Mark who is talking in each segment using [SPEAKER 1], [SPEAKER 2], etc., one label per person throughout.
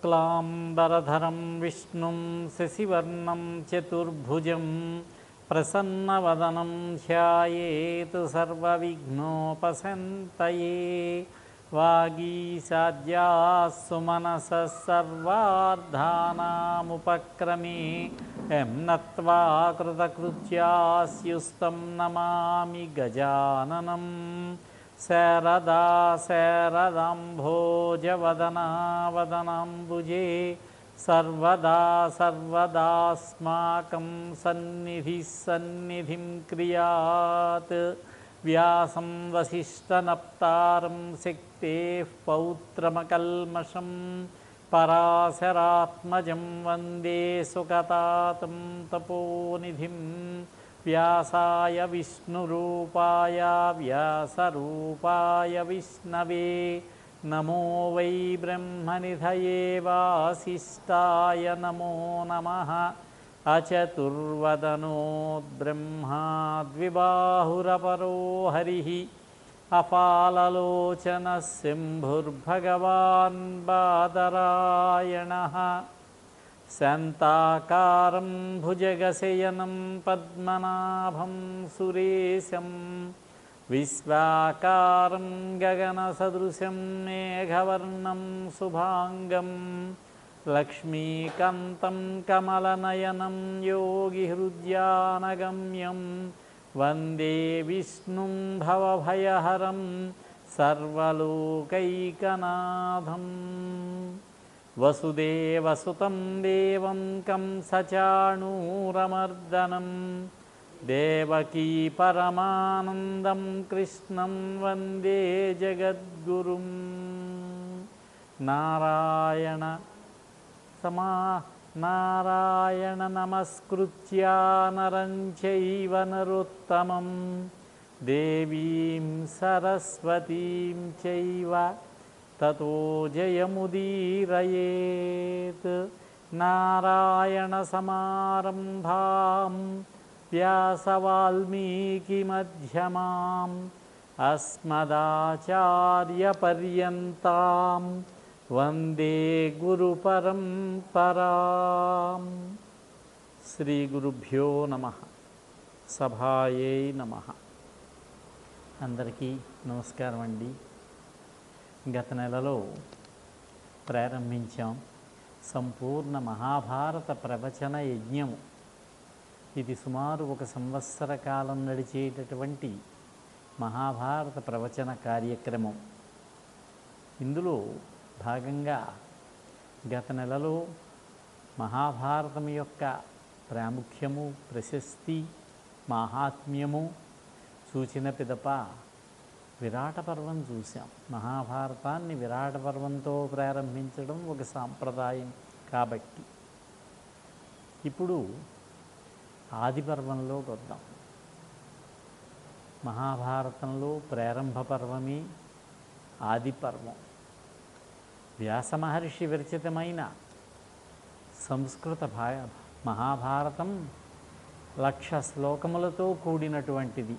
[SPEAKER 1] క్లాంబరధరం విష్ణుం శశివర్ణం చతుర్భుజం ప్రసన్నవదనం ధ్యాయేత్ సర్వవిఘ్నోపశాంతయే. వాగీశాద్యాస్సు మనసః సర్వార్థానాముపక్రమే. యం నత్వా కృతకృత్యాస్యుస్తం నమామి గజాననం. శారదా శారదాంభోజవదనా వదనాంబుజే సర్వదా సర్వదాస్మాకం సన్నిధిః సన్నిధిం క్రియాత్. వ్యాసం వసిష్ఠనప్తారం శక్తేః పౌత్రమకల్మషం పరాశరాత్మజం వందే సుఖతాతం తపోనిధిం. వ్యాసాయ విష్ణురూపాయ వ్యాసరూపాయ విష్ణవే నమో వై బ్రహ్మనిధయే వాసిష్ఠాయ నమో నమః. అచతుర్వదనో బ్రహ్మా ద్విబాహురపరో హరిః అఫాలలోచనః శంభుర్భగవాన్ బాదరాయణః. శాంతాకారం భుజగశయనం పద్మనాభం సురేశం విశ్వాకారం గగనసదృశం మేఘవర్ణం శుభాంగం లక్ష్మీకాంతం కమలనయనం యోగిహృద్యానగమ్యం వందే విష్ణుం భవభయహరం సర్వలోకైకనాథం. వసుదేవసుతం దేవం కంసచాణూరమర్దనం దేవకీ పరమానందం కృష్ణం వందే జగద్గురుం. నారాయణ నమస్కృత్య నరం చైవ నరోత్తమం దేవీం సరస్వతీం చైవ తతో జయముదీరయేత్. నారాయణ సమారంభాం వ్యాసవాల్మీకి మధ్యమాం అస్మదాచార్యపర్యంతాం వందే గురు పరంపరాం. శ్రీ గురుభ్యో నమః. సభాయై నమః. అందరికీ నమస్కారం అండి. గత నెలలో ప్రారంభించాం సంపూర్ణ మహాభారత ప్రవచన యజ్ఞము. ఇది సుమారు 1 సంవత్సర కాలం నడిచేటటువంటి మహాభారత ప్రవచన కార్యక్రమం. ఇందులో భాగంగా గత నెలలో మహాభారతం యొక్క ప్రాముఖ్యము, ప్రశస్తి, మాహాత్మ్యము సూచిన పిదప విరాట పర్వం చూసాం. మహాభారతాన్ని విరాట పర్వంతో ప్రారంభించడం ఒక సాంప్రదాయం కాబట్టి ఇప్పుడు ఆది పర్వంలోకి వద్దాం. మహాభారతంలో ప్రారంభ పర్వమే ఆది పర్వం. వ్యాస మహర్షి విరచితమైన సంస్కృత మహాభారతం 1,00,000 శ్లోకములతో కూడినటువంటిది.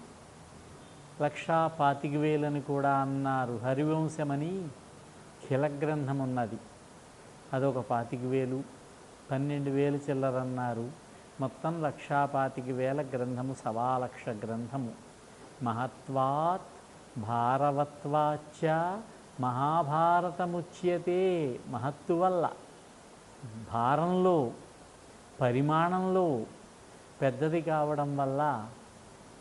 [SPEAKER 1] 1,25,000 కూడా అన్నారు. హరివంశమని ఖిల గ్రంథం ఉన్నది, అదొక 25,000, 12,000 చిల్లరన్నారు. మొత్తం 1,25,000 గ్రంథము, 1,00,000 గ్రంథము. మహత్వాత్ భారవత్వాచ్చ మహాభారతముచ్యతే. మహత్తు వల్ల, భారంలో, పరిమాణంలో పెద్దది కావడం వల్ల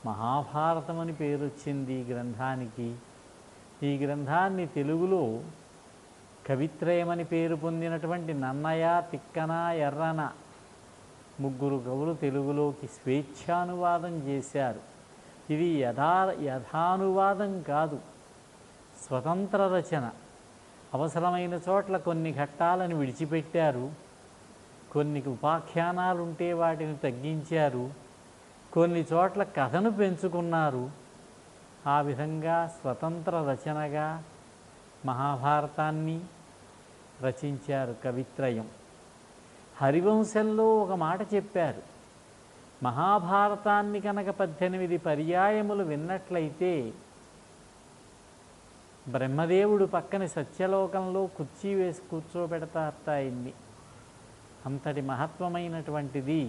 [SPEAKER 1] మహాభారతం అని పేరు వచ్చింది ఈ గ్రంథానికి. ఈ గ్రంథాన్ని తెలుగులో కవిత్రయమని పేరు పొందినటువంటి నన్నయ, తిక్కన, ఎర్రన 3 కవులు తెలుగులోకి స్వేచ్ఛానువాదం చేశారు. ఇది యథానువాదం కాదు, స్వతంత్ర రచన. అవసరమైన చోట్ల కొన్ని ఘట్టాలను విడిచిపెట్టారు, కొన్ని ఉపాఖ్యానాలుంటే వాటిని తగ్గించారు, కొన్ని చోట్ల కథను పెంచుకున్నారు. ఆ విధంగా స్వతంత్ర రచనగా మహాభారతాన్ని రచించారు కవిత్రయం. హరివంశంలో ఒక మాట చెప్పారు, మహాభారతాన్ని కనుక 18 పర్యాయములు విన్నట్లయితే బ్రహ్మదేవుడు పక్కన సత్యలోకంలో కుర్చీ వేసి కూర్చోబెడతారట ఆయన్ని. అంతటి మహత్వమైనటువంటిది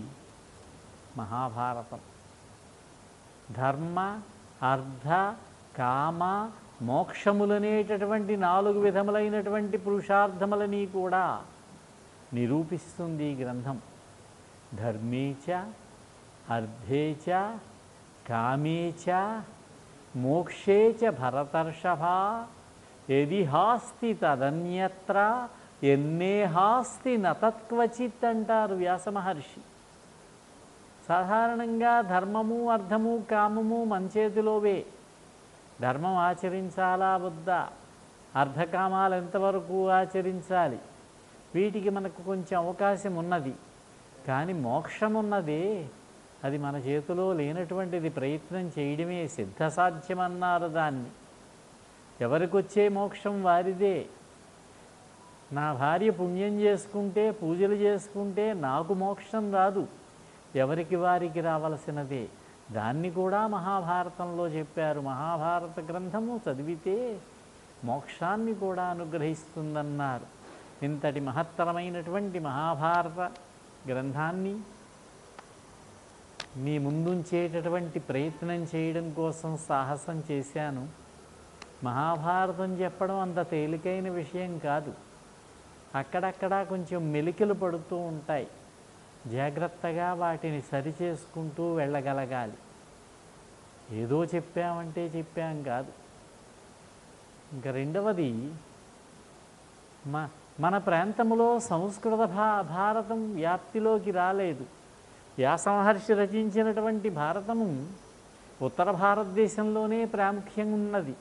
[SPEAKER 1] మహాభారతం. ధర్మ, అర్థ, కామ, మోక్షములనేటటువంటి 4 విధములైనటువంటి పురుషార్థములని కూడా నిరూపిస్తుంది ఈ గ్రంథం. ధర్మేచ, అర్థేచ, కామేచ, మోక్షేచ భరతర్షభ యదిహాస్తి తదన్యత్ర ఎన్నేహాస్తి నతత్వచిత్ అంటారు వ్యాస మహర్షి. సాధారణంగా ధర్మము, అర్థము, కామము మన చేతిలోవే. ధర్మం ఆచరించాలా వద్దా, అర్ధకామాలు ఎంతవరకు ఆచరించాలి, వీటికి మనకు కొంచెం అవకాశం ఉన్నది. కానీ మోక్షం ఉన్నదే, అది మన చేతిలో లేనటువంటిది. ప్రయత్నం చేయడమే సిద్ధసాధ్యమన్నారు దాన్ని. ఎవరికొచ్చే మోక్షం వారిదే. నా భార్య పుణ్యం చేసుకుంటే, పూజలు చేసుకుంటే నాకు మోక్షం రాదు, ఎవరికి వారికి రావలసినదే. దాన్ని కూడా మహాభారతంలో చెప్పారు. మహాభారత గ్రంథము చదివితే మోక్షాన్ని కూడా అనుగ్రహిస్తుందన్నారు. ఇంతటి మహత్తరమైనటువంటి మహాభారత గ్రంథాన్ని మీ ముందుంచేటటువంటి ప్రయత్నం చేయడం కోసం సాహసం చేశాను. మహాభారతం చెప్పడం అంత తేలికైన విషయం కాదు. అక్కడక్కడ కొంచెం మెలికలు పడుతూ ఉంటాయి. జాగ్రత్తగా వాటిని సరిచేసుకుంటూ వెళ్ళగలగాలి. ఏదో చెప్పామంటే చెప్పాం కాదు. ఇంకా రెండవది, మన ప్రాంతంలో సంస్కృత భారతం వ్యాప్తిలోకి రాలేదు. వ్యాస మహర్షి రచించినటువంటి భారతము ఉత్తర భారతదేశంలోనే ప్రాముఖ్యం ఉన్నది.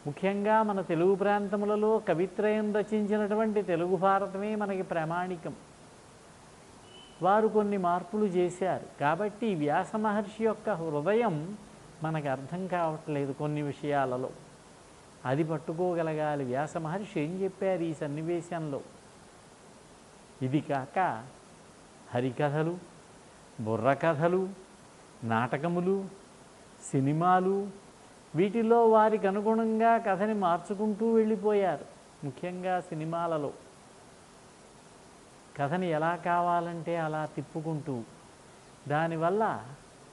[SPEAKER 1] ముఖ్యంగా మన తెలుగు ప్రాంతములలో కవిత్రయం రచించినటువంటి తెలుగు భారతమే మనకి ప్రామాణికం. వారు కొన్ని మార్పులు చేశారు కాబట్టి వ్యాస మహర్షి యొక్క హృదయం మనకు అర్థం కావట్లేదు కొన్ని విషయాలలో. అది పట్టుకోగలగాలి. వ్యాస మహర్షి ఏం చెప్పారు ఈ సన్నివేశంలో? ఇది కాక హరికథలు, బుర్రకథలు, నాటకములు, సినిమాలు, వీటిలో వారికి అనుగుణంగా కథని మార్చుకుంటూ వెళ్ళిపోయారు. ముఖ్యంగా సినిమాలలో కథని ఎలా కావాలంటే అలా తిప్పుకుంటూ, దానివల్ల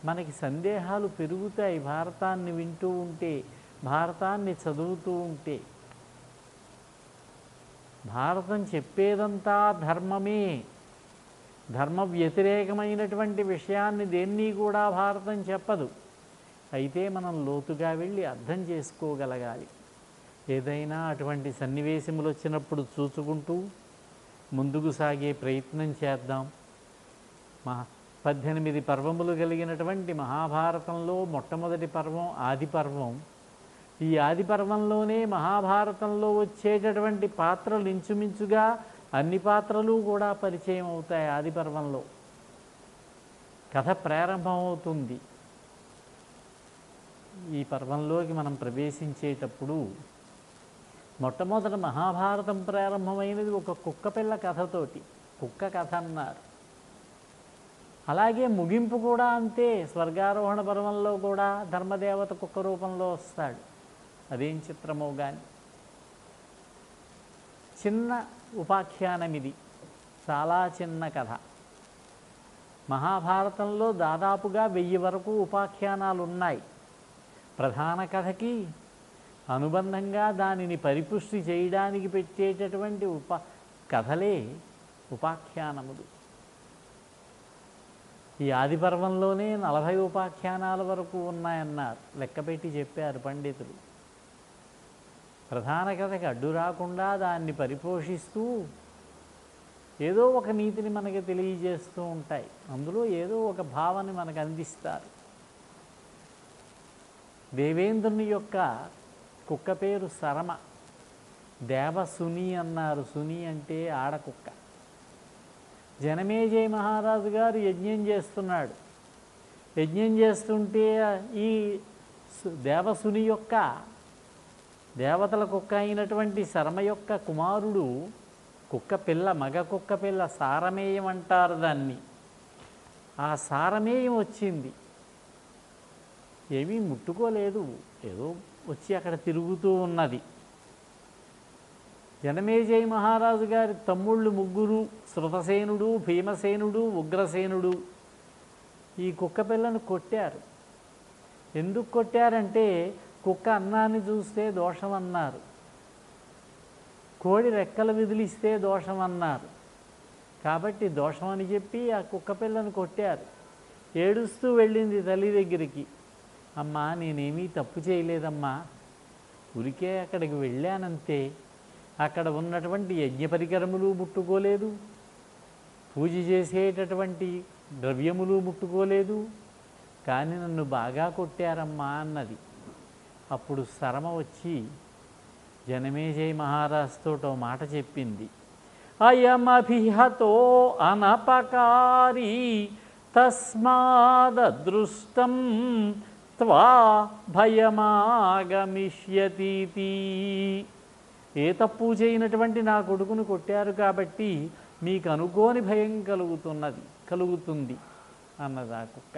[SPEAKER 1] మనకి సందేహాలు పెరుగుతాయి. భారతాన్ని వింటూ ఉంటే, భారతాన్ని చదువుతూ ఉంటే. భారతం చెప్పేదంతా ధర్మమే. ధర్మ వ్యతిరేకమైనటువంటి విషయాన్ని దేన్ని కూడా భారతం చెప్పదు. అయితే మనం లోతుగా వెళ్ళి అర్థం చేసుకోగలగాలి. ఏదైనా అటువంటి సన్నివేశములు వచ్చినప్పుడు చూసుకుంటూ ముందుకు సాగే ప్రయత్నం చేద్దాం. 18 పర్వములు కలిగినటువంటి మహాభారతంలో మొట్టమొదటి పర్వం ఆది పర్వం. ఈ ఆది పర్వంలోనే మహాభారతంలో వచ్చేటటువంటి పాత్రలు ఇంచుమించుగా అన్ని పాత్రలు కూడా పరిచయం అవుతాయి. ఆది పర్వంలో కథ ప్రారంభమవుతుంది. ఈ పర్వంలోకి మనం ప్రవేశించేటప్పుడు మొట్టమొదట మహాభారతం ప్రారంభమైనది ఒక కుక్కపిల్ల కథతోటి. కుక్క కథ అన్నారు. అలాగే ముగింపు కూడా అంతే. స్వర్గారోహణ పర్వంలో కూడా ధర్మదేవత కుక్క రూపంలో వస్తాడు. అదేం చిత్రమో కానీ. చిన్న ఉపాఖ్యానం ఇది, చాలా చిన్న కథ. మహాభారతంలో దాదాపుగా 1000 వరకు ఉపాఖ్యానాలు ఉన్నాయి. ప్రధాన కథకి అనుబంధంగా దానిని పరిపుష్టి చేయడానికి పెట్టేటటువంటి కథలే ఉపాఖ్యానములు. ఈ ఆది పర్వంలోనే 40 ఉపాఖ్యానాల వరకు ఉన్నాయన్నారు. లెక్కపెట్టి చెప్పారు పండితులు. ప్రధాన కథకి అడ్డు రాకుండా దాన్ని పరిపోషిస్తూ ఏదో ఒక నీతిని మనకి తెలియజేస్తూ ఉంటాయి. అందులో ఏదో ఒక భావాన్ని మనకు అందిస్తారు. దేవేంద్రుని యొక్క కుక్క పేరు సరమ. దేవసుని అన్నారు. సుని అంటే ఆడకుక్క. జనమేజయ మహారాజు గారు యజ్ఞం చేస్తున్నాడు. యజ్ఞం చేస్తుంటే ఈ దేవసుని యొక్క దేవతల కుక్క అయినటువంటి శర్మ యొక్క కుమారుడు కుక్క పిల్ల, మగ కుక్క పిల్ల, సారమేయం అంటారు దాన్ని. ఆ సారమేయం వచ్చింది. ఏమీ ముట్టుకోలేదు, ఏదో వచ్చి అక్కడ తిరుగుతూ ఉన్నది. జనమేజయ మహారాజు గారి తమ్ముళ్ళు ముగ్గురు, శృతసేనుడు, భీమసేనుడు, ఉగ్రసేనుడు, ఈ కుక్క పిల్లను కొట్టారు. ఎందుకు కొట్టారంటే కుక్క అన్నాన్ని చూస్తే దోషం అన్నారు, కోడి రెక్కలు విదిలిస్తే దోషం అన్నారు. కాబట్టి దోషం అని చెప్పి ఆ కుక్క పిల్లను కొట్టారు. ఏడుస్తూ వెళ్ళింది తల్లి దగ్గరికి. అమ్మా, నేనేమీ తప్పు చేయలేదమ్మా, ఊరికే అక్కడికి వెళ్ళానంతే. అక్కడ ఉన్నటువంటి యజ్ఞ పరికరములు ముట్టుకోలేదు, పూజ చేసేటటువంటి ద్రవ్యములు ముట్టుకోలేదు, కానీ నన్ను బాగా కొట్టారమ్మా అన్నది. అప్పుడు శరమ వచ్చి జనమేజయ మహారాజుతో మాట చెప్పింది. అయమభిహతో అనపకారీ తస్మాదృష్టం త్వా భయమాగమిష్యతీతి. ఏ తప్పు చేయనటువంటి నా కొడుకును కొట్టారు కాబట్టి మీకు అనుకోని భయం కలుగుతుంది అన్నది ఆ కుక్క.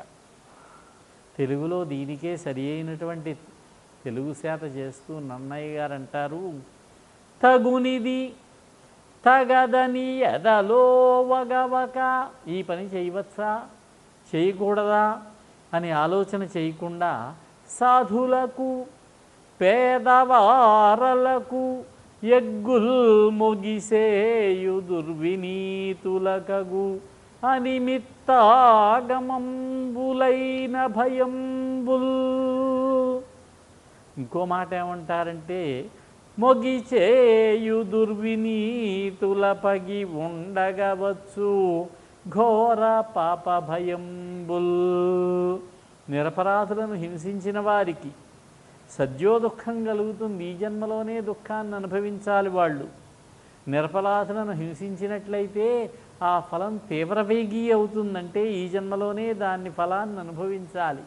[SPEAKER 1] తెలుగులో దీనికే సరి అయినటువంటి తెలుగు శాత చేస్తూ నన్నయ్య గారు అంటారు, తగునిది తగదని ఎదలో వగవక. ఈ పని చేయవచ్చా చేయకూడదా అని ఆలోచన చేయకుండా సాధులకు పేదవారలకు ఎగ్గుల్ మొగిసేయు దుర్వినీతులకగు అనిమిత్తాగమంబులైన భయంబుల్. ఇంకో మాట ఏమంటారంటే, మొగిచేయు దుర్వినీతుల పగి ఉండగవచ్చు ఘోర పాప భయంబుల్. నిరపరాధులను హింసించిన వారికి సద్యో దుఃఖం కలుగుతుంది, ఈ జన్మలోనే దుఃఖాన్ని అనుభవించాలి వాళ్ళు. నిరపరాధులను హింసించినట్లయితే ఆ ఫలం తీవ్రవేగీ అవుతుందంటే ఈ జన్మలోనే దాన్ని ఫలాన్ని అనుభవించాలి.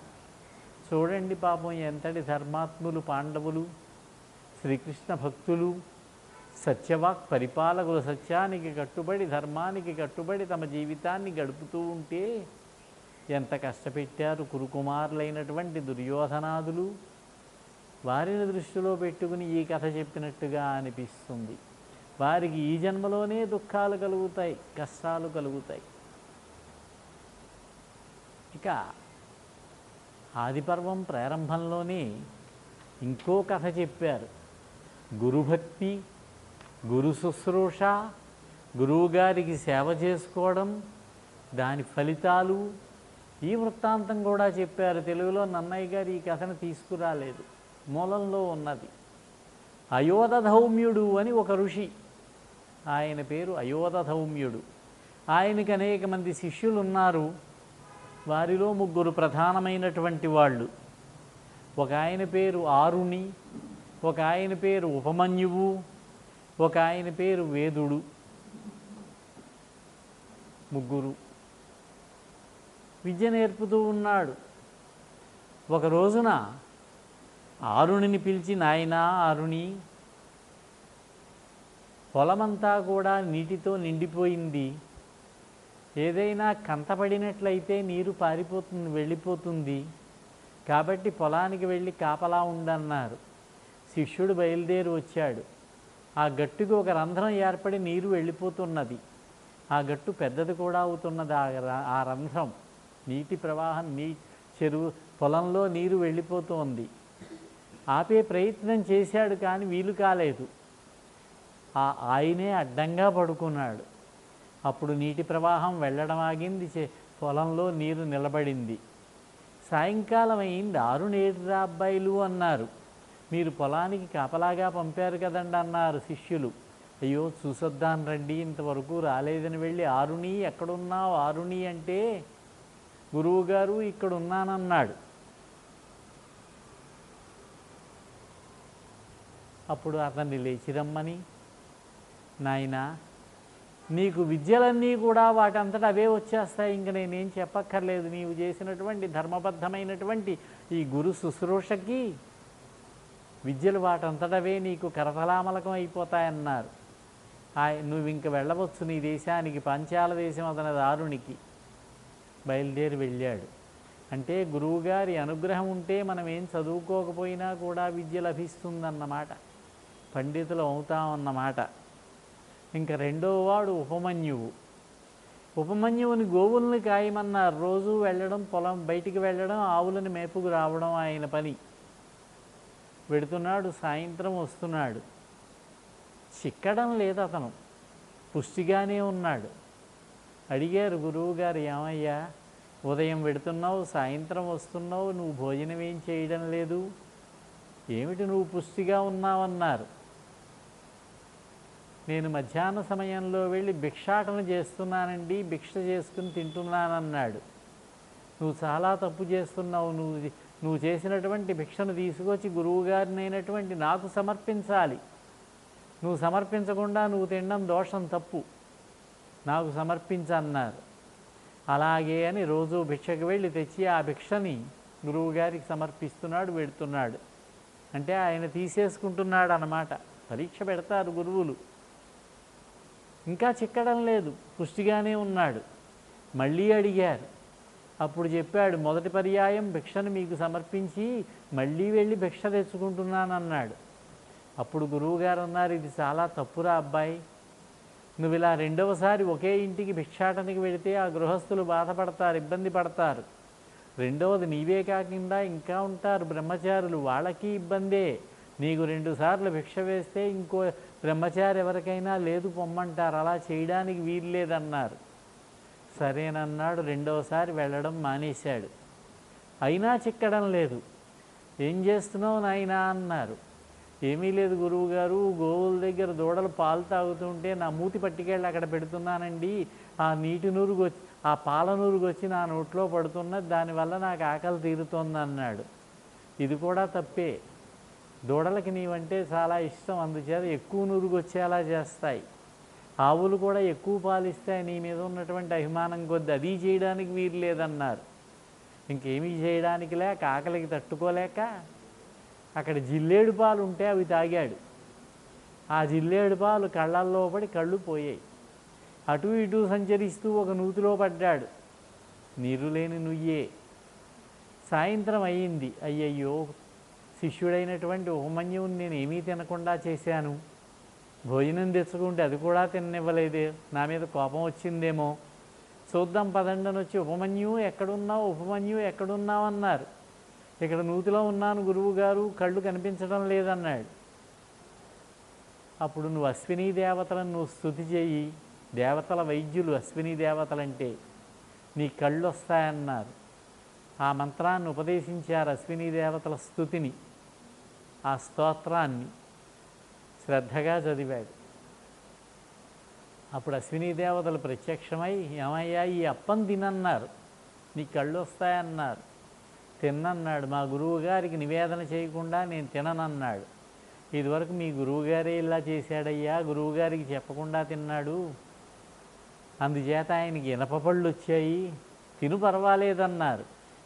[SPEAKER 1] చూడండి పాపం ఎంతటి ధర్మాత్ములు పాండవులు, శ్రీకృష్ణ భక్తులు, సత్యవాక్ పరిపాలకులు, సత్యానికి కట్టుబడి ధర్మానికి కట్టుబడి తమ జీవితాన్ని గడుపుతూ ఉంటే ఎంత కష్టపెట్టారు కురుకుమారులైనటువంటి దుర్యోధనాదులు. వారిని దృష్టిలో పెట్టుకుని ఈ కథ చెప్పినట్టుగా అనిపిస్తుంది. వారికి ఈ జన్మలోనే దుఃఖాలు కలుగుతాయి, కష్టాలు కలుగుతాయి. ఇక ఆదిపర్వం ప్రారంభంలోనే ఇంకో కథ చెప్పారు. గురుభక్తి, గురు శుశ్రూష, గురువుగారికి సేవ చేసుకోవడం, దాని ఫలితాలు, ఈ వృత్తాంతం కూడా చెప్పారు. తెలుగులో నన్నయ్య గారు ఈ కథను తీసుకురాలేదు, మూలంలో ఉన్నది. అయోధధౌమ్యుడు అని ఒక ఋషి, ఆయన పేరు అయోధధౌమ్యుడు. ఆయనకి అనేక మంది శిష్యులు ఉన్నారు. వారిలో ముగ్గురు ప్రధానమైనటువంటి వాళ్ళు. ఒక ఆయన పేరు ఆరుణి, ఒక ఆయన పేరు ఉపమన్యువు, ఒక ఆయన పేరు వేదుడు. ముగ్గురు విద్య నేర్పుతూ ఉన్నాడు. ఒక రోజున ఆరుణిని పిలిచి, నాయనా ఆరుణి, పొలమంతా కూడా నీటితో నిండిపోయింది, ఏదైనా కంటపడినట్లయితే నీరు పారిపోతుంది, వెళ్ళిపోతుంది, కాబట్టి పొలానికి వెళ్ళి కాపలా ఉండన్నారు. శిష్యుడు బయలుదేరి వచ్చాడు. ఆ గట్టుకు ఒక రంధ్రం ఏర్పడి నీరు వెళ్ళిపోతున్నది. ఆ గట్టు పెద్దది కూడా అవుతున్నది. ఆ రంధ్రం, నీటి ప్రవాహం, చెరువు పొలంలో నీరు వెళ్ళిపోతోంది. ఆపే ప్రయత్నం చేశాడు కానీ వీలు కాలేదు. ఆయనే అడ్డంగా పడుకున్నాడు. అప్పుడు నీటి ప్రవాహం వెళ్ళడం ఆగింది, పొలంలో నీరు నిలబడింది. సాయంకాలం అయింది. ఆరునేడురా అబ్బాయిలు అన్నారు. మీరు పొలానికి కాపలాగా పంపారు కదండి అన్నారు శిష్యులు. అయ్యో చూసొద్దాను రండి, ఇంతవరకు రాలేదని వెళ్ళి, ఆరుణి ఎక్కడున్నావు ఆరుణి అంటే, గురువుగారు ఇక్కడున్నానన్నాడు. అప్పుడు అతన్ని లేచి రమ్మని, నాయనా నీకు విద్యలన్నీ కూడా వాటంతటా అవే వచ్చేస్తాయి, ఇంక నేనేం చెప్పక్కర్లేదు, నీవు చేసినటువంటి ధర్మబద్ధమైనటువంటి ఈ గురు శుశ్రూషకి విద్యలు వాటంతటవే నీకు కరతలామలకం అయిపోతాయన్నారు. నువ్వు ఇంక వెళ్ళవచ్చు నీ దేశానికి, పాంచాల దేశం అతని దారునికి. బయలుదేరి వెళ్ళాడు. అంటే గురువుగారి అనుగ్రహం ఉంటే మనం ఏం చదువుకోకపోయినా కూడా విద్య లభిస్తుందన్నమాట, పండితులు అవుతామన్నమాట. ఇంకా రెండవ వాడు ఉపమన్యువు. ఉపమన్యువుని గోవుల్ని కాయమన్నారు. రోజు వెళ్ళడం, పొలం బయటికి వెళ్ళడం, ఆవులని మేపుకు రావడం ఆయన పని. వెడుతున్నాడు, సాయంత్రం వస్తున్నాడు. చిక్కడం లేదు అతను, పుష్టిగానే ఉన్నాడు. అడిగారు గురువుగారు, ఏమయ్యా ఉదయం వెడుతున్నావు, సాయంత్రం వస్తున్నావు, నువ్వు భోజనం ఏం చేయడం లేదు, ఏమిటి నువ్వు పుష్టిగా ఉన్నావన్నారు. నేను మధ్యాహ్న సమయంలో వెళ్ళి భిక్షాటన చేస్తున్నానండి, భిక్ష చేసుకుని తింటున్నానన్నాడు. నువ్వు చాలా తప్పు చేస్తున్నావు, నువ్వు చేసినటువంటి భిక్షను తీసుకొచ్చి గురువుగారినైనటువంటి నాకు సమర్పించాలి. నువ్వు సమర్పించకుండా నువ్వు తినడం దోషం, తప్పు, నాకు సమర్పించన్నారు. అలాగే అని రోజు భిక్షకు వెళ్ళి తెచ్చి ఆ భిక్షని గురువుగారికి సమర్పిస్తున్నాడు, వెడుతున్నాడు. అంటే ఆయన తీసేసుకుంటున్నాడు అన్నమాట. పరీక్ష పెడతారు గురువులు. ఇంకా చిక్కడం లేదు, పుష్టిగానే ఉన్నాడు. మళ్ళీ అడిగారు. అప్పుడు చెప్పాడు, మొదటి పర్యాయం భిక్షను మీకు సమర్పించి మళ్ళీ వెళ్ళి భిక్ష తెచ్చుకుంటున్నానన్నాడు. అప్పుడు గురువుగారు అన్నారు, ఇది చాలా తప్పురా అబ్బాయి, నువ్వు ఇలా రెండవసారి ఒకే ఇంటికి భిక్షాటనకి వెళితే ఆ గృహస్థులు బాధపడతారు, ఇబ్బంది పడతారు. రెండవది నీవే కాకుండా ఇంకా ఉంటారు బ్రహ్మచారులు, వాళ్ళకి ఇబ్బందే. నీకు 2 సార్లు భిక్ష వేస్తే ఇంకో బ్రహ్మచారి ఎవరికైనా లేదు పొమ్మంటారు, అలా చేయడానికి వీలు లేదన్నారు. సరేనన్నాడు. రెండవసారి వెళ్ళడం మానేశాడు. అయినా చిక్కడం లేదు. ఏం చేస్తున్నావు నాయనా అన్నారు. ఏమీ లేదు గురువుగారు, గోవుల దగ్గర దూడలు పాలు తాగుతుంటే నా మూతి పట్టుకెళ్ళి అక్కడ పెడుతున్నానండి, ఆ నీటి నూరుగు వచ్చి, ఆ పాల నూరుగు వచ్చి నా నోట్లో పడుతున్నది, దానివల్ల నాకు ఆకలి తీరుతోంది అన్నాడు. ఇది కూడా తప్పే. దూడలకి నీవంటే చాలా ఇష్టం, అందుచేత ఎక్కువ నూరుగు వచ్చేలా చేస్తాయి. ఆవులు కూడా ఎక్కువ పాలు ఇస్తాయి, నీ మీద ఉన్నటువంటి అభిమానం కొద్ది అది చేయడానికి వీలు లేదన్నారు. ఇంకేమీ చేయడానికి లేక, ఆకలికి తట్టుకోలేక అక్కడ జిల్లేడు పాలు ఉంటే అవి తాగాడు. ఆ జిల్లేడు పాలు కళ్ళల్లో పడి కళ్ళు పోయాయి. అటు ఇటు సంచరిస్తూ ఒక నూతిలో పడ్డాడు. నీరు లేని నుయ్యే. సాయంత్రం అయ్యింది. అయ్యయ్యో, శిష్యుడైనటువంటి ఉపమన్యువుని నేను ఏమీ తినకుండా చేశాను, భోజనం తెచ్చుకుంటే అది కూడా తిననివ్వలేదే, నా మీద కోపం వచ్చిందేమో, చూద్దాం పదండని వచ్చి ఉపమన్యువు ఎక్కడున్నావు, ఉపమన్యువు ఎక్కడున్నావు అన్నారు. ఇక్కడ నూతిలో ఉన్నాను గురువుగారు, కళ్ళు కనిపించడం లేదన్నాడు. అప్పుడు నువ్వు అశ్వినీ దేవతలను నువ్వు స్తుతి చేయి, దేవతల వైద్యులు అశ్వినీ దేవతలంటే, నీ కళ్ళు వస్తాయన్నారు. ఆ మంత్రాన్ని ఉపదేశించారు, అశ్వినీ దేవతల స్తుతిని, ఆ స్తోత్రాన్ని శ్రద్ధగా చదివాడు. అప్పుడు అశ్వినీ దేవతలు ప్రత్యక్షమై, ఏమయ్యా ఈ అప్పం తినన్నారు, నీ కళ్ళు వస్తాయన్నారు. తిన్నన్నాడు. మా గురువుగారికి నివేదన చేయకుండా నేను తిననన్నాడు. ఇదివరకు మీ గురువుగారే ఇలా చేశాడయ్యా, గురువుగారికి చెప్పకుండా తిన్నాడు, అందుచేత ఆయనకి ఇనపపళ్ళు వచ్చాయి, తిను పర్వాలేదన్నారు.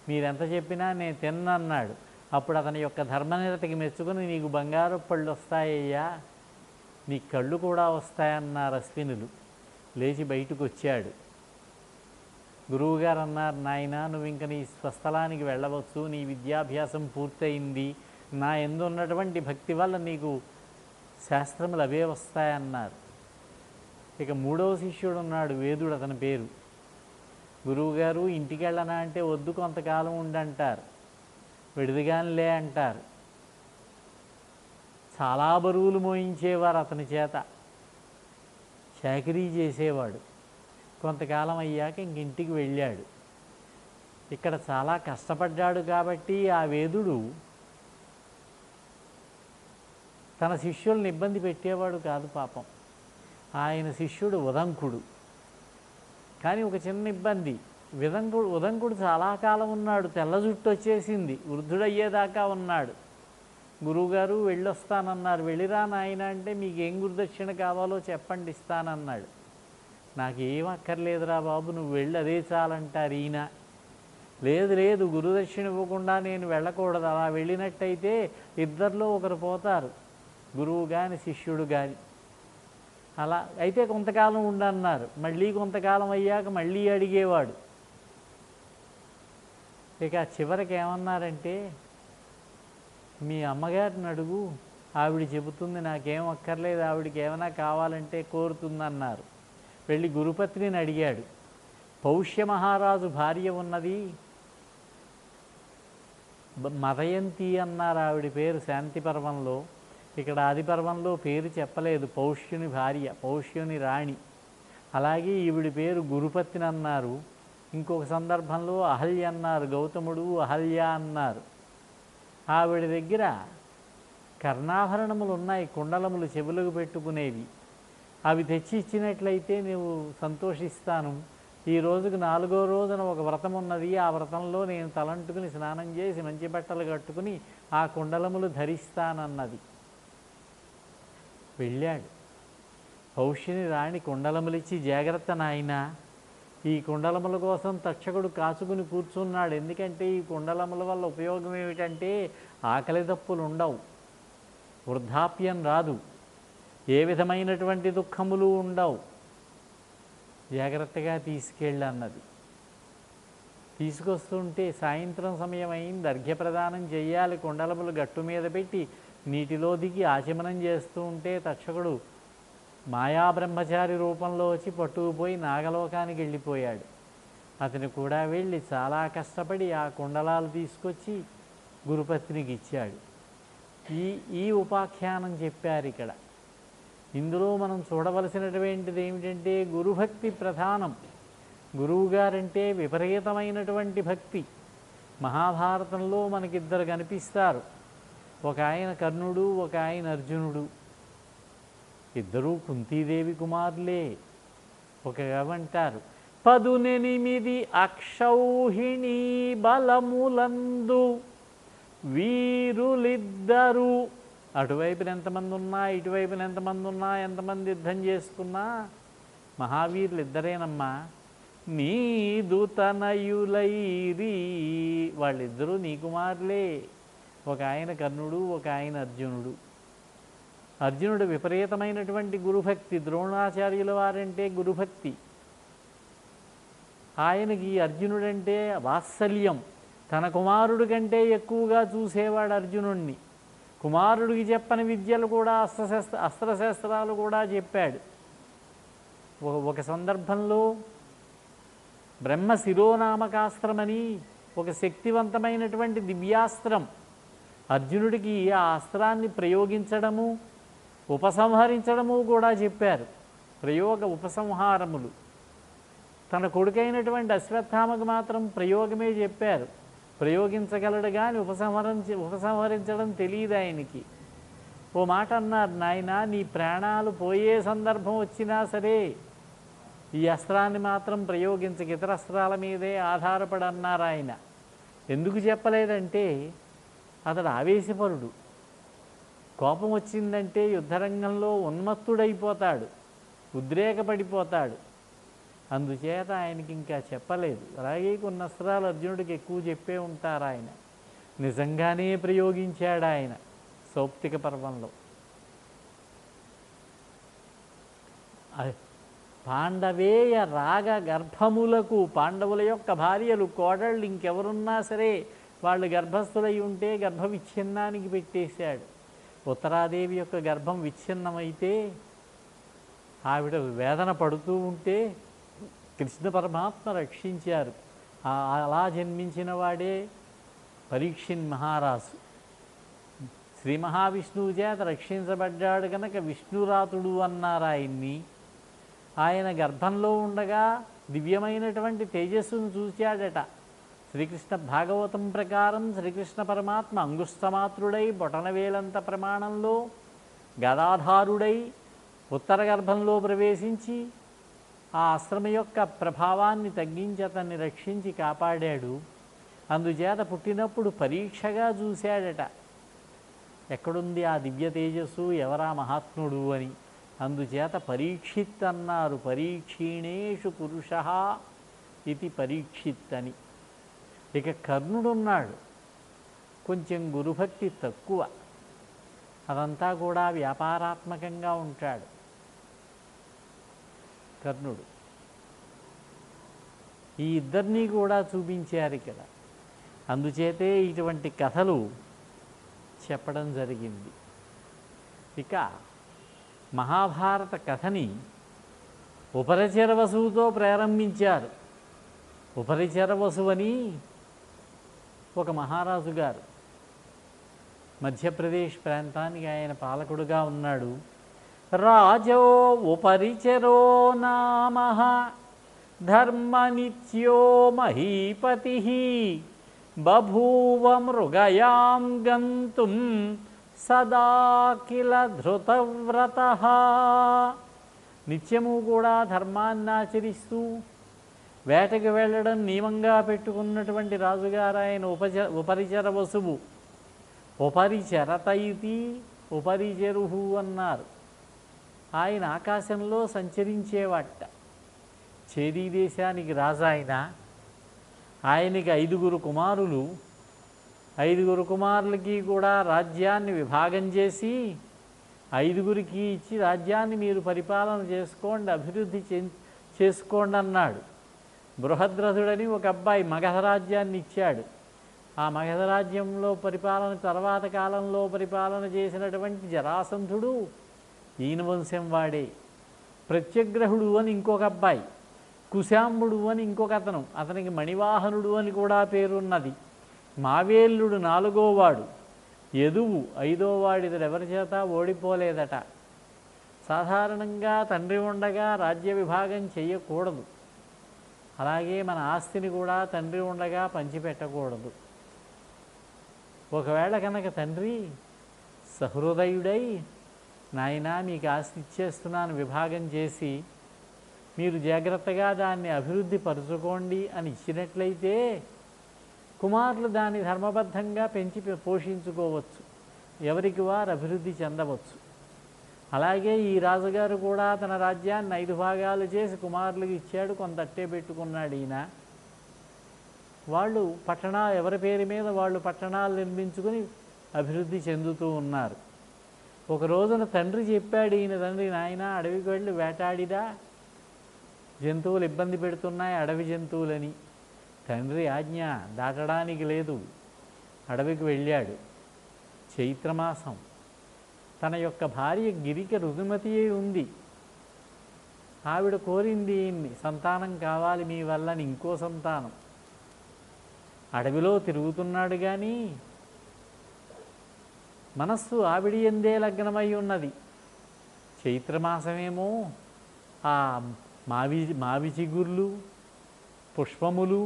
[SPEAKER 1] మీరెంత చెప్పినా నేను తిన్నన్నాడు. అప్పుడు అతని యొక్క ధర్మనిరతికి మెచ్చుకుని, నీకు బంగారు పళ్ళు వస్తాయ్యా, నీ కళ్ళు కూడా వస్తాయన్నారు అశ్వినులు. లేచి బయటకు వచ్చాడు. గురువుగారు అన్నారు, నాయనా నువ్వు ఇంక నీ స్వస్థలానికి వెళ్ళవచ్చు, నీ విద్యాభ్యాసం పూర్తయింది, నా యందు ఉన్నటువంటి భక్తి వల్ల నీకు శాస్త్రములు అవే వస్తాయన్నారు. ఇక మూడవ శిష్యుడు ఉన్నాడు, వేదుడు అతని పేరు. గురువుగారు ఇంటికి వెళ్ళనా అంటే వద్దు, కొంతకాలం ఉండంటారు, విడిదిగానిలే అంటారు. చాలా బరువులు మోయించేవారు అతని చేత, చాకరీ చేసేవాడు. కొంతకాలం అయ్యాక ఇంటికి వెళ్ళాడు. ఇక్కడ చాలా కష్టపడ్డాడు కాబట్టి ఆ వేదుడు తన శిష్యుల్ని ఇబ్బంది పెట్టేవాడు కాదు పాపం. ఆయన శిష్యుడు ఉదంకుడు. కానీ ఒక చిన్న ఇబ్బంది, ఉదంకుడు చాలా కాలం ఉన్నాడు, తెల్ల జుట్టు వచ్చేసింది, వృద్ధుడయ్యేదాకా ఉన్నాడు. గురువుగారు వెళ్ళొస్తానన్నారు. వెళ్ళిరా నాయన అంటే, మీకు ఏం గురుదక్షిణ కావాలో చెప్పండి ఇస్తానన్నాడు. నాకేం అక్కర్లేదురా బాబు, నువ్వు వెళ్ళి అదే చాలంటారు ఈయన. లేదు లేదు, గురుదక్షిణ ఇవ్వకుండా నేను వెళ్ళకూడదు, అలా వెళ్ళినట్టయితే ఇద్దరిలో ఒకరు పోతారు, గురువు కానీ శిష్యుడు కానీ. అలా అయితే కొంతకాలం ఉండన్నారు. మళ్ళీ కొంతకాలం అయ్యాక మళ్ళీ అడిగేవాడు. ఇక చివరికి ఏమన్నారంటే, మీ అమ్మగారిని అడుగు, ఆవిడ చెబుతుంది, నాకేం అక్కర్లేదు, ఆవిడికి ఏమైనా కావాలంటే కోరుతుందన్నారు. వెళ్ళి గురుపత్నిని అడిగాడు. పౌష్య మహారాజు భార్య ఉన్నది, మదయంతి అన్నారు ఆవిడ పేరు శాంతి పర్వంలో. ఇక్కడ ఆది పర్వంలో పేరు చెప్పలేదు. పౌష్యుని భార్య, పౌష్యుని రాణి. అలాగే ఈవిడి పేరు గురుపత్ని అన్నారు. ఇంకొక సందర్భంలో అహల్య అన్నారు, గౌతముడు అహల్య అన్నారు. ఆవిడ దగ్గర కర్ణాభరణములు ఉన్నాయి, కుండలములు చెవులకు పెట్టుకునేవి. అవి తెచ్చి ఇచ్చినట్లయితే నీవు సంతోషిస్తాను. ఈ రోజుకు 4వ రోజున ఒక వ్రతం ఉన్నది, ఆ వ్రతంలో నేను తలంటుకుని స్నానం చేసి మంచి బట్టలు కట్టుకుని ఆ కుండలములు ధరిస్తానన్నది. వెళ్ళాడు. పౌష్యుని రాణి కుండలములిచ్చి, జాగ్రత్త నాయనా, ఈ కుండలముల కోసం తక్షకుడు కాచుకుని కూర్చున్నాడు. ఎందుకంటే ఈ కుండలముల వల్ల ఉపయోగం ఏమిటంటే ఆకలి దప్పులు ఉండవు, వృద్ధాప్యం రాదు, ఏ విధమైనటువంటి దుఃఖములు ఉండవు, జాగ్రత్తగా తీసుకెళ్ళన్నది. తీసుకొస్తుంటే సాయంత్రం సమయం అయింది, అర్ఘ్యప్రదానం చెయ్యాలి. కుండలములు గట్టు మీద పెట్టి నీటిలో దిగి ఆచమనం చేస్తూ ఉంటే తక్షకుడు మాయాబ్రహ్మచారి రూపంలో వచ్చి పట్టుకుపోయి నాగలోకానికి వెళ్ళిపోయాడు. అతను కూడా వెళ్ళి చాలా కష్టపడి ఆ కుండలాలు తీసుకొచ్చి గురుపత్నికి ఇచ్చాడు. ఈ ఉపాఖ్యానం చెప్పారు ఇక్కడ. ఇందులో మనం చూడవలసినటువంటిది ఏమిటంటే గురుభక్తి ప్రధానం. గురువుగారంటే విపరీతమైనటువంటి భక్తి. మహాభారతంలో మనకిద్దరు కనిపిస్తారు. ఒక ఆయన కర్ణుడు, ఒక ఆయన అర్జునుడు. ఇద్దరూ కుంతీదేవి కుమారులే. ఒక ఏమంటారు, 18 అక్షౌహిణీ బలములందు వీరులిద్దరూ. అటువైపున ఎంతమంది ఉన్నా, ఇటువైపున ఎంతమంది ఉన్నా, ఎంతమంది యుద్ధం చేసుకున్నా మహావీరులు ఇద్దరేనమ్మా. నీదు తనయులైరి, వాళ్ళిద్దరూ నీ కుమారులే. ఒక ఆయన కర్ణుడు, ఒక ఆయన అర్జునుడు. అర్జునుడు విపరీతమైనటువంటి గురుభక్తి. ద్రోణాచార్యుల వారంటే గురుభక్తి. ఆయనకి అర్జునుడంటే వాత్సల్యం. తన కుమారుడి కంటే ఎక్కువగా చూసేవాడు అర్జునుడిని. కుమారుడికి చెప్పని విద్యలు కూడా, అస్త్రశస్త్రాలు కూడా చెప్పాడు. ఒక సందర్భంలో బ్రహ్మ శిరోనామకాస్త్రమని ఒక శక్తివంతమైనటువంటి దివ్యాస్త్రం, అర్జునుడికి ఆ అస్త్రాన్ని ప్రయోగించడము, ఉపసంహరించడము కూడా చెప్పారు. ప్రయోగ ఉపసంహారములు. తన కొడుకైనటువంటి అశ్వత్థామకు మాత్రం ప్రయోగమే చెప్పారు. ప్రయోగించగలడు కానీ ఉపసంహరించడం తెలియదు ఆయనకి. ఓ మాట అన్నారు, నాయనా, నీ ప్రాణాలు పోయే సందర్భం వచ్చినా సరే ఈ అస్త్రాన్ని మాత్రం ప్రయోగించక, ఇతర అస్త్రాల మీదే ఆధారపడి అన్నారు ఆయన. ఎందుకు చెప్పలేదంటే అతడు ఆవేశపరుడు. కోపం వచ్చిందంటే యుద్ధరంగంలో ఉన్మత్తుడైపోతాడు, ఉద్రేకపడిపోతాడు. అందుచేత ఆయనకి ఇంకా చెప్పలేదు. అలాగే కొన్ని అస్త్రాలు అర్జునుడికి ఎక్కువ చెప్పే ఉంటారు ఆయన. నిజంగానే ప్రయోగించాడు ఆయన సౌప్తిక పర్వంలో. పాండవేయ రాగ గర్భములకు, పాండవుల యొక్క భార్యలు, కోడళ్ళు ఇంకెవరున్నా సరే వాళ్ళు గర్భస్థులై ఉంటే గర్భ విచ్ఛిన్నానికి పెట్టేశాడు. ఉత్తరాదేవి యొక్క గర్భం విచ్ఛిన్నమైతే ఆవిడ వేదన పడుతూ ఉంటే కృష్ణ పరమాత్మ రక్షించారు. అలా జన్మించిన వాడే పరీక్షిన్ మహారాజు. శ్రీ మహావిష్ణువు చేత రక్షించబడ్డాడు కనుక విష్ణురాతుడు అన్నారు ఆయన్ని. ఆయన గర్భంలో ఉండగా దివ్యమైనటువంటి తేజస్సును చూశాడట. శ్రీకృష్ణ భాగవతం ప్రకారం శ్రీకృష్ణ పరమాత్మ అంగుష్టమాత్రుడై బొటనవేలంత ప్రమాణంలో గదాధారుడై ఉత్తర గర్భంలో ప్రవేశించి ఆ ఆశ్రమ యొక్క ప్రభావాన్ని తగ్గించి అతన్ని రక్షించి కాపాడాడు. అందుచేత పుట్టినప్పుడు పరీక్షగా చూశాడట, ఎక్కడుంది ఆ దివ్య తేజస్సు, ఎవరా మహాత్ముడు అని. అందుచేత పరీక్షిత్ అన్నారు. పరీక్షీణేషు పురుష ఇది పరీక్షిత్ అని. ఇక కర్ణుడున్నాడు, కొంచెం గురుభక్తి తక్కువ. అదంతా కూడా వ్యాపారాత్మకంగా ఉంటాడు కర్ణుడు. ఈ ఇద్దరినీ కూడా చూపించారు ఇక్కడ. అందుచేతే ఇటువంటి కథలు చెప్పడం జరిగింది. ఇక మహాభారత కథని ఉపరిచర వసువుతో ప్రారంభించారు. ఉపరిచర వసువని ఒక మహారాజు గారు, మధ్యప్రదేశ్ ప్రాంతానికి ఆయన పాలకుడుగా ఉన్నాడు. రాజో ఉపరిచరో నామ ధర్మనిత్యో మహీపతి బభూవ మృగయాం గంతుం సదా కిల ధృతవ్రత. నిత్యము కూడా ధర్మాన్ని ఆచరిస్తూ వేటకు వెళ్ళడం నియమంగా పెట్టుకున్నటువంటి రాజుగారు ఆయన ఉపరిచర వసువు. ఉపరిచరత ఇది ఉపరిచరుహు అన్నారు. ఆయన ఆకాశంలో సంచరించేవాట. చేదీ దేశానికి రాజు ఆయన. ఆయనకి 5 కుమారులు. 5 కుమారులకి కూడా రాజ్యాన్ని విభాగం చేసి 5కి ఇచ్చి రాజ్యాన్ని మీరు పరిపాలన చేసుకోండి, అభివృద్ధి చేసుకోండి అన్నాడు. బృహద్రథుడని ఒక అబ్బాయి మగధ రాజ్యాన్ని ఇచ్చాడు. ఆ మగధ రాజ్యంలో పరిపాలన తర్వాత కాలంలో పరిపాలన చేసినటువంటి జరాసంధుడు ఈయన వంశం వాడే. ప్రత్యగ్రహుడు అని ఇంకొక అబ్బాయి, కుశాంబుడు అని ఇంకొక అతను, అతనికి మణివాహనుడు అని కూడా పేరున్నది. మావేల్లుడు 4గోవాడు, యదువు 5వాడు. ఇతడు ఎవరి చేత ఓడిపోలేదట. సాధారణంగా తండ్రి ఉండగా రాజ్య విభాగం చేయకూడదు. అలాగే మన ఆస్తిని కూడా తండ్రి ఉండగా పంచిపెట్టకూడదు. ఒకవేళ కనుక తండ్రి సహృదయుడై, నాయనా మీకు ఆస్తి ఇచ్చేస్తున్నాను విభాగం చేసి, మీరు జాగ్రత్తగా దాన్ని అభివృద్ధి పరుచుకోండి అని ఇచ్చినట్లయితే కుమారులు దాన్ని ధర్మబద్ధంగా పెంచి పోషించుకోవచ్చు, ఎవరికి వారు అభివృద్ధి చెందవచ్చు. అలాగే ఈ రాజుగారు కూడా తన రాజ్యాన్ని 5 భాగాలు చేసి కుమారులకు ఇచ్చాడు. కొంత అట్టే పెట్టుకున్నాడు ఈయన. వాళ్ళు ఎవరి పేరు మీద వాళ్ళు పట్టణాలు నిర్మించుకుని అభివృద్ధి చెందుతూ ఉన్నారు. ఒక రోజున తండ్రి చెప్పాడు, ఈయన తండ్రి, నాయన అడవికి వెళ్ళి వేటాడిదా, జంతువులు ఇబ్బంది పెడుతున్నాయి, అడవి జంతువులని. తండ్రి ఆజ్ఞ దాటడానికి లేదు. అడవికి వెళ్ళాడు. చైత్రమాసం. తన యొక్క భార్య గిరిక రుదుమతి ఉంది. ఆవిడ కోరింది ఈయన్ని, సంతానం కావాలి మీ వల్లని, ఇంకో సంతానం. అడవిలో తిరుగుతున్నాడు కానీ మనస్సు ఆవిడి ఎందే లగ్నమై ఉన్నది. చైత్రమాసమేమో ఆ మావి చిగుర్లు, పుష్పములు,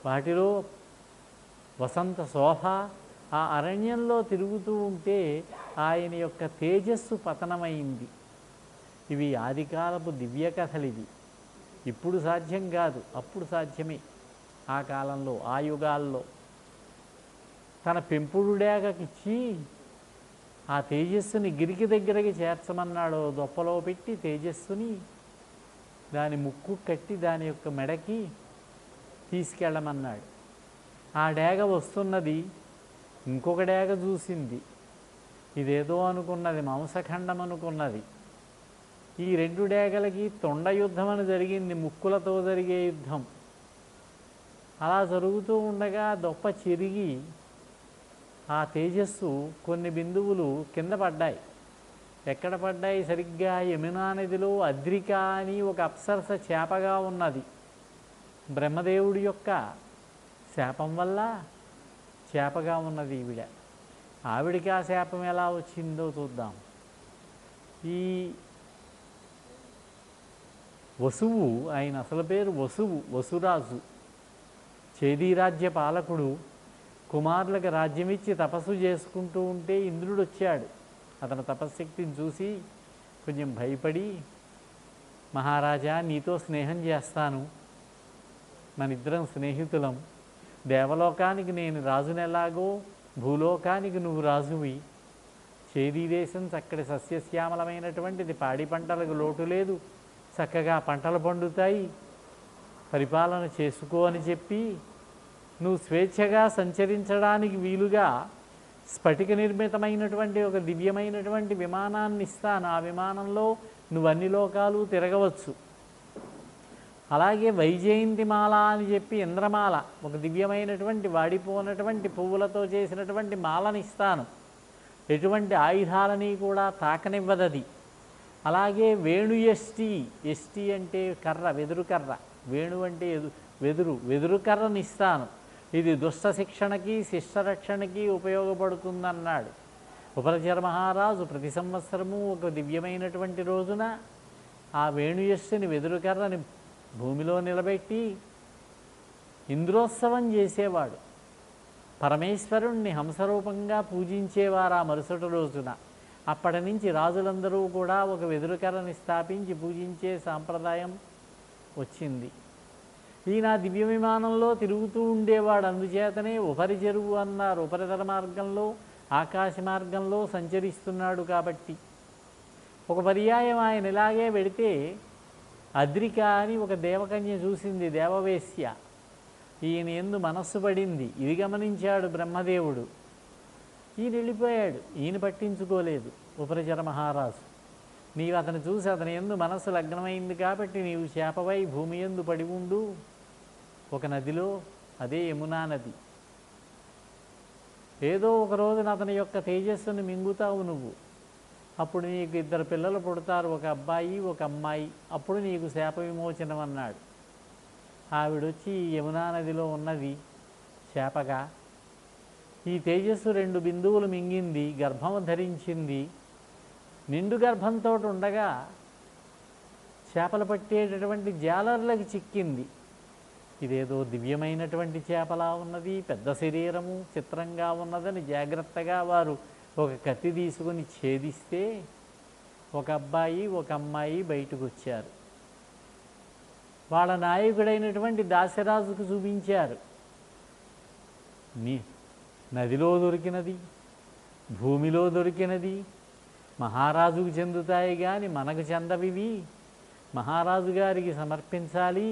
[SPEAKER 1] వాటిలో వసంత శోభ, ఆ అరణ్యంలో తిరుగుతూ ఉంటే ఆయన యొక్క తేజస్సు పతనమైంది. ఇవి ఆదికాలపు దివ్య కథలు. ఇవి ఇప్పుడు సాధ్యం కాదు, అప్పుడు సాధ్యమే. ఆ కాలంలో, ఆ యుగాల్లో తన పెంపుడు డేగకిచ్చి ఆ తేజస్సుని గిరికి దగ్గరికి చేర్చమన్నాడు. దొప్పలో పెట్టి తేజస్సుని దాని ముక్కు కట్టి దాని యొక్క మెడకి తీసుకెళ్ళమన్నాడు. ఆ డేగ వస్తున్నది. ఇంకొక డేగ చూసింది. ఇదేదో అనుకున్నది, మాంసఖండం అనుకున్నది. ఈ 2 డేగలకి తొండ యుద్ధం అని జరిగింది, ముక్కులతో జరిగే యుద్ధం. అలా జరుగుతూ ఉండగా దొప్ప చిరిగి ఆ తేజస్సు కొన్ని బిందువులు కింద పడ్డాయి. ఎక్కడ పడ్డాయి? సరిగ్గా యమునా నదిలో అద్రిక అని ఒక అప్సరస చేపగా ఉన్నది. బ్రహ్మదేవుడి యొక్క శాపం వల్ల చేపగా ఉన్నది ఈవిడ. ఆవిడికి ఆ శాపం ఎలా వచ్చిందో చూద్దాం. ఈ వసువు, ఆయన అసలు పేరు వసువు, వసురాజు, చేదీరాజ్య పాలకుడు. కుమారులకు రాజ్యమిచ్చి తపస్సు చేసుకుంటూ ఉంటే ఇంద్రుడు వచ్చాడు. అతని తపశ్శక్తిని చూసి కొంచెం భయపడి, మహారాజా నీతో స్నేహం చేస్తాను, మనిద్దరం స్నేహితులం, దేవలోకానికి నేను రాజుని ఎలాగో భూలోకానికి నువ్వు రాజువి, చేదీ దేశం చక్కటి సస్యశ్యామలమైనటువంటిది, పాడి పంటలకు లోటు లేదు, చక్కగా పంటలు పండుతాయి, పరిపాలన చేసుకో అని చెప్పి నువ్వు స్వేచ్ఛగా సంచరించడానికి వీలుగా స్ఫటిక నిర్మితమైనటువంటి ఒక దివ్యమైనటువంటి విమానాన్ని ఇస్తాను. ఆ విమానంలో నువ్వు అన్ని లోకాలు తిరగవచ్చు. అలాగే వైజయంతిమాల అని చెప్పి ఇంద్రమాల, ఒక దివ్యమైనటువంటి వాడిపోయినటువంటి పువ్వులతో చేసినటువంటి మాలని ఇస్తాను. ఎటువంటి ఆయుధాలని కూడా తాకనివ్వదది. అలాగే వేణుయష్టి, ఎష్టి అంటే కర్ర, వెదురు కర్ర, వేణు అంటే వెదురు కర్రనిస్తాను. ఇది దుష్ట శిక్షణకి శిష్టరక్షణకి ఉపయోగపడుతుందన్నాడు. ఉపరచర మహారాజు ప్రతి సంవత్సరము ఒక దివ్యమైనటువంటి రోజున ఆ వేణుయష్టిని, వెదురు కర్రని భూమిలో నిలబెట్టి ఇంద్రోత్సవం చేసేవాడు. పరమేశ్వరుణ్ణి హంసరూపంగా పూజించేవారు ఆ మరుసటి రోజున. అప్పటి నుంచి రాజులందరూ కూడా ఒక వెదురు కర్రని స్థాపించి పూజించే సాంప్రదాయం వచ్చింది. ఈయన దివ్య విమానంలో తిరుగుతూ ఉండేవాడు. అందుచేతనే ఉపరిచెరువు అన్నారు. ఉపరితల మార్గంలో, ఆకాశ మార్గంలో సంచరిస్తున్నాడు కాబట్టి. ఒక పర్యాయం ఆయన ఇలాగే వెడితే అద్రిక అని ఒక దేవకన్య చూసింది, దేవవేశ్య. ఈయన యందు మనస్సు పడింది. ఇది గమనించాడు బ్రహ్మదేవుడు. ఈయన వెళ్ళిపోయాడు. ఈయన పట్టించుకోలేదు ఉపరిచర మహారాజు. నీవు అతను చూసి అతని యందు మనస్సు లగ్నమైంది కాబట్టి నీవు శాపవై భూమి యందు పడి ఉండు ఒక నదిలో, అదే యమునా నది. ఏదో ఒక రోజున అతని యొక్క తేజస్సును మింగుతావు నువ్వు. అప్పుడు నీకు 2 పిల్లలు పుడతారు, ఒక అబ్బాయి ఒక అమ్మాయి. అప్పుడు నీకు శాప విమోచనం అన్నాడు. ఆవిడొచ్చి యమునా నదిలో ఉన్నది శాపగా. ఈ తేజస్సు 2 బిందువులు మింగింది, గర్భము ధరించింది. నిండు గర్భంతో ఉండగా చేపలు పట్టేటటువంటి జాలర్లకు చిక్కింది. ఇదేదో దివ్యమైనటువంటి చేపలా ఉన్నది, పెద్ద శరీరము, చిత్రంగా ఉన్నదని జాగ్రత్తగా వారు ఒక కత్తి తీసుకుని ఛేదిస్తే ఒక అబ్బాయి ఒక అమ్మాయి బయటకు వచ్చారు. వాళ్ళ నాయకుడైనటువంటి దాశరాజుకు చూపించారు. నదిలో దొరికినది, భూమిలో దొరికినది మహారాజుకు చెందుతాయి కానీ మనకు చెందవివి, మహారాజు గారికి సమర్పించాలి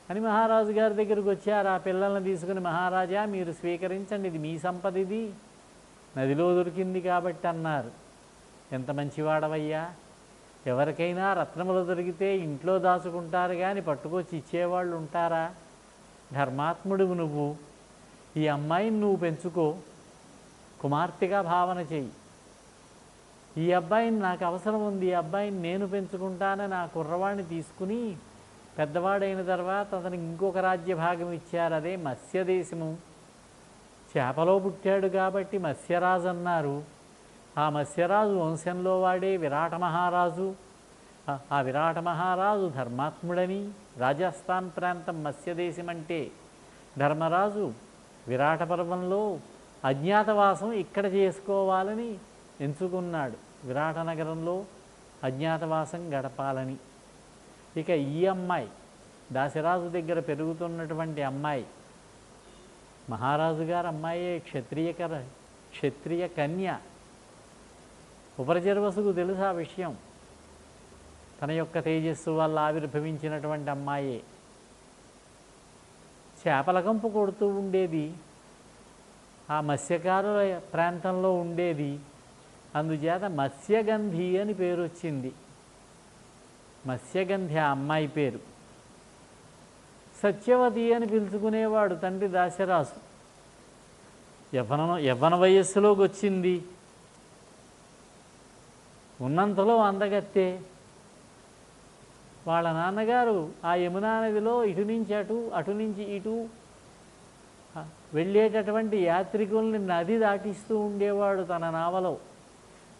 [SPEAKER 1] అని మహారాజు గారి దగ్గరకు వచ్చారు. ఆ పిల్లల్ని తీసుకుని, మహారాజా మీరు స్వీకరించండి, ఇది మీ సంపద, ఇది నదిలో దొరికింది కాబట్టి అన్నారు. ఎంత మంచివాడవయ్యా! ఎవరికైనా రత్నములు దొరికితే ఇంట్లో దాచుకుంటారు కానీ పట్టుకొచ్చి ఇచ్చేవాళ్ళు ఉంటారా? ధర్మాత్ముడివి నువ్వు. ఈ అమ్మాయిని నువ్వు పెంచుకో, కుమార్తెగా భావన చెయ్యి. ఈ అబ్బాయిని నాకు అవసరం ఉంది, ఈ అబ్బాయిని నేను పెంచుకుంటానని ఆ కుర్రవాడిని తీసుకుని పెద్దవాడైన తర్వాత అతనికి ఇంకొక రాజ్య భాగం ఇచ్చారు. అదే మత్స్యదేశము. చేపలో పుట్టాడు కాబట్టి మత్స్యరాజు అన్నారు. ఆ మత్స్యరాజు వంశంలో వాడే విరాట మహారాజు. ఆ విరాట మహారాజు ధర్మాత్ముడని, రాజస్థాన్ ప్రాంతం మత్స్యదేశం అంటే. ధర్మరాజు విరాట పర్వంలో అజ్ఞాతవాసం ఇక్కడ చేసుకోవాలని ఎంచుకున్నాడు. విరాట నగరంలో అజ్ఞాతవాసం గడపాలని. ఇక ఈ అమ్మాయి, దాశరాజు దగ్గర పెరుగుతున్నటువంటి అమ్మాయి, మహారాజు గారు అమ్మాయే, క్షత్రియ కన్య. ఉపరచర్వసుకు తెలుసు ఆ విషయం. తన యొక్క తేజస్సు వల్ల ఆవిర్భవించినటువంటి అమ్మాయే. చేపల కంపు కొడుతూ ఉండేది, ఆ మత్స్యకారుల ప్రాంతంలో ఉండేది. అందుచేత మత్స్యగంధి అని పేరు వచ్చింది. మత్స్యగంధి ఆ అమ్మాయి పేరు. సత్యవతి అని పిలుచుకునేవాడు తండ్రి దాశరాజు. యవ్వన వయస్సులోకి వచ్చింది. ఉన్నంతలో అందగత్తే. వాళ్ళ నాన్నగారు ఆ యమునా నదిలో ఇటు నుంచి అటు, అటు నుంచి ఇటు వెళ్ళేటటువంటి యాత్రికుల్ని నది దాటిస్తూ ఉండేవాడు తన నావలో.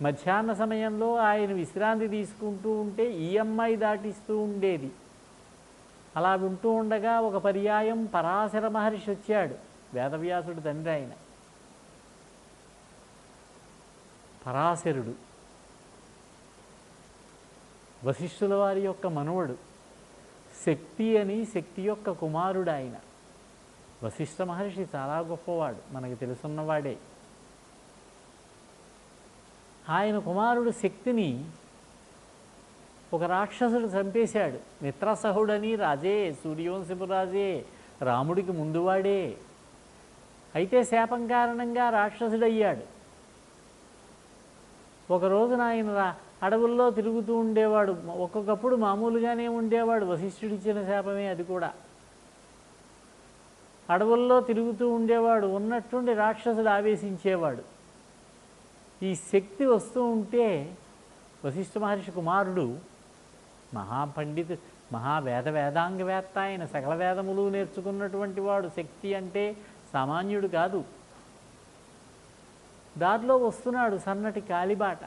[SPEAKER 1] మధ్యాహ్న సమయంలో ఆయన విశ్రాంతి తీసుకుంటూ ఉంటే ఈ అమ్మాయి దాటిస్తూ ఉండేది. అలా వింటూ ఉండగా ఒక పర్యాయం పరాశర మహర్షి వచ్చాడు. వేదవ్యాసుడు తండ్రి ఆయన. పరాశరుడు వశిష్ఠుల వారి యొక్క మనువడు. శక్తి అని, శక్తి యొక్క కుమారుడు ఆయన. వశిష్ఠ మహర్షి చాలా గొప్పవాడు, మనకి తెలుసున్నవాడే. ఆయన కుమారుడు శక్తిని ఒక రాక్షసుడు చంపేశాడు. మిత్రసహుడని రాజే, సూర్యవంశపు రాజే, రాముడికి ముందువాడే. అయితే శాపం కారణంగా రాక్షసుడయ్యాడు. ఒక రోజున ఆయన అడవుల్లో తిరుగుతూ ఉండేవాడు. ఒక్కొక్కప్పుడు మామూలుగానే ఉండేవాడు, వశిష్ఠుడిచ్చిన శాపమే అది కూడా. అడవుల్లో తిరుగుతూ ఉండేవాడు, ఉన్నట్టుండి రాక్షసుడు ఆవేశించేవాడు. ఈ శక్తి వస్తూ ఉంటే వశిష్ఠ మహర్షి కుమారుడు మహాపండితు, వేదాంగవేత్త, ఆయన సకల వేదములు నేర్చుకున్నటువంటి వాడు. శక్తి అంటే సామాన్యుడు కాదు. దారిలో వస్తున్నాడు సన్నటి కాలిబాట,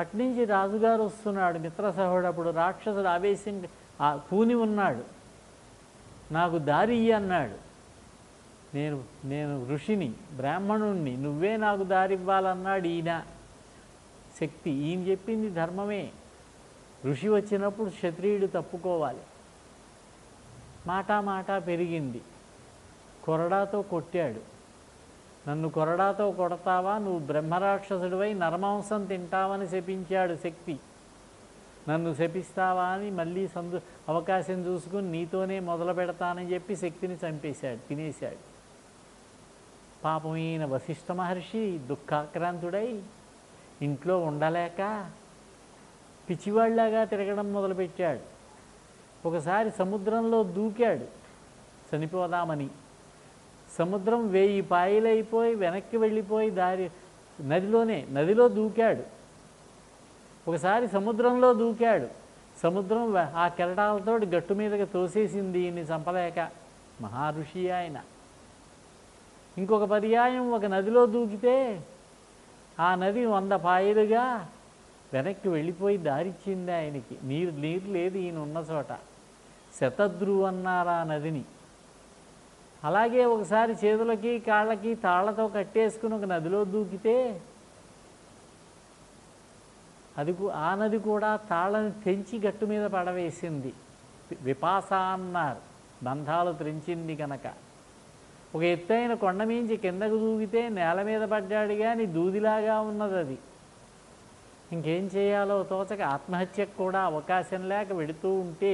[SPEAKER 1] అట్నుంచి రాజుగారు వస్తున్నాడు మిత్రసహుడు. అప్పుడు రాక్షసుడు ఆవేశం పూని ఉన్నాడు. నాకు దారి అన్నాడు. నేను ఋషిని, బ్రాహ్మణుణ్ణి, నువ్వే నాకు దారి ఇవ్వాలన్నాడు ఈయన. శక్తి ఈయన చెప్పింది ధర్మమే. ఋషి వచ్చినప్పుడు క్షత్రియుడు తప్పుకోవాలి. మాట పెరిగింది. కొరడాతో కొట్టాడు. నన్ను కొరడాతో కొడతావా, నువ్వు బ్రహ్మరాక్షసుడివై నరమాంసం తింటావని శపించాడు శక్తి. నన్ను శపిస్తావా అని మళ్ళీ అవకాశం చూసుకుని నీతోనే మొదలు పెడతానని చెప్పి శక్తిని చంపేశాడు, తినేశాడు. పాపమైన వశిష్ఠ మహర్షి దుఃఖాక్రాంతుడై ఇంట్లో ఉండలేక పిచ్చివాళ్లాగా తిరగడం మొదలుపెట్టాడు. ఒకసారి సముద్రంలో దూకాడు చనిపోదామని. సముద్రం 1000 పాయలైపోయి వెనక్కి వెళ్ళిపోయి నదిలో దూకాడు. ఒకసారి సముద్రంలో దూకాడు. సముద్రం ఆ కెరటాలతో గట్టు మీదకి తోసేసింది ఈయన్ని చంపలేక. మహారుషి ఆయన. ఇంకొక పర్యాయం ఒక నదిలో దూకితే ఆ నది 100 పాయలుగా వెనక్కి వెళ్ళిపోయి దారిచ్చింది ఆయనకి. నీరు లేదు ఈయన ఉన్న చోట. శతద్రు అన్నారు ఆ నదిని. అలాగే ఒకసారి చేతులకి కాళ్ళకి తాళ్లతో కట్టేసుకుని ఒక నదిలో దూకితే ఆ నది కూడా తాళ్ళని తెంచి గట్టు మీద పడవేసింది. విపాస అన్నారు, బంధాలు తెంచింది కనుక. ఒక ఎత్తైన కొండ మించి కిందకు దూకితే నేల మీద పడ్డాడు కానీ దూదిలాగా ఉన్నది అది. ఇంకేం చేయాలో తోచక ఆత్మహత్యకు కూడా అవకాశం లేక వెడుతూ ఉంటే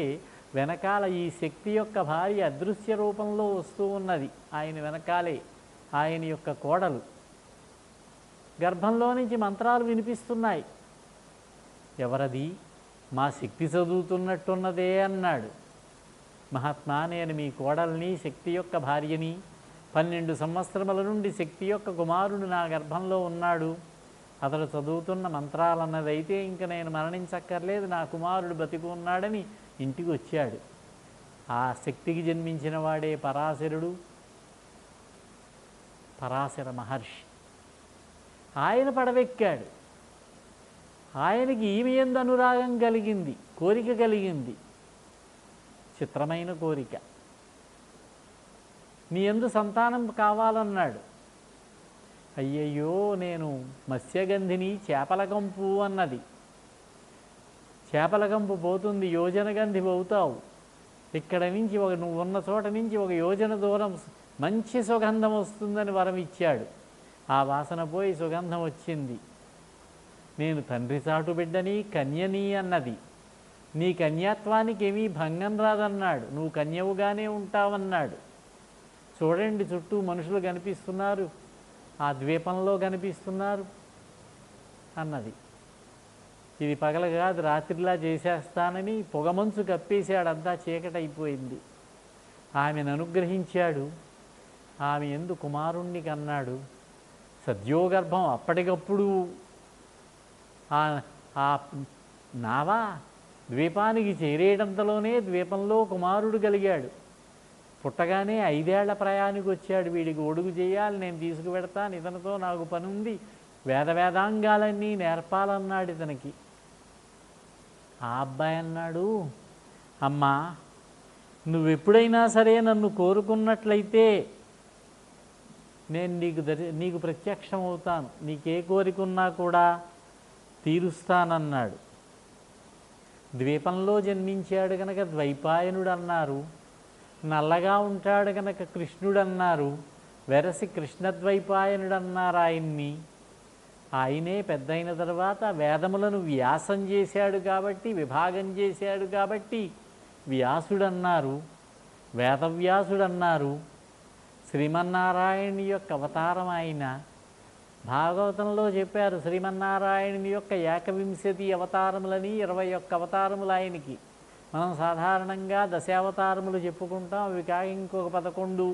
[SPEAKER 1] వెనకాల ఈ శక్తి యొక్క భార్య అదృశ్య రూపంలో వస్తూ ఉన్నది. ఆయన వెనకాలే ఆయన యొక్క కోడలు. గర్భంలో నుంచి మంత్రాలు వినిపిస్తున్నాయి. ఎవరది? మా శక్తి చదువుతున్నట్టున్నదే అన్నాడు. మహాత్మా, నేను మీ కోడల్ని, శక్తి యొక్క భార్యని. 12 సంవత్సరముల నుండి శక్తి యొక్క కుమారుడు నా గర్భంలో ఉన్నాడు. అతడు చదువుతున్న మంత్రాలన్నదైతే ఇంక నేను మరణించక్కర్లేదు, నా కుమారుడు బతికి ఉన్నాడని ఇంటికి వచ్చాడు. ఆ శక్తికి జన్మించిన వాడే పరాశరుడు, పరాశర మహర్షి. ఆయన పడవెక్కాడు. ఆయనకి ఈమె యందు అనురాగం కలిగింది, కోరిక కలిగింది. చిత్రమైన కోరిక. నీ యందు సంతానం కావాలన్నాడు. అయ్యయ్యో, నేను మత్స్యగంధిని, చేపలకంపు అన్నది. చేపలకంపు పోతుంది, యోజనగంధి అవుతావు. ఇక్కడ నుంచి నువ్వు ఉన్న చోట నుంచి 1 యోజన దూరం మంచి సుగంధం వస్తుందని వరం ఇచ్చాడు. ఆ వాసన పోయి సుగంధం వచ్చింది. నేను తండ్రి చాటు బిడ్డని, కన్యని అన్నది. నీ కన్యాత్వానికి ఏమీ భంగం రాదన్నాడు. నువ్వు కన్యవుగానే ఉంటావన్నాడు. చూడండి, చుట్టూ మనుషులు కనిపిస్తున్నారు, ఆ ద్వీపంలో కనిపిస్తున్నారు అన్నది. ఇది పగల కాదు, రాత్రిలా చేసేస్తానని పొగమంచు కప్పేశాడు. అంతా చీకటైపోయింది. ఆమెను అనుగ్రహించాడు. ఆమె యందు కుమారుణ్ణి కన్నాడు. సద్యోగర్భం. అప్పటికప్పుడు ఆ నావా ద్వీపానికి చేరేటంతలోనే ద్వీపంలో కుమారుడు కలిగాడు. పుట్టగానే 5 ఏళ్ల ప్రయాణికి వచ్చాడు. వీడికి ఒడుగు చేయాలి, నేను తీసుకువెడతాను, ఇతనితో నాకు పని ఉంది, వేదాంగాలన్నీ నేర్పాలన్నాడు ఇతనికి. ఆ అబ్బాయి అన్నాడు, అమ్మా, నువ్వెప్పుడైనా సరే నన్ను కోరుకున్నట్లయితే నేను నీకు ప్రత్యక్షం అవుతాను, నీకే కోరికున్నా కూడా తీరుస్తానన్నాడు. ద్వీపంలో జన్మించాడు కనుక ద్వైపాయనుడు అన్నారు. నల్లగా ఉంటాడు కనుక కృష్ణుడు అన్నారు. వెరసి కృష్ణద్వైపాయనుడు అన్నారు ఆయన్ని. ఆయనే పెద్దయిన తర్వాత వేదములను వ్యాసం చేశాడు కాబట్టి, విభాగం చేశాడు కాబట్టి వ్యాసుడన్నారు, వేదవ్యాసుడన్నారు. శ్రీమన్నారాయణుని యొక్క అవతారం ఆయన. భాగవతంలో చెప్పారు శ్రీమన్నారాయణుని యొక్క ఏకవింశతి అవతారములని 21 అవతారములు ఆయనకి. మనం సాధారణంగా దశావతారములు చెప్పుకుంటాం, అవి కాక ఇంకొక 11.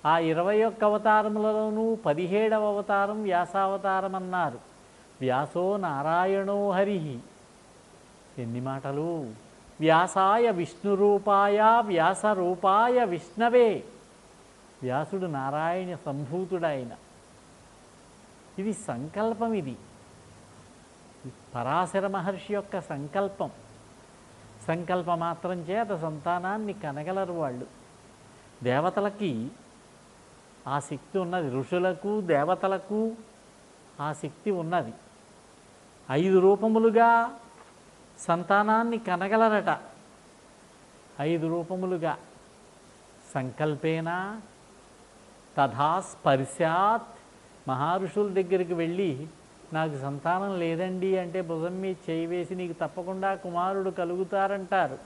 [SPEAKER 1] ఆ 21 అవతారములలోనూ 17వ అవతారం వ్యాసావతారం అన్నారు. వ్యాసో నారాయణో హరి. ఎన్ని మాటలు! వ్యాసాయ విష్ణురూపాయ వ్యాసరూపాయ విష్ణవే. వ్యాసుడు నారాయణ సంభూతుడాయన. ఇది సంకల్పం. ఇది పరాశర మహర్షి యొక్క సంకల్పం. సంకల్ప మాత్రం చేత సంతానాన్ని కనగలరు వాళ్ళు. దేవతలకి ఆ శక్తి ఉన్నది, ఋషులకు దేవతలకు ఆ శక్తి ఉన్నది. 5 రూపములుగా సంతానాన్ని కనగలరట. 5 రూపములుగా. సంకల్పేన తథా స్పర్శాత్. మహారుషుల దగ్గరికి వెళ్ళి నాకు సంతానం లేదండి అంటే భుజం మీద చేయి వేసి నీకు తప్పకుండా కుమారుడు కలుగుతారంటారు.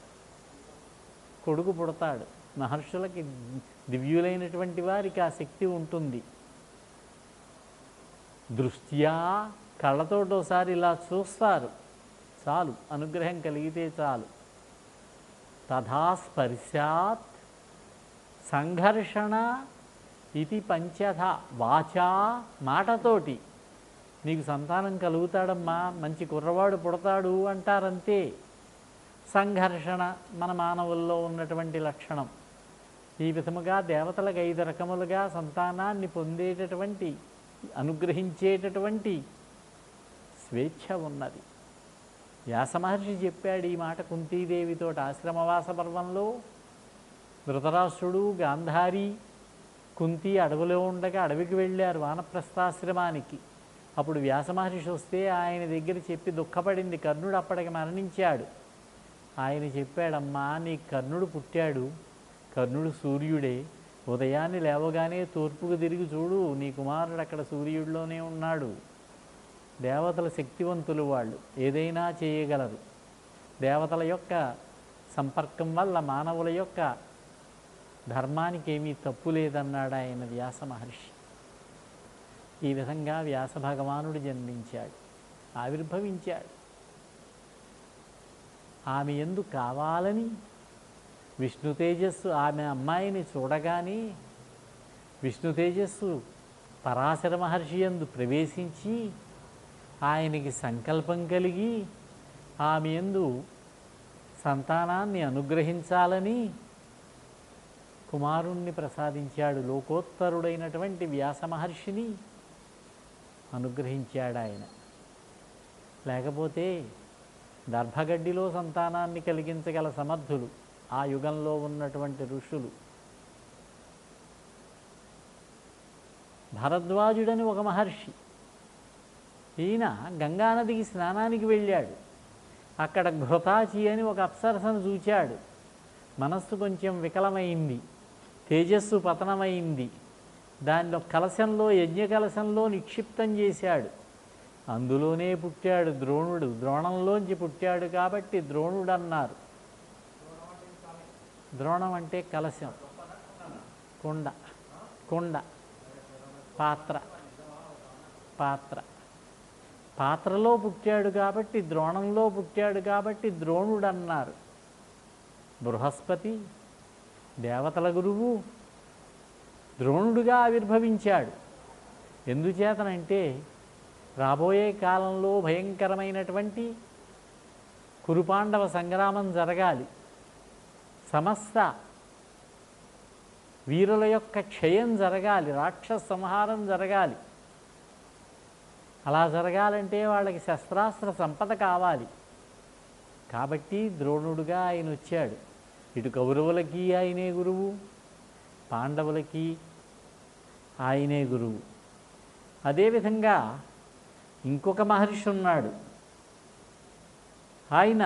[SPEAKER 1] కొడుకు పుడతాడు. మహర్షులకి, దివ్యులైనటువంటి వారికి ఆ శక్తి ఉంటుంది. దృష్ట్యా, కళ్ళతోటోసారి ఇలా చూస్తారు చాలు, అనుగ్రహం కలిగితే చాలు. తథా స్పర్శాత్ సంఘర్షణ ఇది పంచధ. వాచా, మాటతోటి నీకు సంతానం కలుగుతాడమ్మా, మంచి కుర్రవాడు పుడతాడు అంటారంతే. సంఘర్షణ మన మానవుల్లో ఉన్నటువంటి లక్షణం. ఈ విధముగా దేవతలకు 5 రకములుగా సంతానాన్ని పొందేటటువంటి, అనుగ్రహించేటటువంటి స్వేచ్ఛ ఉన్నది. వ్యాసమహర్షి చెప్పాడు ఈ మాట కుంతీదేవితో ఆశ్రమవాస పర్వంలో. ధృతరాష్ట్రుడు, గాంధారి, కుంతి అడవిలో ఉండగా అడవికి వెళ్ళారు వానప్రస్థాశ్రమానికి. అప్పుడు వ్యాసమహర్షి వస్తే ఆయన దగ్గర చెప్పి దుఃఖపడింది. కర్ణుడు అప్పటికి మరణించాడు. ఆయన చెప్పాడమ్మా, నీ కర్ణుడు పుట్టాడు. కర్ణుడు సూర్యుడే. ఉదయాన్నే లేవగానే తూర్పుకు తిరిగి చూడు, నీ కుమారుడు అక్కడ సూర్యుడిలోనే ఉన్నాడు. దేవతల శక్తివంతులు వాళ్ళు, ఏదైనా చేయగలరు. దేవతల యొక్క సంపర్కం వల్ల మానవుల యొక్క ధర్మానికి ఏమీ తప్పు లేదన్నాడు ఆయన వ్యాస మహర్షి. ఈ విధంగా వ్యాస భగవానుడు జన్మించాడు, ఆవిర్భవించాడు. ఆమె యందు కావాలని విష్ణు తేజస్సు, ఆమె అమ్మాయిని చూడగానే విష్ణు తేజస్సు పరాశర మహర్షి యందు ప్రవేశించి ఆయనకి సంకల్పం కలిగి ఆమె యందు సంతానాన్ని అనుగ్రహించాలని కుమారుణ్ణి ప్రసాదించాడు. లోకోత్తరుడైనటువంటి వ్యాస మహర్షిని అనుగ్రహించాడు ఆయన. లేకపోతే దర్భగడ్డిలో సంతానాన్ని కలిగించగల సమర్థులు ఆ యుగంలో ఉన్నటువంటి ఋషులు. భరద్వాజుడని ఒక మహర్షి, ఈయన గంగానదికి స్నానానికి వెళ్ళాడు. అక్కడ ఘృతాచి అని ఒక అప్సరసను చూచాడు. మనస్సు కొంచెం వికలమైంది, తేజస్సు పతనమైంది. దానిలో కలశంలో, యజ్ఞ కలశంలో నిక్షిప్తం చేశాడు. అందులోనే పుట్టాడు ద్రోణుడు. ద్రోణంలోంచి పుట్టాడు కాబట్టి ద్రోణుడు అన్నారు. ద్రోణం అంటే కలశం, కుండ, కుండ, పాత్ర, పాత్ర, పాత్రలో పుట్టాడు కాబట్టి, ద్రోణంలో పుట్టాడు కాబట్టి ద్రోణుడు అన్నారు. బృహస్పతి దేవతల గురువు ద్రోణుడుగా ఆవిర్భవించాడు. ఎందుచేతనంటే రాబోయే కాలంలో భయంకరమైనటువంటి కురుపాండవ సంగ్రామం జరగాలి. సమస్త వీరుల యొక్క క్షయం జరగాలి, రాక్షస సంహారం జరగాలి. అలా జరగాలంటే వాళ్ళకి శస్త్రాస్త్ర సంపద కావాలి. కాబట్టి ద్రోణుడుగా ఆయన వచ్చాడు. ఇటు కౌరవులకి ఆయనే గురువు, పాండవులకి ఆయనే గురువు. అదేవిధంగా ఇంకొక మహర్షి ఉన్నాడు. ఆయన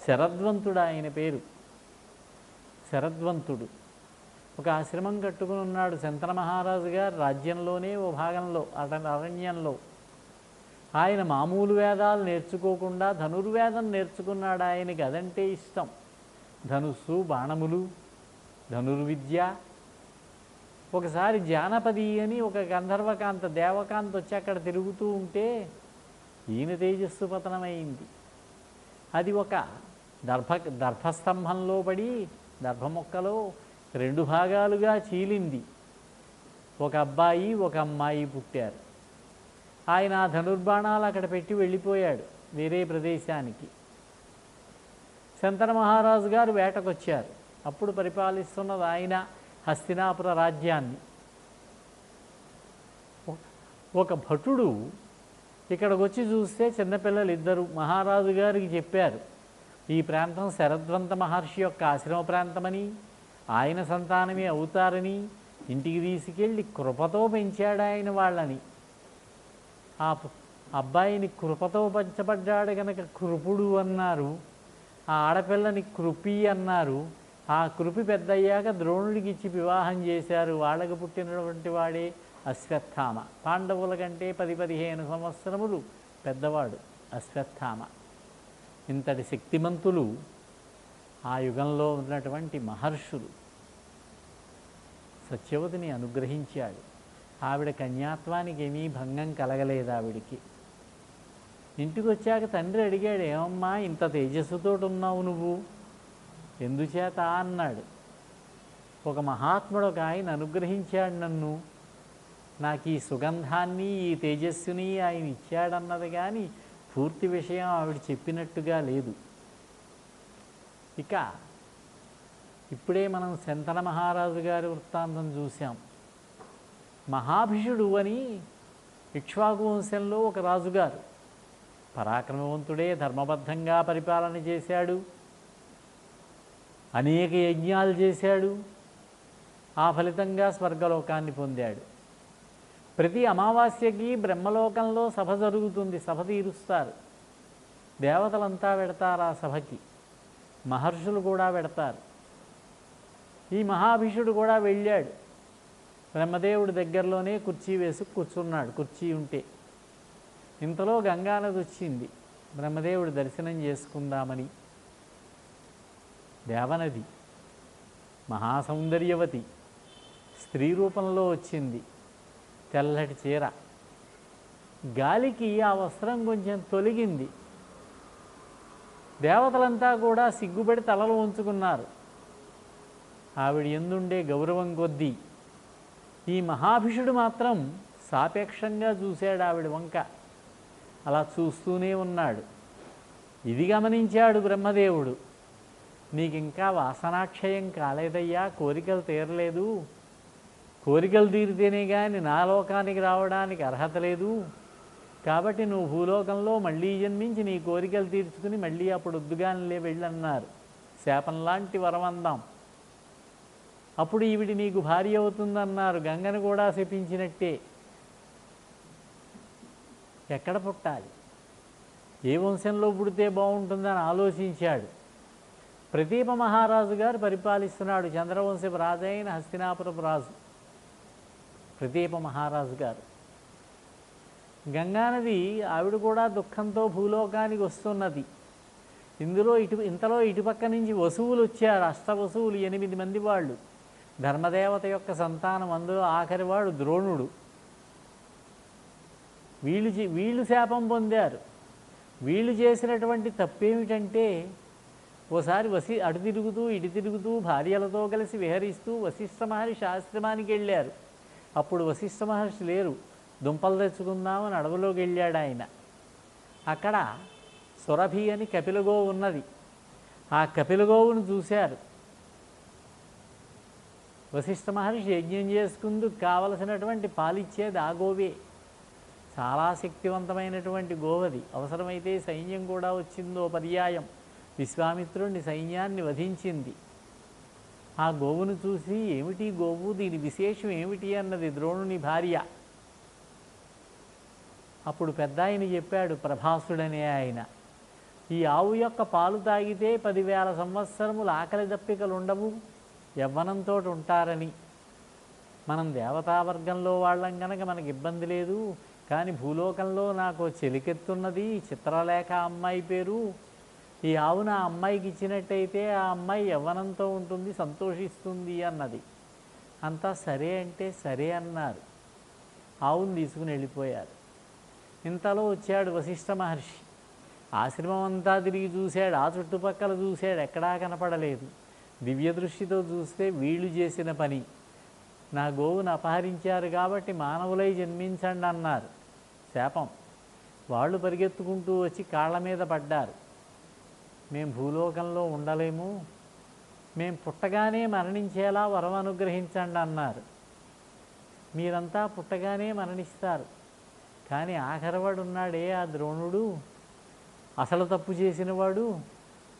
[SPEAKER 1] శరద్వంతుడు. ఆయన పేరు శరద్వంతుడు. ఒక ఆశ్రమం కట్టుకుని ఉన్నాడు శంతన మహారాజు గారు రాజ్యంలోనే ఓ భాగంలో, అతని అరణ్యంలో. ఆయన మామూలు వేదాలు నేర్చుకోకుండా ధనుర్వేదం నేర్చుకున్నాడు. ఆయనకి అదంటే ఇష్టం. ధనుస్సు, బాణములు, ధనుర్విద్య ఒకసారి జానపది అని ఒక గంధర్వకాంత దేవకాంత వచ్చి అక్కడ తిరుగుతూ ఉంటే ఈయన తేజస్సు పతనమైంది. అది ఒక దర్భస్తంభంలో పడి దర్భమొక్కలో 2 భాగాలుగా చీలింది. ఒక అబ్బాయి ఒక అమ్మాయి పుట్టారు. ఆయన ఆ ధనుర్బాణాలు అక్కడ పెట్టి వెళ్ళిపోయాడు వేరే ప్రదేశానికి. శంతన మహారాజు గారు వేటకొచ్చారు. అప్పుడు పరిపాలిస్తున్నది ఆయన హస్తినాపుర రాజ్యాన్ని. ఒక భటుడు ఇక్కడికి వచ్చి చూస్తే చిన్నపిల్లలు ఇద్దరు మహారాజు గారికి చెప్పారు, ఈ ప్రాంతం శరద్వంత మహర్షి యొక్క ఆశ్రమ ప్రాంతమని, ఆయన సంతానమే అవుతారని, ఇంటికి తీసుకెళ్ళి కృపతో పెంచాడు ఆయన వాళ్ళని. ఆ అబ్బాయిని కృపతో పంచబడ్డాడు కనుక కృపుడు అన్నారు. ఆ ఆడపిల్లని కృపి అన్నారు. ఆ కృపి పెద్దయ్యాక ద్రోణుడికి ఇచ్చి వివాహం చేశారు. వాళ్ళకు పుట్టినటువంటి వాడే అశ్వత్థామ. పాండవుల కంటే 10-15 సంవత్సరములు పెద్దవాడు అశ్వత్థామ. ఇంతటి శక్తిమంతులు ఆ యుగంలో ఉన్నటువంటి మహర్షులు. సత్యవతిని అనుగ్రహించాడు. ఆవిడ కన్యాత్వానికి ఏమీ భంగం కలగలేదు ఆవిడికి. ఇంటికి వచ్చాక తండ్రి అడిగాడు, ఏమమ్మా ఇంత తేజస్సుతోటి ఉన్నావు నువ్వు, ఎందుచేత అన్నాడు. ఒక మహాత్ముడు ఒక ఆయన అనుగ్రహించాడు నన్ను, నాకు ఈ సుగంధాన్ని ఈ తేజస్సుని ఆయన ఇచ్చాడన్నది కానీ పూర్తి విషయం ఆవిడ చెప్పినట్టుగా లేదు. ఇక ఇప్పుడే మనం శంతన మహారాజు గారి వృత్తాంతం చూసాం. మహాభిషుడు అని ఇక్ష్వాకు వంశంలో ఒక రాజుగారు, పరాక్రమవంతుడే, ధర్మబద్ధంగా పరిపాలన చేశాడు, అనేక యజ్ఞాలు చేశాడు. ఆ ఫలితంగా స్వర్గలోకాన్ని పొందాడు. ప్రతి అమావాస్యకి బ్రహ్మలోకంలో సభ జరుగుతుంది, సభ తీరుస్తారు. దేవతలంతా వెడతారు ఆ సభకి, మహర్షులు కూడా వెడతారు. ఈ మహాభిషుడు కూడా వెళ్ళాడు. బ్రహ్మదేవుడి దగ్గరలోనే కుర్చీ వేసి కూర్చున్నాడు. కుర్చీ ఉంటే ఇంతలో గంగానది వచ్చింది. బ్రహ్మదేవుడి దర్శనం చేసుకుందామని. దేవనది మహాసౌందర్యవతి, స్త్రీ రూపంలో వచ్చింది. తెల్లటి చీర, గాలికి ఆ వస్త్రం కొంచెం తొలగింది. దేవతలంతా కూడా సిగ్గుపడి తలలు ఉంచుకున్నారు. ఆవిడ ఎందుండే గౌరవం కొద్దీ ఈ మహాభిషుడు మాత్రం సాపేక్షంగా చూశాడు ఆవిడ వంక. అలా చూస్తూనే ఉన్నాడు. ఇది గమనించాడు బ్రహ్మదేవుడు, నీకింకా వాసనాక్షయం కాలేదయ్యా, కోరికలు తీరలేదు, కోరికలు తీరితేనే కానీ నా లోకానికి రావడానికి అర్హత లేదు, కాబట్టి నువ్వు భూలోకంలో మళ్ళీ జన్మించి నీ కోరికలు తీర్చుకుని మళ్ళీ అప్పుడు వద్దుగానిలే వెళ్ళన్నారు. శాపంలాంటి వరమందాం, అప్పుడు ఈవిడి నీకు భార్య అవుతుందన్నారు. గంగను కూడా శపించినట్టే. ఎక్కడ పుట్టాలి, ఏ వంశంలో పుడితే బాగుంటుందని ఆలోచించాడు. ప్రదీప మహారాజు గారు పరిపాలిస్తున్నాడు. చంద్రవంశపు రాజైన హస్తినాపురపు రాజు ప్రదీప మహారాజు గారు. గంగానది ఆవిడ కూడా దుఃఖంతో భూలోకానికి వస్తున్నది. ఇంతలో ఇటుపక్క నుంచి వసువులు వచ్చారు. అష్టవసువులు, 8 మంది వాళ్ళు. ధర్మదేవత యొక్క సంతానం. అందులో ఆఖరివాడు ద్రోణుడు. వీళ్ళు శాపం పొందారు. వీళ్ళు చేసినటువంటి తప్పేమిటంటే, ఓసారి అటు తిరుగుతూ ఇటు తిరుగుతూ భార్యలతో కలిసి విహరిస్తూ వశిష్ఠ మహర్షి ఆశ్రమానికి వెళ్ళారు. అప్పుడు వశిష్ఠ మహర్షి లేరు. దుంపలు తెచ్చుకుందామని అడవిలోకి వెళ్ళాడు ఆయన. అక్కడ సురభి అని కపిలగోవు ఉన్నది. ఆ కపిలగోవును చూశారు. వశిష్ఠ మహర్షి యజ్ఞం చేసుకుందుకు కావలసినటువంటి పాలిచ్చేది ఆ గోవే. చాలా శక్తివంతమైనటువంటి గోవది. అవసరమైతే సైన్యం కూడా వచ్చిందో పర్యాయం. విశ్వామిత్రుడిని సైన్యాన్ని వధించింది. ఆ గోవును చూసి, ఏమిటి గోవు, దీని విశేషం ఏమిటి అన్నది ద్రోణుని భార్య. అప్పుడు పెద్ద ఆయన చెప్పాడు, ప్రభాసుడనే ఆయన, ఈ ఆవు యొక్క పాలు తాగితే 10,000 సంవత్సరములు ఆకలి దప్పికలు ఉండవు, యవ్వనంతో ఉంటారని. మనం దేవతావర్గంలో వాళ్ళం కనుక మనకి ఇబ్బంది లేదు. కానీ భూలోకంలో నాకు చెలికెత్తున్నది, చిత్రలేఖ అమ్మాయి పేరు. ఈ ఆవును ఆ అమ్మాయికి ఇచ్చినట్టయితే ఆ అమ్మాయి యవ్వనంతో ఉంటుంది, సంతోషిస్తుంది అన్నది. అంతా సరే అంటే సరే అన్నారు. ఆవును తీసుకుని వెళ్ళిపోయారు. ఇంతలో వచ్చాడు వశిష్ఠ మహర్షి. ఆశ్రమం అంతా తిరిగి చూశాడు, ఆ చుట్టుపక్కల చూశాడు, ఎక్కడా కనపడలేదు. దివ్య దృష్టితో చూస్తే వీళ్ళు చేసిన పని. నా గోవును అపహరించారు కాబట్టి మానవులై జన్మించండి అన్నారు. శాపం. వాళ్ళు పరిగెత్తుకుంటూ వచ్చి కాళ్ళ మీద పడ్డారు. మేము భూలోకంలో ఉండలేము, మేము పుట్టగానే మరణించేలా వరం అనుగ్రహించండి అన్నారు. మీరంతా పుట్టగానే మరణిస్తారు, కానీ ఆఖరివాడు ఉన్నాడే ఆ ద్రోణుడు, అసలు తప్పు చేసినవాడు,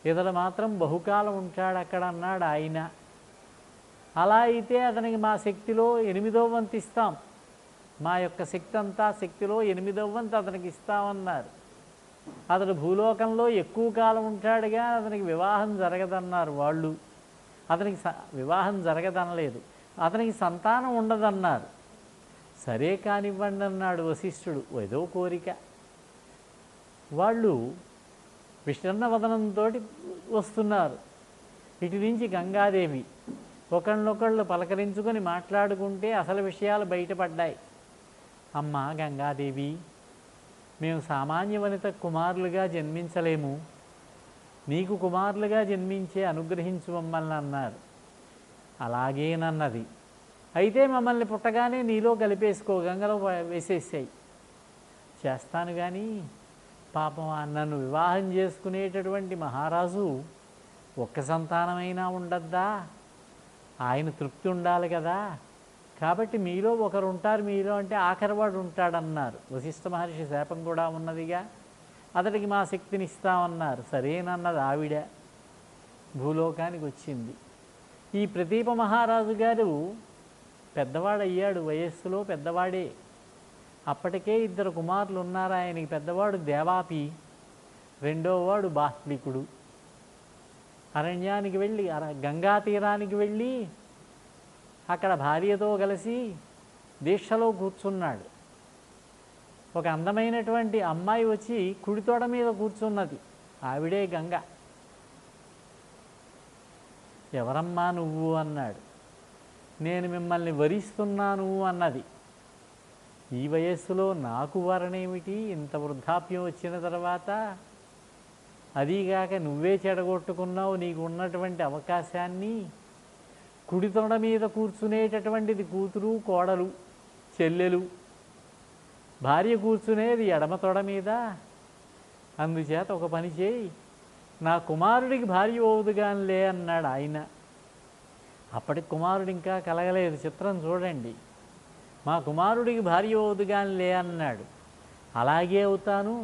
[SPEAKER 1] ఇతడు మాత్రం బహుకాలం ఉంటాడు అక్కడ అన్నాడు ఆయన. అలా అయితే అతనికి మా శక్తిలో 8వ వంతు ఇస్తాం, మా యొక్క శక్తి అంతా శక్తిలో 8వ వంతు అతనికి ఇస్తామన్నారు. అతడు భూలోకంలో ఎక్కువ కాలం ఉంటాడుగా, అతనికి వివాహం జరగదన్నారు వాళ్ళు. అతనికి వివాహం జరగదనలేదు, అతనికి సంతానం ఉండదన్నారు. సరే కానివ్వండి అన్నాడు వశిష్ఠుడు. ఏదో కోరిక. వాళ్ళు విష్ణన్న వదనంతో వస్తున్నారు. ఇటు నుంచి గంగాదేవి. ఒకళ్ళనొకళ్ళు పలకరించుకొని మాట్లాడుకుంటే అసలు విషయాలు బయటపడ్డాయి. అమ్మ గంగాదేవి, మేము సామాన్య వనిత కుమారులుగా జన్మించలేము, నీకు కుమారులుగా జన్మించే అనుగ్రహించు మమ్మల్ని అన్నారు. అలాగేనన్నది. అయితే మమ్మల్ని పుట్టగానే నీలో కలిపేసుకో, గంగలో వేసేసాయి. చేస్తాను కానీ పాపం నన్ను వివాహం చేసుకునేటటువంటి మహారాజు ఒక్క సంతానమైనా ఉండద్దా? ఆయన తృప్తి ఉండాలి కదా. కాబట్టి మీలో ఒకరు ఉంటారు, మీలో అంటే ఆఖరివాడు ఉంటాడన్నారు. వశిష్ఠ మహర్షి శాపం కూడా ఉన్నదిగా, అతడికి మా శక్తిని ఇస్తామన్నారు. సరేనన్నది ఆవిడ. భూలోకానికి వచ్చింది. ఈ ప్రదీప మహారాజు గారు పెద్దవాడయ్యాడు, వయస్సులో పెద్దవాడే. అప్పటికే 2 కుమారులు ఉన్నారు ఆయనకి. పెద్దవాడు దేవాపి, రెండోవాడు బాహ్లికుడు. అరణ్యానికి వెళ్ళి గంగా తీరానికి వెళ్ళి అక్కడ భార్యతో కలిసి దీక్షలో కూర్చున్నాడు. ఒక అందమైనటువంటి అమ్మాయి వచ్చి కుడితోడ మీద కూర్చున్నది. ఆవిడే గంగ. ఎవరమ్మా నువ్వు అన్నాడు. నేను మిమ్మల్ని వరిస్తున్నాను అన్నది. ఈ వయస్సులో నాకు వరణేమిటి, ఇంత వృద్ధాప్యం వచ్చిన తర్వాత? అదీగాక నువ్వే చెడగొట్టుకున్నావు నీకు ఉన్నటువంటి అవకాశాన్ని. కుడి తొడ మీద కూర్చునేటటువంటిది కూతురు, కోడలు, చెల్లెలు. భార్య కూర్చునేది ఎడమ తొడ మీద. అందుచేత ఒక పని చేయి, నా కుమారుడికి భార్య అవుదుగానిలే అన్నాడు ఆయన. అప్పటికి కుమారుడు ఇంకా కలగలేదు. చిత్రం చూడండి. మా కుమారుడికి భార్య అవుదుగానిలే అన్నాడు. అలాగే అవుతాను.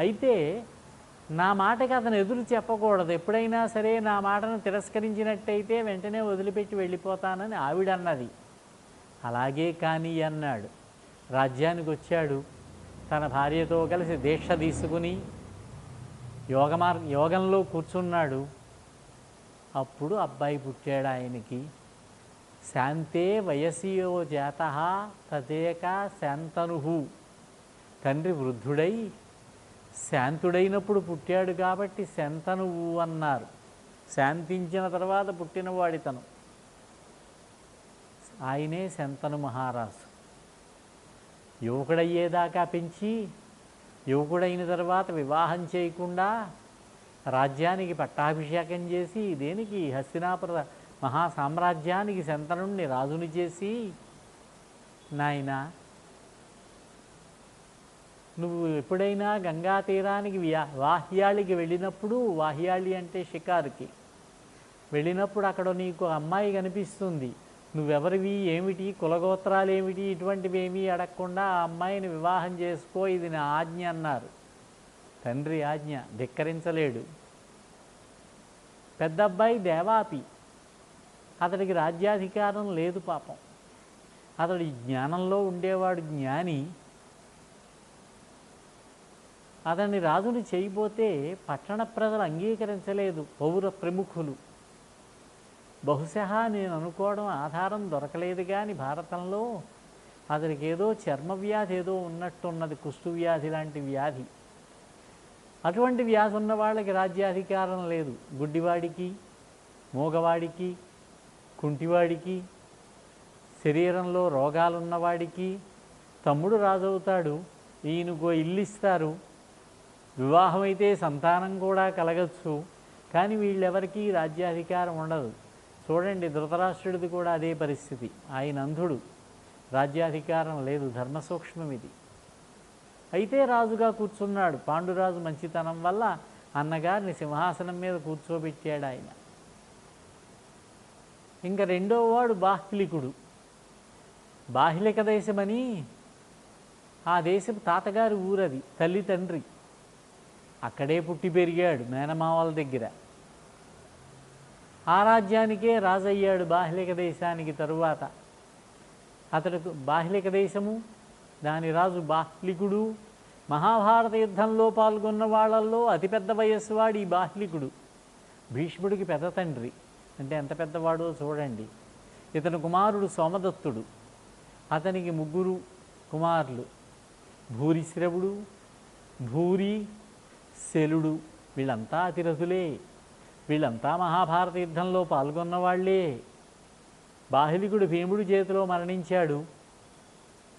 [SPEAKER 1] అయితే నా మాటకి అతను ఎదురు చెప్పకూడదు. ఎప్పుడైనా సరే నా మాటను తిరస్కరించినట్టయితే వెంటనే వదిలిపెట్టి వెళ్ళిపోతానని ఆవిడన్నది. అలాగే కానీ అన్నాడు. రాజ్యానికి వచ్చాడు. తన భార్యతో కలిసి దీక్ష తీసుకుని యోగంలో కూర్చున్నాడు. అప్పుడు అబ్బాయి పుట్టాడు ఆయనకి. శాంతే వయసియో జాతః తదేక శాంతనుహు. తండ్రి వృద్ధుడై శాంతుడైనప్పుడు పుట్టాడు కాబట్టి శాంతనువు అన్నారు. శాంతించిన తర్వాత పుట్టినవాడితను. ఆయనే శంతను మహారాజు. యువకుడయ్యేదాకా పెంచి యువకుడైన తర్వాత వివాహం చేయకుండా రాజ్యానికి పట్టాభిషేకం చేసి, దేనికి హస్తినాపుర మహాసామ్రాజ్యానికి శంతనుణ్ణి రాజుని చేసి, నాయనా నువ్వు ఎప్పుడైనా గంగా తీరానికి వాహ్యాళికి వెళ్ళినప్పుడు, వాహ్యాళి అంటే షికారుకి వెళ్ళినప్పుడు అక్కడ నీకు అమ్మాయి కనిపిస్తుంది. నువ్వెవరివి, ఏమిటి, కులగోత్రాలు ఏమిటి, ఇటువంటివేమీ అడగకుండా ఆ అమ్మాయిని వివాహం చేసుకో, ఇది నా ఆజ్ఞ అన్నారు. తండ్రి ఆజ్ఞ ధిక్కరించలేడు. పెద్ద అబ్బాయి దేవాపి. అతడికి రాజ్యాధికారం లేదు పాపం. అతడు జ్ఞానంలో ఉండేవాడు, జ్ఞాని. అతన్ని రాజుని చేయబోతే పట్టణ ప్రజలు అంగీకరించలేదు, పౌర ప్రముఖులు. బహుశా నేను అనుకోవడం ఆధారం దొరకలేదు కానీ భారతంలో అతనికి ఏదో చర్మవ్యాధి ఏదో ఉన్నట్టున్నది, కుష్ఠవ్యాధి లాంటి వ్యాధి. అటువంటి వ్యాధి ఉన్న వాళ్ళకి రాజ్యాధికారం లేదు. గుడ్డివాడికి, మూగవాడికి, కుంటివాడికి శరీరంలో రోగాలున్నవాడికి తమ్ముడు రాజవుతాడు, ఈయనకో ఇల్లు ఇస్తారు, వివాహం అయితే సంతానం కూడా కలగచ్చు. కానీ వీళ్ళెవరికీ రాజ్యాధికారం ఉండదు. చూడండి, ధృతరాష్ట్రుడిది కూడా అదే పరిస్థితి. ఆయన అంధుడు, రాజ్యాధికారం లేదు, ధర్మ సూక్ష్మం ఇది. అయితే రాజుగా కూర్చున్నాడు. పాండురాజు మంచితనం వల్ల అన్నగారిని సింహాసనం మీద కూర్చోబెట్టాడు ఆయన. ఇంకా రెండోవాడు బాహ్లికుడు. బాహ్లిక దేశమని ఆ దేశపు తాతగారి ఊరది, తల్లి తండ్రి అక్కడే పుట్టి పెరిగాడు మేనమావల దగ్గర. ఆ రాజ్యానికే రాజయ్యాడు బాహ్లిక దేశానికి. తరువాత అతడు బాహ్లిక దేశము, దాని రాజు బాహ్లికుడు. మహాభారత యుద్ధంలో పాల్గొన్న వాళ్ళల్లో అతిపెద్ద వయస్సు వాడు ఈ బాహ్లికుడు. భీష్ముడికి పెద్ద తండ్రి, అంటే ఎంత పెద్దవాడో చూడండి. ఇతని కుమారుడు సోమదత్తుడు. అతనికి 3 కుమారులు, భూరిశ్రవుడు, భూరి, శలుడు. వీళ్ళంతా అతిరథులే, వీళ్ళంతా మహాభారత యుద్ధంలో పాల్గొన్న వాళ్ళే. బాహ్లికుడు భీముడి చేతిలో మరణించాడు,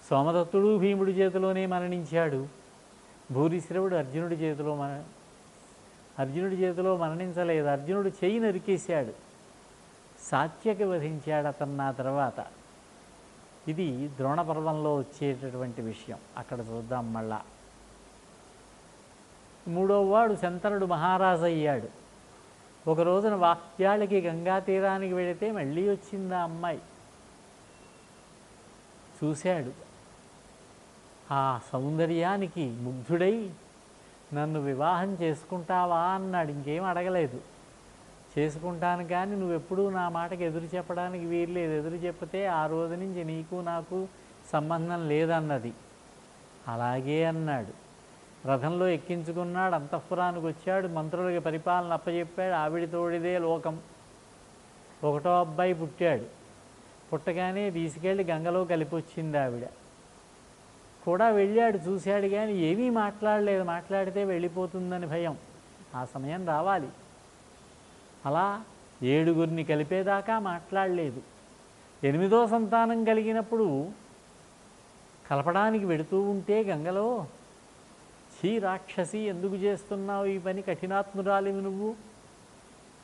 [SPEAKER 1] సోమదత్తుడు భీముడి చేతిలోనే మరణించాడు. భూరిశ్రవుడు అర్జునుడి చేతిలో మరణించలేదు, అర్జునుడు చెయ్యి నరికేశాడు, సాత్యకి వధించాడు అతను. ఆ తర్వాత ఇది ద్రోణ పర్వంలో వచ్చేటటువంటి విషయం, అక్కడ చూద్దాం. మళ్ళా 3వ వాడు శంతనుడు మహారాజు అయ్యాడు. ఒక రోజున వాక్యాలకి గంగా తీరానికి వెళితే మళ్ళీ వచ్చింది ఆ అమ్మాయి. చూశాడు, ఆ సౌందర్యానికి ముగ్ధుడై నన్ను వివాహం చేసుకుంటావా అన్నాడు. ఇంకేం అడగలేదు. చేసుకుంటాను, కానీ నువ్వెప్పుడూ నా మాటకి ఎదురు చెప్పడానికి వీల్లేదు, ఎదురు చెప్తే ఆ రోజు నుంచి నీకు నాకు సంబంధం లేదన్నది. అలాగే అన్నాడు. రథంలో ఎక్కించుకున్నాడు, అంతఃపురానికి వచ్చాడు, మంత్రులకి పరిపాలన అప్పచెప్పాడు. ఆవిడ తోడిదే లోకం. 1వ అబ్బాయి పుట్టాడు. పుట్టగానే తీసుకెళ్ళి గంగలో కలిపి వచ్చింది ఆవిడ. కూడా వెళ్ళాడు, చూశాడు, కానీ ఏమీ మాట్లాడలేదు. మాట్లాడితే వెళ్ళిపోతుందని భయం. ఆ సమయం రావాలి. అలా 7గురిని కలిపేదాకా మాట్లాడలేదు. 8వ సంతానం కలిగినప్పుడు కలపడానికి వెడుతూ ఉంటే గంగలో, ఛీ రాక్షసి, ఎందుకు చేస్తున్నావు ఈ పని, కఠినాత్మురాలివి నువ్వు,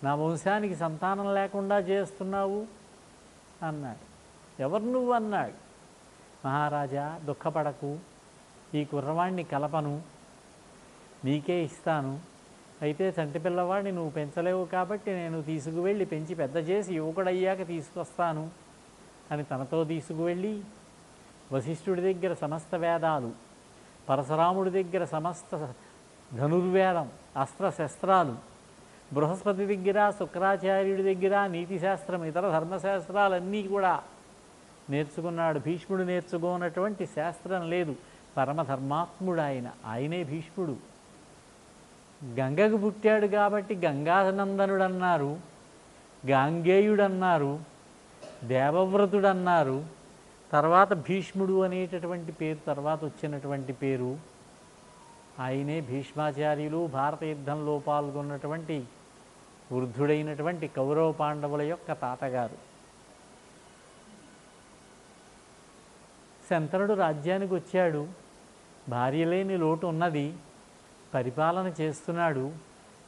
[SPEAKER 1] నా వంశానికి సంతానం లేకుండా చేస్తున్నావు అన్నాడు. ఎవరు నువ్వు అన్నాడు. మహారాజా, దుఃఖపడకు, ఈ కుర్రవాణ్ణి కలపను, నీకే ఇస్తాను. అయితే చంటి పిల్లవాడిని నువ్వు పెంచలేవు కాబట్టి నేను తీసుకువెళ్ళి పెంచి పెద్ద చేసి యువకుడయ్యాక తీసుకొస్తాను అని తనతో తీసుకువెళ్ళి వశిష్ఠుడి దగ్గర సమస్త వేదాలు, పరశురాముడి దగ్గర సమస్త ధనుర్వేదం, అస్త్రశస్త్రాలు, బృహస్పతి దగ్గర, శుక్రాచార్యుడి దగ్గర నీతిశాస్త్రం, ఇతర ధర్మశాస్త్రాలన్నీ కూడా నేర్చుకున్నాడు. భీష్ముడు నేర్చుకోనటువంటి శాస్త్రం లేదు. పరమధర్మాత్ముడు ఆయనే భీష్ముడు. గంగకు పుట్టాడు కాబట్టి గంగానందనుడు అన్నారు, గాంగేయుడు అన్నారు, దేవవ్రతుడు అన్నారు. తర్వాత భీష్ముడు అనేటటువంటి పేరు తర్వాత వచ్చినటువంటి పేరు. ఆయనే భీష్మాచార్యులు. భారత యుద్ధంలో పాల్గొన్నటువంటి వృద్ధుడైనటువంటి కౌరవ పాండవుల యొక్క తాతగారు. శంతనుడు రాజ్యానికి వచ్చాడు. భార్య లేని లోటు ఉన్నది, పరిపాలన చేస్తున్నాడు.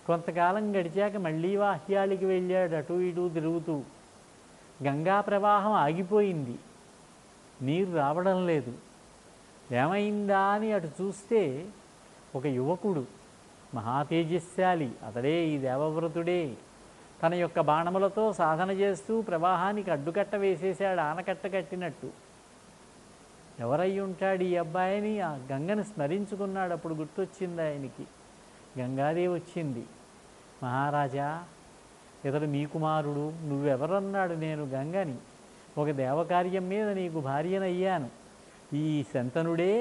[SPEAKER 1] కొంతకాలం గడిచాక మళ్ళీ వాహ్యాళికి వెళ్ళాడు, అటు ఇటు తిరుగుతూ. గంగా ప్రవాహం ఆగిపోయింది, నీరు రావడం లేదు. ఏమైందా అని అటు చూస్తే ఒక యువకుడు, మహాతేజస్శాలి, అతడే ఈ దేవవ్రతుడే. తన యొక్క బాణములతో సాధన చేస్తూ ప్రవాహానికి అడ్డుకట్ట వేసేశాడు, ఆనకట్ట కట్టినట్టు. ఎవరై ఉంటాడు ఈ అబ్బాయిని ఆ గంగను స్మరించుకున్నాడు. అప్పుడు గుర్తొచ్చింది ఆయనకి, గంగాదేవి వచ్చింది. మహారాజా, ఇతడు మీ కుమారుడు, నువ్వెవరన్నాడు. నేను గంగని, ఒక దేవకార్యం మీద నీకు భార్యనయ్యాను. ఈ శంతనుడే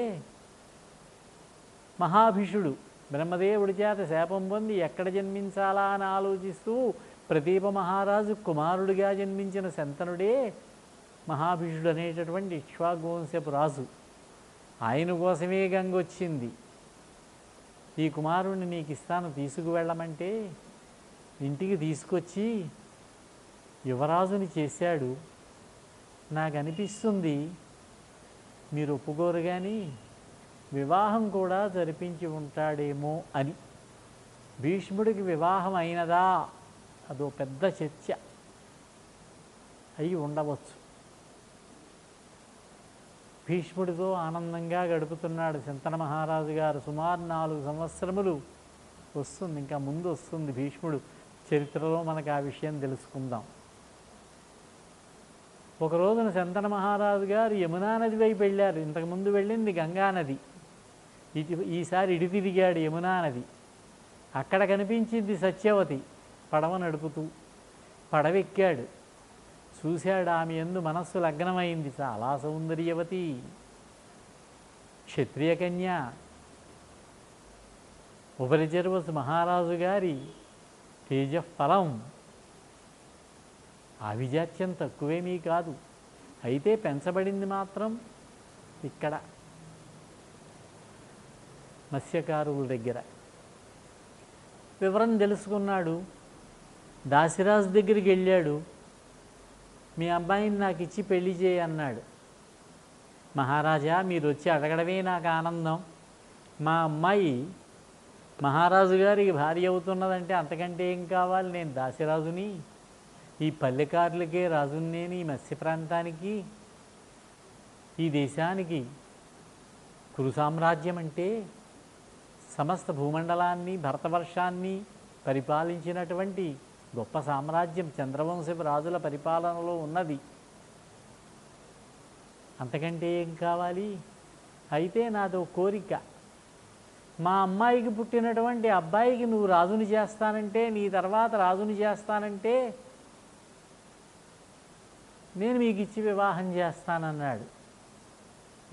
[SPEAKER 1] మహాభిషుడు, బ్రహ్మదేవుడి చేత శాపం పొంది ఎక్కడ జన్మించాలా అని ఆలోచిస్తూ ప్రదీప మహారాజు కుమారుడిగా జన్మించిన శంతనుడే మహాభిషుడు అనేటటువంటి ఇక్ష్వాకువంశపు రాజు. ఆయన కోసమే గంగ వచ్చింది. ఈ కుమారుడిని నీకు ఇస్తాను, తీసుకువెళ్ళమంటే ఇంటికి తీసుకొచ్చి యువరాజుని చేశాడు. నాకు అనిపిస్తుంది మీరు ఒప్పుకోరు కానీ వివాహం కూడా జరిపించి ఉంటాడేమో అని. భీష్ముడికి వివాహం అయినదా? అదో పెద్ద చర్చ అయి ఉండవచ్చు. భీష్ముడితో ఆనందంగా గడుపుతున్నాడు శంతన మహారాజు గారు. సుమారు 4 సంవత్సరములు వస్తుంది, ఇంకా ముందు వస్తుంది భీష్ముడు చరిత్రలో. మనకు ఆ విషయం తెలుసుకుందాం. ఒక రోజున శంతన మహారాజు గారు యమునా నది వైపు వెళ్ళారు. ఇంతకుముందు వెళ్ళింది గంగా నది, ఈసారి ఇడి తిరిగాడు యమునా నది. అక్కడ కనిపించింది సత్యవతి పడవ నడుపుతూ. పడవెక్కాడు, చూశాడు, ఆమె యందు మనస్సు లగ్నమైంది. చాలా సౌందర్యవతి, క్షత్రియ కన్య, ఉపరిచర్వసు మహారాజు గారి తేజఫలం. ఆవిజాత్యం తక్కువేమీ కాదు. అయితే పెంచబడింది మాత్రం ఇక్కడ మత్స్యకారుల దగ్గర. వివరం తెలుసుకున్నాడు. దాసిరాజు దగ్గరికి వెళ్ళాడు. మీ అబ్బాయిని నాకు ఇచ్చి పెళ్లి చేయి అన్నాడు. మహారాజా, మీరు వచ్చి అడగడమే నాకు ఆనందం. మా అమ్మాయి మహారాజు గారికి భార్య అవుతున్నదంటే అంతకంటే ఏం కావాలి? నేను దాసిరాజుని, ఈ పల్లెకారులకే రాజుని నేను, ఈ మత్స్య ప్రాంతానికి, ఈ దేశానికి. కురు సామ్రాజ్యం అంటే సమస్త భూమండలాన్ని, భరతవర్షాన్ని పరిపాలించినటువంటి గొప్ప సామ్రాజ్యం చంద్రవంశపు రాజుల పరిపాలనలో ఉన్నది. అంతకంటే ఏం కావాలి? అయితే నాదో కోరిక. మా అమ్మాయికి పుట్టినటువంటి అబ్బాయికి నువ్వు రాజుని చేస్తానంటే, నీ తర్వాత రాజుని చేస్తానంటే నేను మీకు ఇచ్చి వివాహం చేస్తానన్నాడు.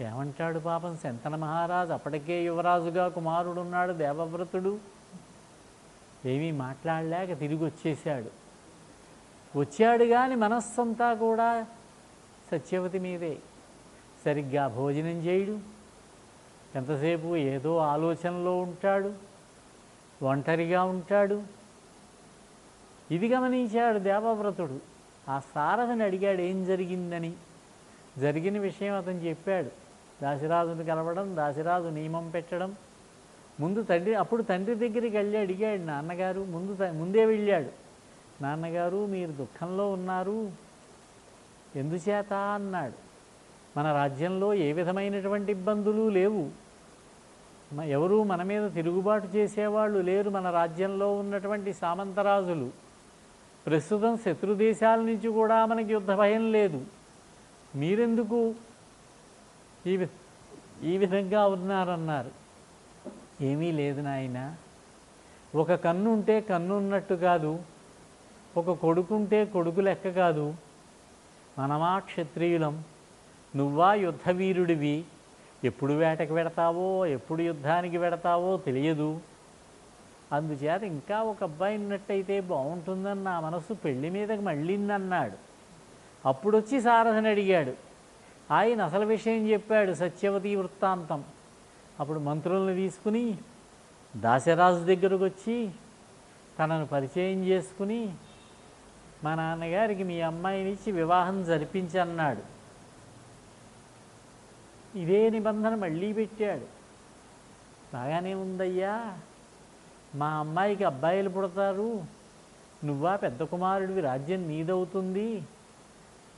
[SPEAKER 1] ఏమంటాడు పాపం శంతన మహారాజు? అప్పటికే యువరాజుగా కుమారుడున్నాడు దేవవ్రతుడు. ఏమీ మాట్లాడలేక తిరిగి వచ్చాడు కానీ మనస్సంతా కూడా సత్యవతి మీదే. సరిగ్గా భోజనం చేయడు, ఎంతసేపు ఏదో ఆలోచనలో ఉంటాడు, ఒంటరిగా ఉంటాడు. ఇది గమనించాడు దేవవ్రతుడు. ఆ సారథిని అడిగాడు ఏం జరిగిందని. జరిగిన విషయం అతను చెప్పాడు. దాసిరాజుని కలవడం, దాసిరాజు నియమం పెట్టడం. అప్పుడు తండ్రి దగ్గరికి వెళ్ళి అడిగాడు. నాన్నగారు ముందే వెళ్ళాడు. నాన్నగారు, మీరు దుఃఖంలో ఉన్నారు, ఎందుచేత అన్నాడు. మన రాజ్యంలో ఏ విధమైనటువంటి ఇబ్బందులు లేవు, ఎవరూ మన మీద తిరుగుబాటు చేసేవాళ్ళు లేరు. మన రాజ్యంలో ఉన్నటువంటి సామంతరాజులు ప్రస్తుతం శత్రు దేశాల నుంచి కూడా మనకి యుద్ధ భయం లేదు. మీరెందుకు ఈ విధంగా ఉన్నారన్నారు. ఏమీ లేదు నాయన, ఒక కన్ను ఉంటే కన్ను ఉన్నట్టు కాదు, ఒక కొడుకుంటే కొడుకు లెక్క కాదు. మనమా క్షత్రియులం, నువ్వా యుద్ధవీరుడివి. ఎప్పుడు వేటకు వెడతావో, ఎప్పుడు యుద్ధానికి వెడతావో తెలియదు. అందుచేత ఇంకా ఒక అబ్బాయి ఉన్నట్టయితే బాగుంటుందని నా మనసు పెళ్లి మీదకి మళ్ళీందన్నాడు. అప్పుడొచ్చి సారథిని అడిగాడు. ఆయన అసలు విషయం చెప్పాడు, సత్యవతి వృత్తాంతం. అప్పుడు మంత్రులను తీసుకుని దాశరాజు దగ్గరకు వచ్చి తనను పరిచయం చేసుకుని, మా నాన్నగారికి మీ అమ్మాయినిచ్చి వివాహం జరిపించన్నాడు. ఇదే నిబంధన మళ్ళీ పెట్టాడు. బాగానే ఉందయ్యా, మా అమ్మాయికి అబ్బాయిలు పుడతారు, నువ్వా పెద్ద కుమారుడివి, రాజ్యం నీదవుతుంది,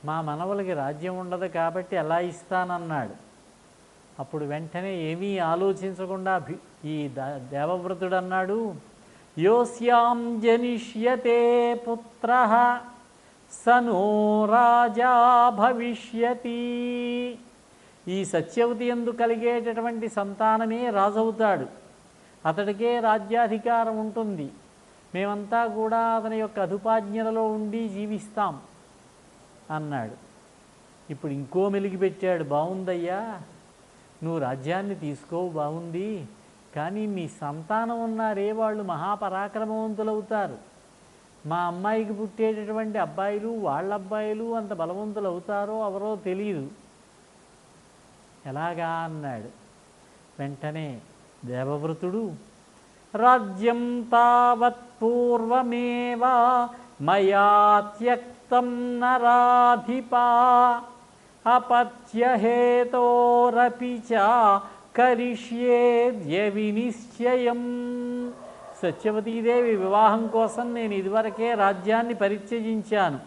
[SPEAKER 1] మా మనవలకి రాజ్యం ఉండదు కాబట్టి ఎలా ఇస్తానన్నాడు. అప్పుడు వెంటనే ఏమీ ఆలోచించకుండా ఈ దేవవ్రతుడు అన్నాడు, యోస్యాం జనిష్యతే పుత్రః సనో రాజా భవిష్యతి. ఈ సత్యవతి యందు కలిగేటటువంటి సంతానమే రాజవుతాడు, అతడికే రాజ్యాధికారం ఉంటుంది, మేమంతా కూడా అతని యొక్క అధుపాజ్ఞలలో ఉండి జీవిస్తాం అన్నాడు. ఇప్పుడు ఇంకో మెలిగి పెట్టాడు. బాగుందయ్యా, నువ్వు రాజ్యాన్ని తీసుకోవు, బాగుంది, కానీ మీ సంతానం ఉన్నారే వాళ్ళు మహాపరాక్రమవంతులవుతారు. మా అమ్మాయికి పుట్టేటటువంటి అబ్బాయిలు వాళ్ళ అబ్బాయిలు అంత బలవంతులు అవుతారో అవరో తెలియదు, ఎలాగా అన్నాడు. వెంటనే దేవవ్రతుడు, రాజ్యం తావత్ పూర్వమేవా మయా త్యక్తం నరాధిపా అపత్యహేతోరపి చ కరిష్యేద్య వినిశ్చయం. సత్యవతీదేవి వివాహం కోసం నేను ఇదివరకే రాజ్యాన్ని పరిత్యజించాను.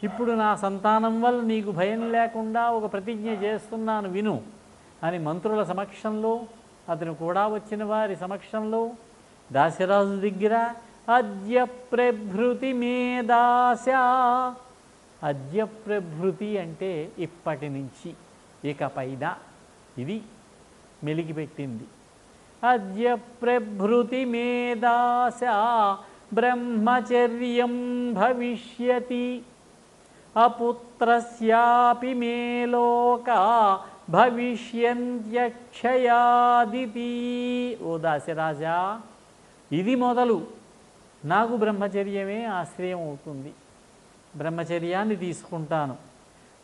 [SPEAKER 1] ఇప్పుడు నా సంతానం వల్ల నీకు భయం లేకుండా ఒక ప్రతిజ్ఞ చేస్తున్నాను విను అని మంత్రుల సమక్షంలో, అతను కూడా వచ్చిన వారి సమక్షంలో దాశరాజు దగ్గర అద్య ప్రభృతి మే దాశ. అద్య ప్రభృతి అంటే ఇప్పటి నుంచి, ఇకపైన, ఇది మెలిగిపెట్టింది. అద్య ప్రభృతి మే దాశ బ్రహ్మచర్యం భవిష్యతి అపుత్రస్యాపి మే లోకా భవిష్యంత్యక్షయాదితి. ఓ దాశరాజా, ఇది మొదలు నాకు బ్రహ్మచర్యమే ఆశ్రయం అవుతుంది. బ్రహ్మచర్యాన్ని తీసుకుంటాను.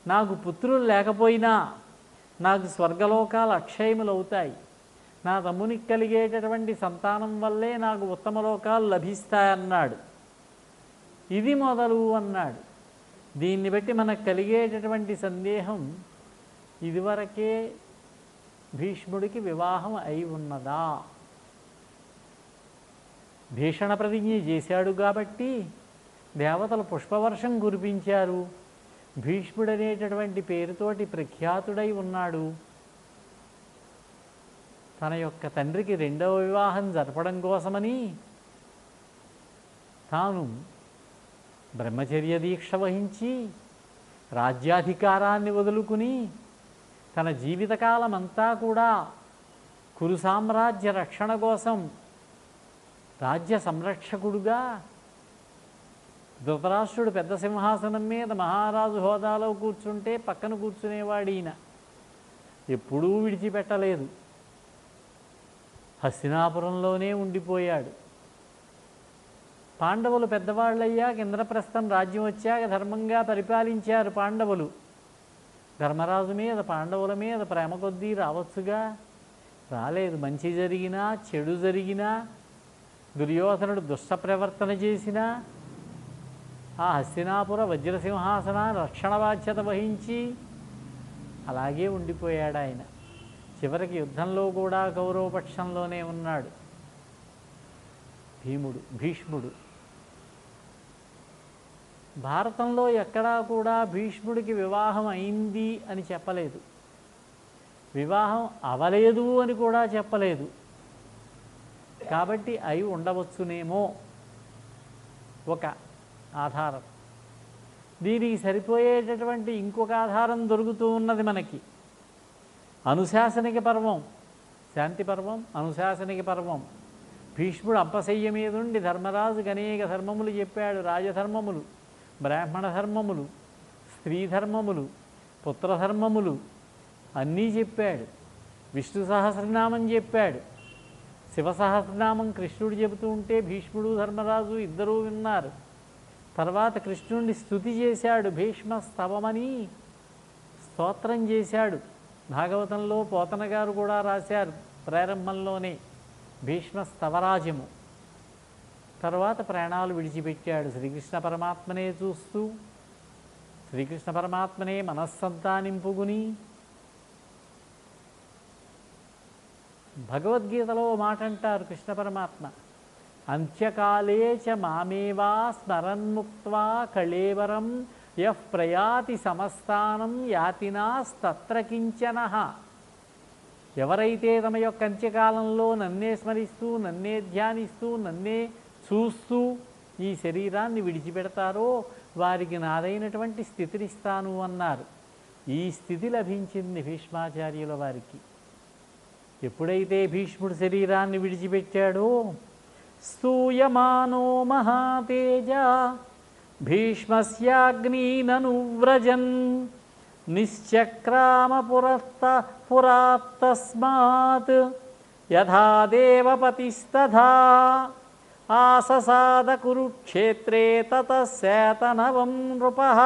[SPEAKER 1] నాకు పుత్రులు లేకపోయినా నాకు స్వర్గలోకాలు అక్షయములు అవుతాయి. నా తమ్మునికి కలిగేటటువంటి సంతానం వల్లే నాకు ఉత్తమ లోకాలు లభిస్తాయన్నాడు. ఇది మొదలు అన్నాడు. దీన్ని బట్టి మనకు కలిగేటటువంటి సందేహం, ఇదివరకే భీష్ముడికి వివాహం అయి ఉన్నదా? భీషణ ప్రతిజ్ఞ చేశాడు కాబట్టి దేవతలు పుష్పవర్షం కురిపించారు. భీష్ముడు అనేటటువంటి పేరుతోటి ప్రఖ్యాతుడై ఉన్నాడు. తన యొక్క తండ్రికి రెండవ వివాహం జరపడం కోసమని తాను బ్రహ్మచర్య దీక్ష వహించి రాజ్యాధికారాన్ని వదులుకుని తన జీవితకాలం అంతా కూడా కురు సామ్రాజ్య రక్షణ కోసం రాజ్య సంరక్షకుడుగా, ధృతరాష్ట్రుడు పెద్ద సింహాసనం మీద మహారాజు హోదాలో కూర్చుంటే పక్కన కూర్చునేవాడు ఈయన. ఎప్పుడూ విడిచిపెట్టలేదు. హస్తినాపురంలోనే ఉండిపోయాడు. పాండవులు పెద్దవాళ్ళయ్యాక ఇంద్రప్రస్థం రాజ్యం వచ్చాక ధర్మంగా పరిపాలించారు పాండవులు. ధర్మరాజు మీద, పాండవుల మీద ప్రేమ కొద్దీ రావచ్చుగా, రాలేదు. మంచి జరిగినా చెడు జరిగినా, దుర్యోధనుడు దుష్ట ప్రవర్తన చేసినా ఆ హస్తినాపుర వజ్రసింహాసనాన్ని రక్షణ బాధ్యత వహించి అలాగే ఉండిపోయాడు ఆయన. చివరికి యుద్ధంలో కూడా కౌరవపక్షంలోనే ఉన్నాడు భీష్ముడు. భారతంలో ఎక్కడా కూడా భీష్ముడికి వివాహం అయింది అని చెప్పలేదు, వివాహం అవలేదు అని కూడా చెప్పలేదు. కాబట్టి అయి ఉండవచ్చునేమో ఒక ఆధారం. దీనికి సరిపోయేటటువంటి ఇంకొక ఆధారం దొరుకుతూ ఉన్నది మనకి. అనుశాసనిక పర్వం, శాంతి పర్వం, అనుశాసనిక పర్వం. భీష్ముడు అంపశయ్య మీదుండి ధర్మరాజుకి అనేక ధర్మములు చెప్పాడు. రాజధర్మములు, బ్రాహ్మణ ధర్మములు, స్త్రీ ధర్మములు, పుత్రధర్మములు అన్నీ చెప్పాడు. విష్ణు సహస్రనామం చెప్పాడు. శివ సహస్రనామం కృష్ణుడు చెబుతూ ఉంటే భీష్ముడు ధర్మరాజు ఇద్దరూ విన్నారు. తర్వాత కృష్ణుడిని స్తుతి చేశాడు. భీష్మ స్తవమని స్తోత్రం చేశాడు. భాగవతంలో పోతన గారు కూడా రాశారు ప్రారంభంలోనే భీష్మ స్తవరాజము. తర్వాత ప్రాణాలు విడిచిపెట్టాడు. శ్రీకృష్ణ పరమాత్మనే చూస్తూ, శ్రీకృష్ణ పరమాత్మనే మనస్సంతా నింపుకుని. భగవద్గీతలో మాట అంటారు కృష్ణ పరమాత్మ, అంత్యకాలే చ మామేవా స్మరన్ముక్త్వా కళేవరం యః ప్రయాతి సమస్తానం యాతినాస్తత్ర కించనః. ఎవరైతే తమ యొక్క అంత్యకాలంలో నన్నే స్మరిస్తూ, నన్నే ధ్యానిస్తూ, నన్నే చూస్తూ ఈ శరీరాన్ని విడిచిపెడతారో వారికి నాదైనటువంటి స్థితినిస్తాను అన్నారు. ఈ స్థితి లభించింది భీష్మాచార్యుల వారికి. ఎప్పుడైతే భీష్ముడు శరీరాన్ని విడిచిపెట్టాడో స్తూయమానో మహాతేజ భీష్మస్యాగ్నీననువ్రజన్ నిశ్చక్రామ పురాత్తస్మాత్ యథా దేవపతిస్తథా ఆససాద కురుక్షేత్రే తతసేతనవం నృపః.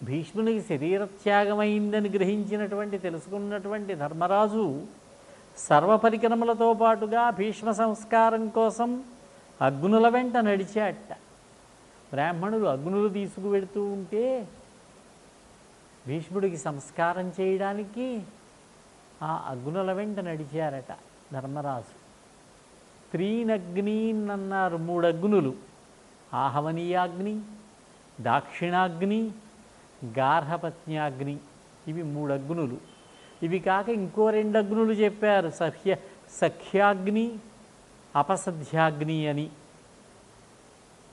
[SPEAKER 1] భీష్మునికి శరీరత్యాగమైందని గ్రహించినటువంటి, తెలుసుకున్నటువంటి ధర్మరాజు సర్వపరిక్రమలతో పాటుగా భీష్మ సంస్కారం కోసం అగ్నుల వెంట నడిచాట. బ్రాహ్మణులు అగ్నులు తీసుకువెడుతూ ఉంటే భీష్ముడికి సంస్కారం చేయడానికి ఆ అగ్నుల వెంట నడిచారట ధర్మరాజు. త్రీనగ్నీన్నన్నారు, 3 అగ్నులు. ఆహవనీయాగ్ని, దాక్షిణాగ్ని, గార్హపత్న్యాగ్ని. ఇవి 3 అగ్నులు. ఇవి కాక ఇంకో 2 అగ్నులు చెప్పారు, సఖ్యాగ్ని, అపసధ్యాగ్ని అని.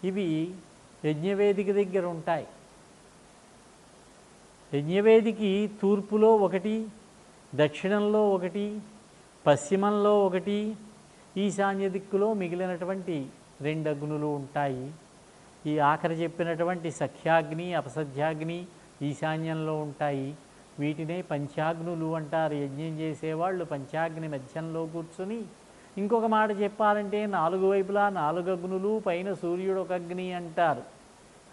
[SPEAKER 1] ఇవి యజ్ఞవేదిక దగ్గర ఉంటాయి. యజ్ఞవేదికి తూర్పులో 1, దక్షిణంలో 1, పశ్చిమంలో 1, ఈశాన్య దిక్కులో మిగిలినటువంటి 2 అగ్నులు ఉంటాయి. ఈ ఆఖరి చెప్పినటువంటి సఖ్యాగ్ని, అపసధ్యాగ్ని ఈశాన్యంలో ఉంటాయి. వీటినే పంచాగ్నులు అంటారు. యజ్ఞం చేసేవాళ్ళు పంచాగ్ని మధ్యంలో కూర్చుని, ఇంకొక మాట చెప్పాలంటే 4 వైపులా 4 అగ్నులు, పైన సూర్యుడు 1 అగ్ని అంటారు.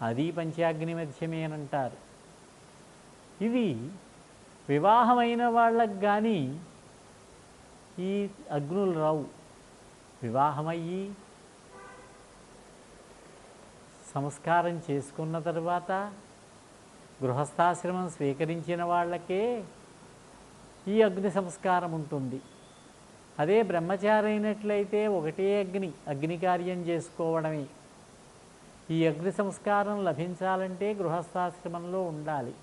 [SPEAKER 1] అది పంచాగ్ని మధ్యమేనంటారు. ఇవి వివాహమైన వాళ్ళకు కానీ ఈ అగ్నులు రావు. వివాహమయ్యి సంస్కారం చేసుకున్న తర్వాత గృహస్థాశ్రమం స్వీకరించిన వాళ్ళకే ఈ అగ్ని సంస్కారం ఉంటుంది. అదే బ్రహ్మచారి అయినట్లయితే 1 అగ్ని కార్యం చేసుకోవడమే. ఈ అగ్ని సంస్కారం లభించాలంటే గృహస్థాశ్రమంలో ఉండాలి.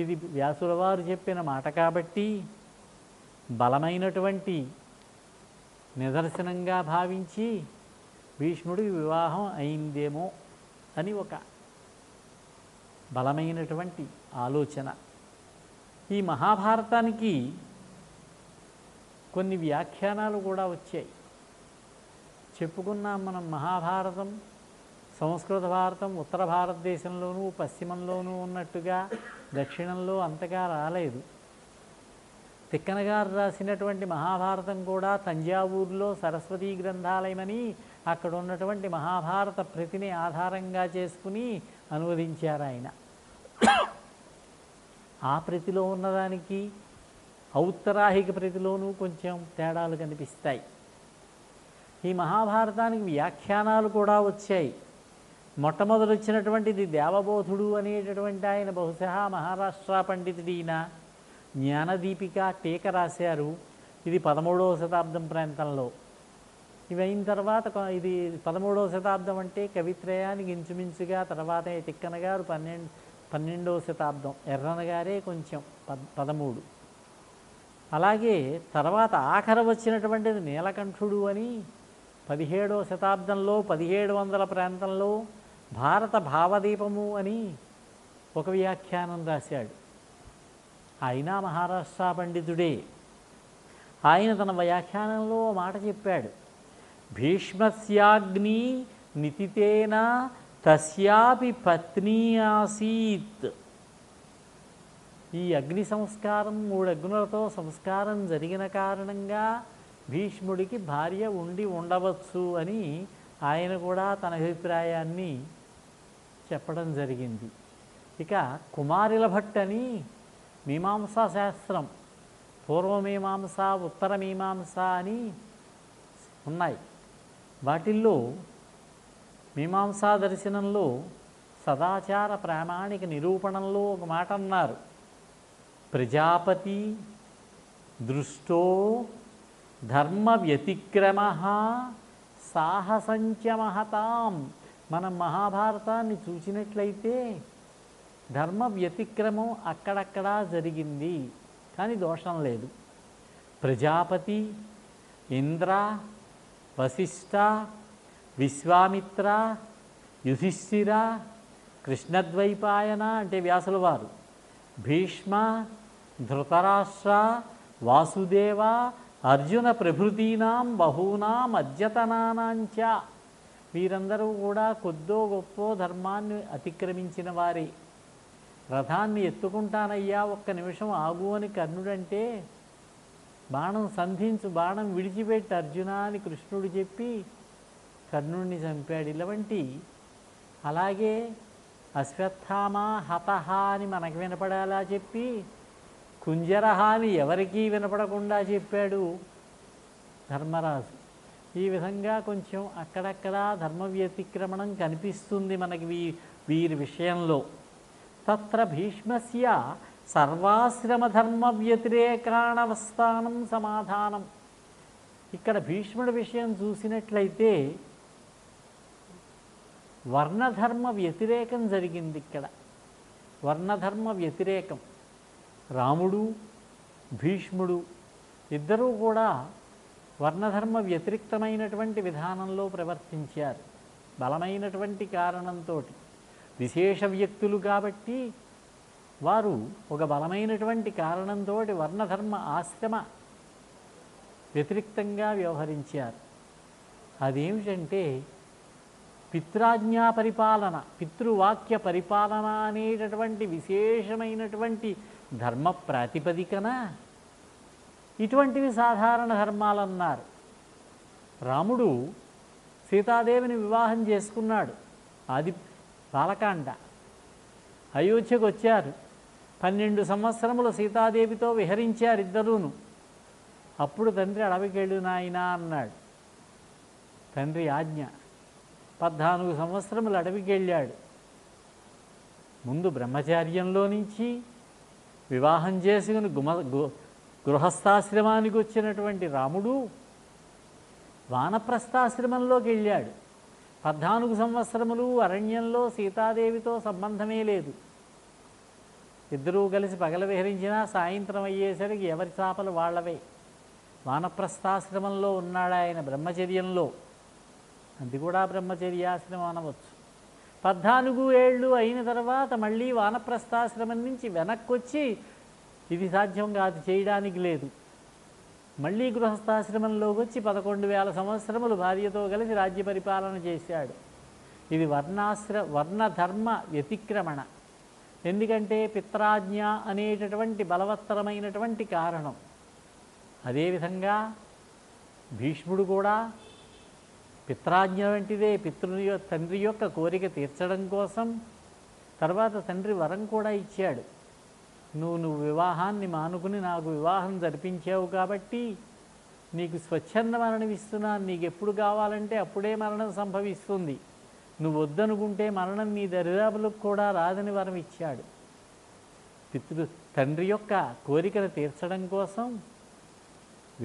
[SPEAKER 1] ఇది వ్యాసుల వారు చెప్పిన మాట కాబట్టి బలమైనటువంటి నిదర్శనంగా భావించి భీష్ముడికి వివాహం అయిందేమో అని ఒక బలమైనటువంటి ఆలోచన. ఈ మహాభారతానికి కొన్ని వ్యాఖ్యానాలు కూడా వచ్చాయి. చెప్పుకున్నాం మనం, మహాభారతం సంస్కృత భారతం ఉత్తర భారతదేశంలోనూ పశ్చిమంలోనూ ఉన్నట్టుగా దక్షిణంలో అంతగా రాలేదు. తిక్కన గారు రాసినటువంటి మహాభారతం కూడా తంజావూరులో సరస్వతీ గ్రంథాలయమని అక్కడ ఉన్నటువంటి మహాభారత ప్రతిని ఆధారంగా చేసుకుని అనువదించారు ఆయన. ఆ ప్రతిలో ఉన్నదానికి ఔత్తరాహిక ప్రతిలోనూ కొంచెం తేడాలు కనిపిస్తాయి. ఈ మహాభారతానికి వ్యాఖ్యానాలు కూడా వచ్చాయి. మొట్టమొదటి వచ్చినటువంటిది దేవబోధుడు అనేటటువంటి ఆయన, బహుశా మహారాష్ట్ర పండితుడైన జ్ఞానదీపిక టీక రాశారు. ఇది 13వ శతాబ్దం ప్రాంతంలో. ఇవి అయిన తర్వాత ఇది 13వ శతాబ్దం అంటే కవిత్రయానికి ఇంచుమించుగా తర్వాత తిక్కన గారు 12వ శతాబ్దం, ఎర్రన గారే కొంచెం 13. అలాగే తర్వాత ఆఖర వచ్చినటువంటిది నీలకంఠుడు అని 17వ శతాబ్దంలో 1700 ప్రాంతంలో భారత భావదీపము అని ఒక వ్యాఖ్యానం రాశాడు. ఆయన మహారాష్ట్ర పండితుడే. ఆయన తన వ్యాఖ్యానంలో మాట చెప్పాడు, భీష్మస్యాగ్ని నితితేన తస్యాపి పత్ని ఆసీత్. ఈ అగ్ని సంస్కారం 3 అగ్నులతో సంస్కారం జరిగిన కారణంగా భీష్ముడికి భార్య ఉండి ఉండవచ్చు అని ఆయన కూడా తన అభిప్రాయాన్ని చెప్పడం జరిగింది. ఇక కుమారిల భట్ అని మీమాంసా శాస్త్రం, పూర్వమీమాంస ఉత్తర మీమాంస అని ఉన్నాయి. వాటిల్లో మీమాంసా దర్శనంలో సదాచార ప్రామాణిక నిరూపణంలో ఒక మాట అన్నారు, ప్రజాపతి దృష్టో ధర్మ వ్యతిక్రమ సాహసంచ మహతాం. మనం మహాభారతాన్ని చూసినట్లయితే ధర్మ వ్యతిక్రమం అక్కడక్కడా జరిగింది, కానీ దోషం లేదు. ప్రజాపతి, ఇంద్ర, వశిష్ఠ, విశ్వామిత్ర, యుధిష్ఠిర, కృష్ణద్వైపాయన అంటే వ్యాసుల వారు, భీష్మ, ధృతరాష్ట్ర, వాసుదేవ, అర్జున ప్రభృతీనాం బహూనాం అద్యతనానాంచ. వీరందరూ కూడా కొద్దో గొప్పో ధర్మాన్ని అతిక్రమించిన వారే. రథాన్ని ఎత్తుకుంటానయ్యా, ఒక్క నిమిషం ఆగు అని కర్ణుడంటే, బాణం సంధించు, బాణం విడిచిపెట్టి అర్జున అని కృష్ణుడు చెప్పి కర్ణుడిని చంపాడు. ఇలాంటి అలాగే అశ్వత్థామ హతహ అని మనకు వినపడేలా చెప్పి కుంజరహ అని ఎవరికీ వినపడకుండా చెప్పాడు ధర్మరాజు. ఈ విధంగా కొంచెం అక్కడక్కడ ధర్మ వ్యతిక్రమణం కనిపిస్తుంది మనకి వీరి విషయంలో. తత్ర భీష్మస్య సర్వాశ్రమధర్మ వ్యతిరేకాణవస్థానం సమాధానం. ఇక్కడ భీష్ముడి విషయం చూసినట్లయితే వర్ణధర్మ వ్యతిరేకం జరిగింది. ఇక్కడ వర్ణధర్మ వ్యతిరేకం. రాముడు భీష్ముడు ఇద్దరూ కూడా వర్ణధర్మ వ్యతిరిక్తమైనటువంటి విధానంలో ప్రవర్తించారు. బలమైనటువంటి కారణంతో విశేష వ్యక్తులు కాబట్టి వారు ఒక బలమైనటువంటి కారణంతో వర్ణధర్మ ఆశ్రమ వ్యతిరిక్తంగా వ్యవహరించారు. అదేమిటంటే పిత్రాజ్ఞా పరిపాలన, పితృవాక్య పరిపాలన అనేటటువంటి విశేషమైనటువంటి ధర్మ ప్రాతిపదికన ఇటువంటివి సాధారణ ధర్మాలన్నారు. రాముడు సీతాదేవిని వివాహం చేసుకున్నాడు. అది బాలకాండ. అయోధ్యకు వచ్చారు. 12 సంవత్సరములు సీతాదేవితో విహరించారు ఇద్దరూను. అప్పుడు తండ్రి అడవికెళ్ళు నాయనా అన్నాడు. తండ్రి ఆజ్ఞ. 14 సంవత్సరములు అడవికి వెళ్ళాడు. ముందు బ్రహ్మచార్యంలో నుంచి వివాహం చేసుకుని గృహస్థాశ్రమానికి వచ్చినటువంటి రాముడు వానప్రస్థాశ్రమంలోకి వెళ్ళాడు. 14 సంవత్సరములు అరణ్యంలో సీతాదేవితో సంబంధమే లేదు. ఇద్దరూ కలిసి పగల విహరించినా సాయంత్రం అయ్యేసరికి ఎవరి చాపలు వాళ్ళవే. వానప్రస్థాశ్రమంలో ఉన్నాడు ఆయన బ్రహ్మచర్యంలో. అది కూడా బ్రహ్మచర్యాశ్రమం అనవచ్చు. 14 ఏళ్ళు అయిన తర్వాత మళ్ళీ వానప్రస్థాశ్రమం నుంచి వెనక్కి వచ్చి ఇది సాధ్యం కాదు, చేయడానికి లేదు, మళ్ళీ గృహస్థాశ్రమంలోకి వచ్చి 11,000 సంవత్సరములు భార్యతో కలిసి రాజ్య పరిపాలన చేశాడు. ఇది వర్ణధర్మ వ్యతిక్రమణ. ఎందుకంటే పిత్రాజ్ఞ అనేటటువంటి బలవత్తరమైనటువంటి కారణం. అదేవిధంగా భీష్ముడు కూడా పిత్రాజ్ఞ వంటిదే. తండ్రి యొక్క కోరిక తీర్చడం కోసం తర్వాత తండ్రి వరం కూడా ఇచ్చాడు. నువ్వు వివాహాన్ని మానుకుని నాకు వివాహం జరిపించావు కాబట్టి నీకు స్వచ్ఛంద మరణం ఇస్తున్నాను. నీకు ఎప్పుడు కావాలంటే అప్పుడే మరణం సంభవిస్తుంది. నువ్వు వద్దనుకుంటే మరణం నీ దరిదాపులకు కూడా రాదని వరం ఇచ్చాడు. తండ్రి యొక్క కోరికను తీర్చడం కోసం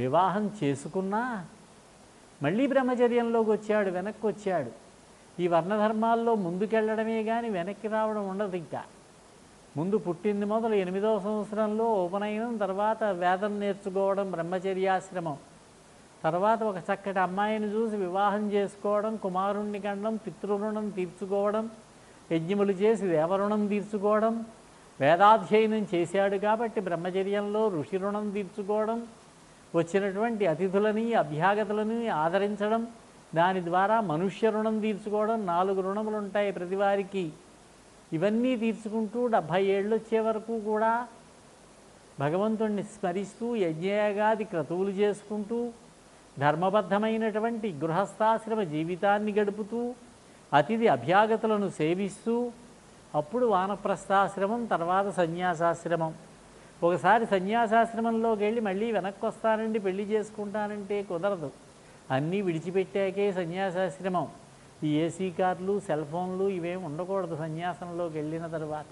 [SPEAKER 1] వివాహం చేసుకున్నా మళ్ళీ బ్రహ్మచర్యంలోకి వచ్చాడు, వెనక్కి వచ్చాడు. ఈ వర్ణధర్మాల్లో ముందుకెళ్ళడమే కానీ వెనక్కి రావడం ఉండదు. ఇంకా ముందు పుట్టింది మొదలు 8వ సంవత్సరంలో ఉపనయనం, తర్వాత వేదం నేర్చుకోవడం బ్రహ్మచర్యాశ్రమం, తర్వాత ఒక చక్కటి అమ్మాయిని చూసి వివాహం చేసుకోవడం, కుమారుణ్ణి కండం, పితృరుణం తీర్చుకోవడం, యజ్ఞములు చేసి దేవరుణం తీర్చుకోవడం, వేదాధ్యయనం చేశాడు కాబట్టి బ్రహ్మచర్యంలో ఋషి రుణం తీర్చుకోవడం, వచ్చినటువంటి అతిథులని అభ్యాగతులని ఆదరించడం, దాని ద్వారా మనుష్య రుణం తీర్చుకోవడం. 4 రుణములు ఉంటాయి ప్రతివారికి. ఇవన్నీ తీర్చుకుంటూ 70 ఏళ్ళు వచ్చే వరకు కూడా భగవంతుణ్ణి స్మరిస్తూ యజ్ఞయాగాది క్రతువులు చేసుకుంటూ ధర్మబద్ధమైనటువంటి గృహస్థాశ్రమ జీవితాన్ని గడుపుతూ అతిథి అభ్యాగతులను సేవిస్తూ అప్పుడు వానప్రస్థాశ్రమం, తర్వాత సన్యాసాశ్రమం. ఒకసారి సన్యాసాశ్రమంలోకి వెళ్ళి మళ్ళీ వెనక్కి వస్తానండి పెళ్లి చేసుకుంటానంటే కుదరదు. అన్నీ విడిచిపెట్టాకే సన్యాసాశ్రమం. ఈ ఏసీ కార్లు, సెల్ ఫోన్లు ఇవేం ఉండకూడదు సన్యాసంలోకి వెళ్ళిన తర్వాత.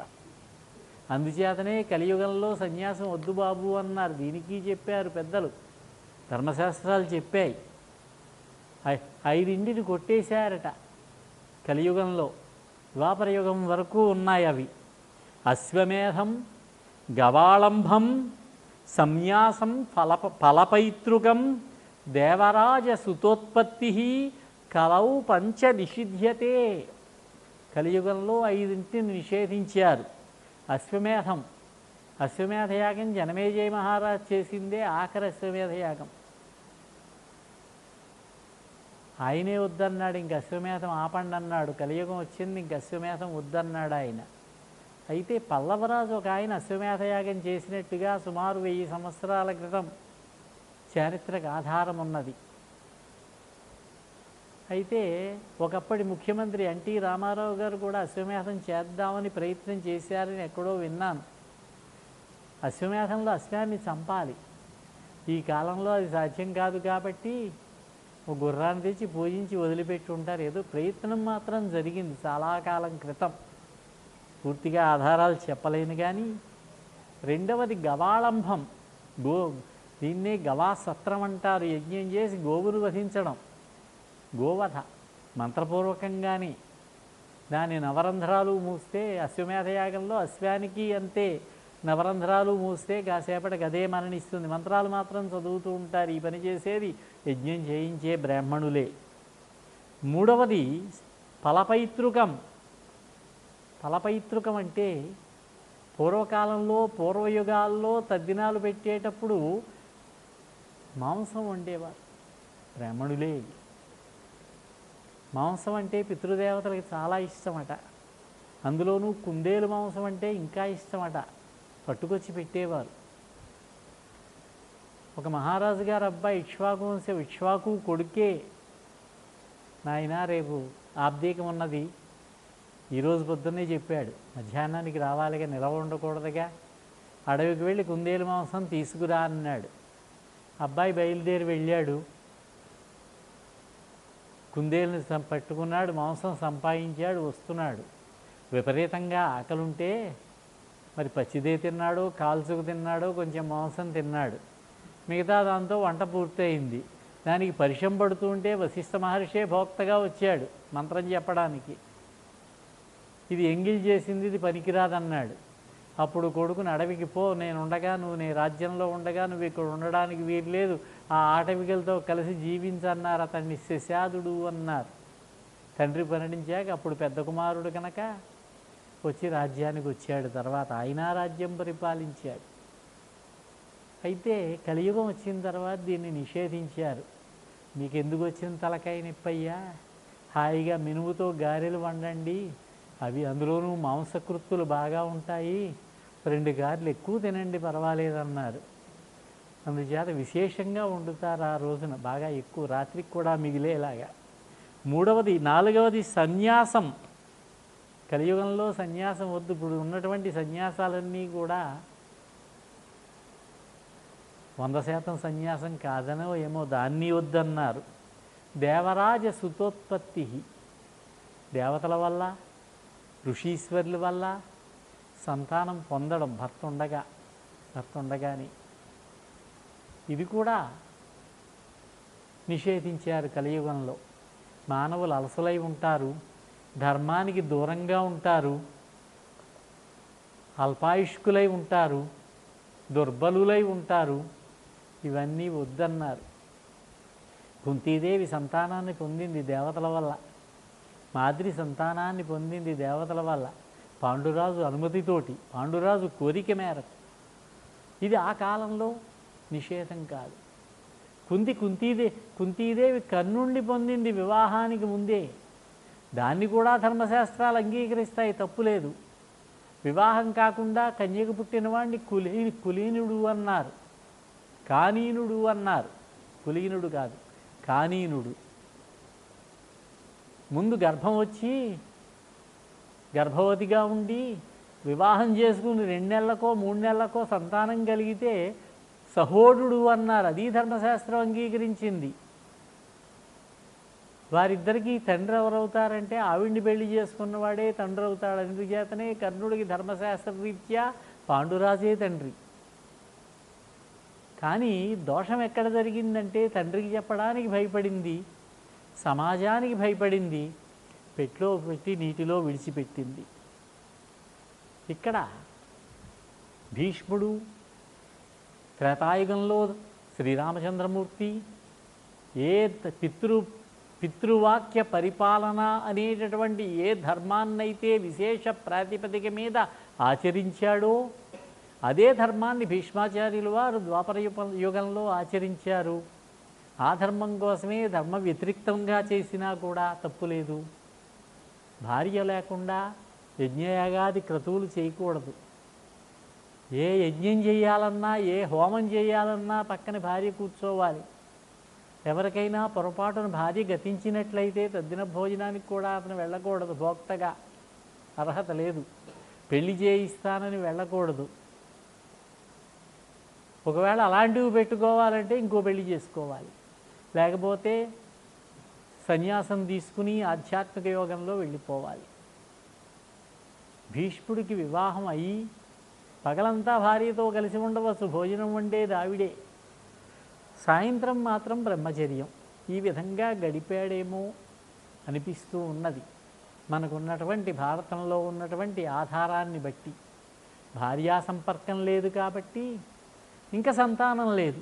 [SPEAKER 1] అందుచేతనే కలియుగంలో సన్యాసం వద్దు బాబు అన్నారు. దీనికి చెప్పారు పెద్దలు, ధర్మశాస్త్రాలు చెప్పాయి. 5 కొట్టేశారట కలియుగంలో. ద్వాపరయుగం వరకు ఉన్నాయి అవి. అశ్వమేధం, గవాళంభం, సంన్యాసం, ఫలపైతృకం, దేవరాజ సుతోత్పత్తి, కలౌ పంచ నిషిధ్యతే. కలియుగంలో 5 నిషేధించారు. అశ్వమేధం, అశ్వమేధయాగం జనమేజయ మహారాజ్ చేసిందే ఆఖరి అశ్వమేధయాగం. ఆయనే వద్దన్నాడు, ఇంక అశ్వమేధం ఆపండి అన్నాడు. కలియుగం వచ్చింది, ఇంక అశ్వమేధం వద్దన్నాడు ఆయన. అయితే పల్లవరాజు ఒక ఆయన అశ్వమేధయాగం చేసినట్టుగా సుమారు 1000 సంవత్సరాల క్రితం చారిత్రక ఆధారం ఉన్నది. అయితే ఒకప్పటి ముఖ్యమంత్రి ఎన్టీ రామారావు గారు కూడా అశ్వమేధం చేద్దామని ప్రయత్నం చేశారని ఎక్కడో విన్నాను. అశ్వమేధంలో అశ్వాన్ని చంపాలి. ఈ కాలంలో అది సాధ్యం కాదు కాబట్టి ఒక గుర్రాన్ని తెచ్చి పూజించి వదిలిపెట్టి ఉంటారు. ఏదో ప్రయత్నం మాత్రం జరిగింది చాలా కాలం క్రితం. పూర్తిగా ఆధారాలు చెప్పలేను కానీ రెండవది గవాళంభం. దీన్నే గవాసత్రం అంటారు. యజ్ఞం చేసి గోవును వధించడం, గోవధ మంత్రపూర్వకంగానే. దాని నవరంధ్రాలు మూస్తే అశ్వమేధయాగంలో అశ్వానికి అంతే, నవరంధ్రాలు మూస్తే కాసేపటికి అదే మరణిస్తుంది. మంత్రాలు మాత్రం చదువుతూ ఉంటారు. ఈ పని చేసేది యజ్ఞం చేయించే బ్రాహ్మణులే. మూడవది ఫలపైతృకం. ఫలపైతృకం అంటే పూర్వకాలంలో పూర్వయుగాల్లో తద్దినాలు పెట్టేటప్పుడు మాంసం వండేవారు బ్రాహ్మణులే. మాంసం అంటే పితృదేవతలకి చాలా ఇష్టమట. అందులోనూ కుందేలు మాంసం అంటే ఇంకా ఇష్టమట. పట్టుకొచ్చి పెట్టేవారు. ఒక మహారాజు గారు అబ్బాయి ఇక్ష్వాకు వంశం, ఇక్ష్వాకు కొడుకే, నాయన రేపు ఆబ్దీకం ఉన్నది, ఈరోజు పొద్దున్నే చెప్పాడు, మధ్యాహ్నానికి రావాలిగా, నిలవ ఉండకూడదుగా, అడవికి వెళ్ళి కుందేలు మాంసం తీసుకురా అన్నాడు. అబ్బాయి బయలుదేరి వెళ్ళాడు. కుందేలుని పట్టుకున్నాడు, మాంసం సంపాదించాడు, వస్తున్నాడు. విపరీతంగా ఆకలుంటే మరి పచ్చిదే తిన్నాడో కాల్చుకు తిన్నాడో కొంచెం మాంసం తిన్నాడు. మిగతా దాంతో వంట పూర్తయింది. దానికి పరిశం పడుతూ ఉంటే వశిష్ఠ మహర్షే భోక్తగా వచ్చాడు మంత్రం చెప్పడానికి. ఇది ఎంగిల్ చేసింది, ఇది పనికిరాదన్నాడు. అప్పుడు కొడుకుని అడవికి పో, నేను ఉండగా, నువ్వు నీ రాజ్యంలో ఉండగా నువ్వు ఇక్కడ ఉండడానికి వీల్లేదు, ఆ ఆటవికలతో కలిసి జీవించన్నారు. అతన్ని శశాదుడు అన్నారు. తండ్రి మరణించాక అప్పుడు పెద్ద కుమారుడు కనుక వచ్చి రాజ్యానికి వచ్చాడు. తర్వాత ఆయన రాజ్యం పరిపాలించాడు. అయితే కలియుగం వచ్చిన తర్వాత దీన్ని నిషేధించారు. మీకు ఎందుకు వచ్చిన తలకాయ నొప్పయ్యా, హాయిగా మినుముతో గారెలు వండండి, అవి అందులోనూ మాంసకృత్తులు బాగా ఉంటాయి, 2 గారెలు ఎక్కువ తినండి పర్వాలేదన్నారు. అందుచేత విశేషంగా వండుతారు ఆ రోజున, బాగా ఎక్కువ, రాత్రికి కూడా మిగిలేలాగా. నాలుగవది సన్యాసం. కలియుగంలో సన్యాసం వద్దు. ఇప్పుడు ఉన్నటువంటి సన్యాసాలన్నీ కూడా 100% సన్యాసం కాదనో ఏమో, దాన్ని వద్దన్నారు. దేవరాజ సుతోత్పత్తి, దేవతల వల్ల ఋషీశ్వరుల వల్ల సంతానం పొందడం భర్త ఉండగానే, ఇది కూడా నిషేధించారు కలియుగంలో. మానవులు అలసలై ఉంటారు, ధర్మానికి దూరంగా ఉంటారు, అల్పాయుష్కులై ఉంటారు, దుర్బలులై ఉంటారు. ఇవన్నీ వద్దన్నారు. కుంతీదేవి సంతానాన్ని పొందింది దేవతల వల్ల, మాద్రి సంతానాన్ని పొందింది దేవతల వల్ల, పాండురాజు అనుమతితోటి, పాండురాజు కోరిక మేరకు. ఇది ఆ కాలంలో నిషేధం కాదు. కుంతీదేవి కర్ణుణ్ణి పొందింది వివాహానికి ముందే. దాన్ని కూడా ధర్మశాస్త్రాలు అంగీకరిస్తాయి, తప్పులేదు. వివాహం కాకుండా కన్యకు పుట్టినవాడిని కులీనుడు అన్నారు, కానీనుడు అన్నారు. కులీనుడు కాదు, కానీనుడు. ముందు గర్భం వచ్చి గర్భవతిగా ఉండి వివాహం చేసుకుని 2 నెలలకో 3 నెలలకో సంతానం కలిగితే సహోడుడు అన్నారు. అది ధర్మశాస్త్రం అంగీకరించింది. వారిద్దరికీ తండ్రి ఎవరవుతారంటే ఆవిడ్ని పెళ్లి చేసుకున్నవాడే తండ్రి అవుతాడు. అందుచేతనే కర్ణుడికి ధర్మశాస్త్ర రీత్యా పాండురాజే తండ్రి. కానీ దోషం ఎక్కడ జరిగిందంటే తండ్రికి చెప్పడానికి భయపడింది, సమాజానికి భయపడింది, పెట్లో పెట్టి నీటిలో విడిచిపెట్టింది. ఇక్కడ భీష్ముడు, త్రేతాయుగంలో శ్రీరామచంద్రమూర్తి ఏ పితృవాక్య పరిపాలన అనేటటువంటి ఏ ధర్మాన్నైతే విశేష ప్రాతిపదిక మీద ఆచరించాడో అదే ధర్మాన్ని భీష్మాచార్యులు వారు ద్వాపర యుగంలో ఆచరించారు. ఆ ధర్మం కోసమే ధర్మ వ్యతిరిక్తంగా చేసినా కూడా తప్పులేదు. భార్య లేకుండా యజ్ఞయాగాది క్రతువులు చేయకూడదు. ఏ యజ్ఞం చేయాలన్నా, ఏ హోమం చేయాలన్నా పక్కన భార్య కూర్చోవాలి. ఎవరికైనా పొరపాటున భార్య గతించినట్లయితే తద్దిన భోజనానికి కూడా అతను వెళ్ళకూడదు. భోక్తగా అర్హత లేదు. పెళ్లి చేయిస్తానని వెళ్ళకూడదు. ఒకవేళ అలాంటివి పెట్టుకోవాలంటే ఇంకో పెళ్లి చేసుకోవాలి, లేకపోతే సన్యాసం తీసుకుని ఆధ్యాత్మిక యోగంలో వెళ్ళిపోవాలి. భీష్ముడికి వివాహం అయ్యి పగలంతా భార్యతో కలిసి ఉండవచ్చు, భోజనం వండేది ఆవిడే, సాయంత్రం మాత్రం బ్రహ్మచర్యం. ఈ విధంగా గడిపాడేమో అనిపిస్తూ ఉన్నది మనకున్నటువంటి భారతంలో ఉన్నటువంటి ఆధారాన్ని బట్టి. భార్యా సంపర్కం లేదు కాబట్టి ఇంకా సంతానం లేదు,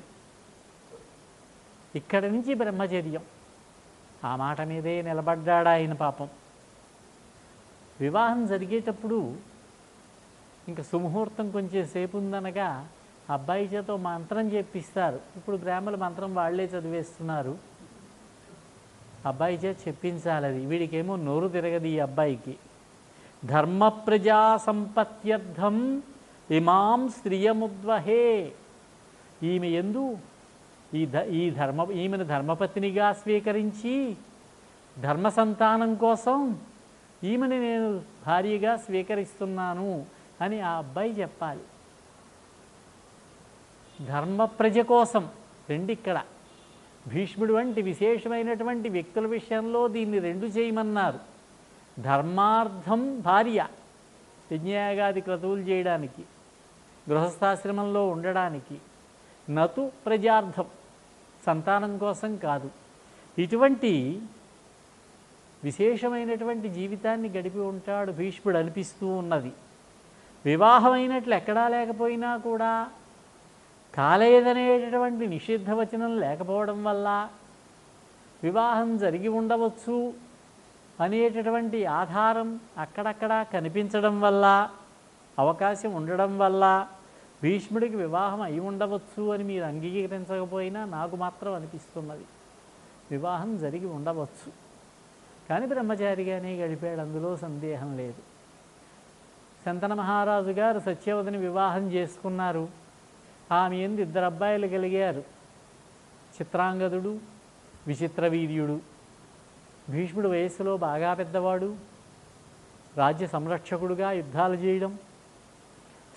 [SPEAKER 1] ఇక్కడి నుంచి బ్రహ్మచర్యం. ఆ మాట మీదే నిలబడ్డాడు ఆయన పాపం. వివాహం జరిగేటప్పుడు ఇంకా సుముహూర్తం కొంచెం సేపు ఉందనగా అబ్బాయి చేత మంత్రం చెప్పిస్తారు. ఇప్పుడు బ్రాహ్మణ మంత్రం వాళ్లే చదివేస్తున్నారు. అబ్బాయి చేత చెప్పించాలి. అది వీడికేమో నోరు తిరగదు ఈ అబ్బాయికి. ధర్మ ప్రజా సంపత్త్యర్థం ఇమాం స్త్రియముద్వహే. ఈమె ఎందు ఈమెను ధర్మపత్నిగా స్వీకరించి ధర్మ సంతానం కోసం ఈమెను నేను భార్యగా స్వీకరిస్తున్నాను అని ఆ అబ్బాయి చెప్పాలి. ధర్మ ప్రజ కోసం రెండిక్కడ. భీష్ముడు వంటి విశేషమైనటువంటి వ్యక్తుల విషయంలో దీన్ని రెండు చేయమన్నారు. ధర్మార్థం భార్య, యజ్ఞయాగాది క్రతువులు చేయడానికి, గృహస్థాశ్రమంలో ఉండడానికి, నతు ప్రజార్థం, సంతానం కోసం కాదు. ఇటువంటి విశేషమైనటువంటి జీవితాన్ని గడిపి ఉంటాడు భీష్ముడు అనిపిస్తూ ఉన్నది. వివాహమైనట్లు ఎక్కడా లేకపోయినా కూడా కాలేదనేటటువంటి నిషిద్ధవచనం లేకపోవడం వల్ల, వివాహం జరిగి ఉండవచ్చు అనేటటువంటి ఆధారం అక్కడక్కడ కనిపించడం వల్ల, అవకాశం ఉండడం వల్ల భీష్ముడికి వివాహం అయి ఉండవచ్చు అని మీరు అంగీకరించకపోయినా నాకు మాత్రం అనిపిస్తున్నది. వివాహం జరిగి ఉండవచ్చు, కానీ బ్రహ్మచారిగానే గడిపాడు, అందులో సందేహం లేదు. శంతన మహారాజు గారు సత్యవతిని వివాహం చేసుకున్నారు. ఆమె ఎందు 2 అబ్బాయిలు కలిగారు, చిత్రాంగదుడు, విచిత్రవీర్యుడు. భీష్ముడు వయస్సులో బాగా పెద్దవాడు, రాజ్య సంరక్షకుడుగా యుద్ధాలు చేయడం,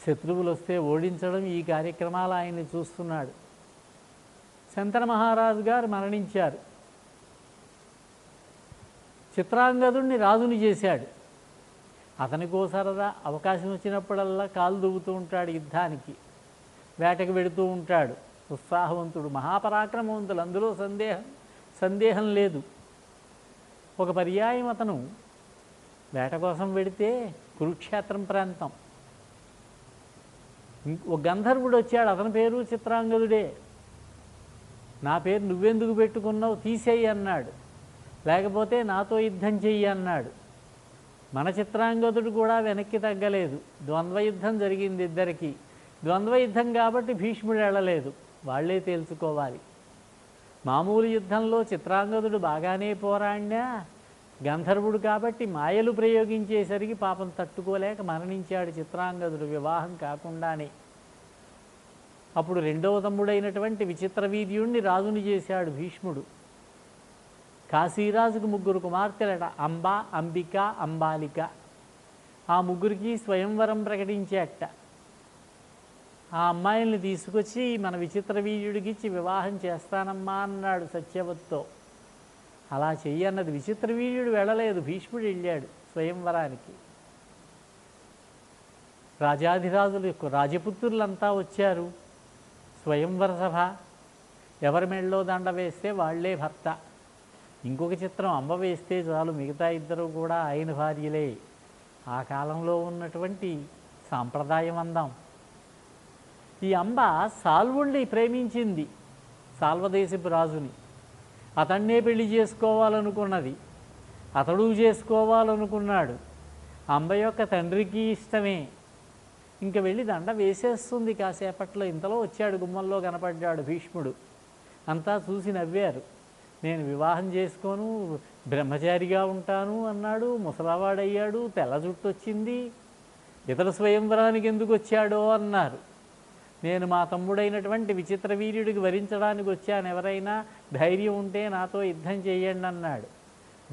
[SPEAKER 1] శత్రువులు వస్తే ఓడించడం, ఈ కార్యక్రమాలు ఆయన్ని చూస్తున్నాడు. శంతన మహారాజు గారు మరణించారు. చిత్రాంగదుడిని రాజుని చేశాడు. అతనికో సరదా, అవకాశం వచ్చినప్పుడల్లా కాలు దువ్వుతూ ఉంటాడు, యుద్ధానికి వేటకు వెడుతూ ఉంటాడు. ఉత్సాహవంతుడు, మహాపరాక్రమవంతుడు, అందులో సందేహం లేదు. ఒక పర్యాయం అతను వేట కోసం వెడితే కురుక్షేత్రం ప్రాంతం, ఒక గంధర్వుడు వచ్చాడు, అతని పేరు చిత్రాంగదుడే. నా పేరు నువ్వెందుకు పెట్టుకున్నావు, తీసేయి అన్నాడు. లేకపోతే నాతో యుద్ధం చెయ్యి అన్నాడు. మన చిత్రాంగదుడు కూడా వెనక్కి తగ్గలేదు. ద్వంద్వయుద్ధం జరిగింది ఇద్దరికి. ద్వంద్వయుద్ధం కాబట్టి భీష్ముడు వెళ్ళలేదు, వాళ్లే తేల్చుకోవాలి. మామూలు యుద్ధంలో చిత్రాంగదుడు బాగానే పోరాడినా గంధర్వుడు కాబట్టి మాయలు ప్రయోగించేసరికి పాపం తట్టుకోలేక మరణించాడు చిత్రాంగదుడు, వివాహం కాకుండానే. అప్పుడు 2వ తమ్ముడైనటువంటి విచిత్రవీర్యుణ్ణి రాజుని చేశాడు భీష్ముడు. కాశీరాజుకు 3 కుమార్తెలట, అంబ, అంబిక, అంబాలిక. ఆ ముగ్గురికి స్వయంవరం ప్రకటించేట. ఆ అమ్మాయిల్ని తీసుకొచ్చి మన విచిత్రవీర్యుడికిచ్చి వివాహం చేస్తానమ్మా అన్నాడు సత్యవతితో. అలా చెయ్యన్నది. విచిత్రవీర్యుడు వెళ్ళలేదు, భీష్ముడు వెళ్ళాడు స్వయంవరానికి. రాజాధిరాజులు, రాజపుత్రులంతా వచ్చారు. స్వయంవర సభ. ఎవరి మెళ్ళలో దండ వేస్తే వాళ్లే భర్త. ఇంకొక చిత్రం, అంబ వేస్తే చాలు, మిగతా ఇద్దరు కూడా ఆయన భార్యలే. ఆ కాలంలో ఉన్నటువంటి సాంప్రదాయం అందాం. ఈ అంబ సాల్వుణ్ణి ప్రేమించింది, సాల్వదేశపు రాజుని. అతన్నే పెళ్లి చేసుకోవాలనుకున్నది, అతడు చేసుకోవాలనుకున్నాడు. అంబ యొక్క తండ్రికి ఇష్టమే. ఇంక వెళ్ళి దండ వేసేస్తుంది కాసేపట్లో. ఇంతలో వచ్చాడు, గుమ్మంలో కనపడ్డాడు భీష్ముడు. అంతా చూసి నవ్వారు. నేను వివాహం చేసుకోను, బ్రహ్మచారిగా ఉంటాను అన్నాడు. ముసలావాడయ్యాడు, తెల్ల జుట్టు వచ్చింది, ఇతర స్వయంవరానికి ఎందుకు వచ్చాడో అన్నారు. నేను మా తమ్ముడైనటువంటి విచిత్రవీర్యుడికి వరించడానికి వచ్చాను, ఎవరైనా ధైర్యం ఉంటే నాతో యుద్ధం చేయండి అన్నాడు.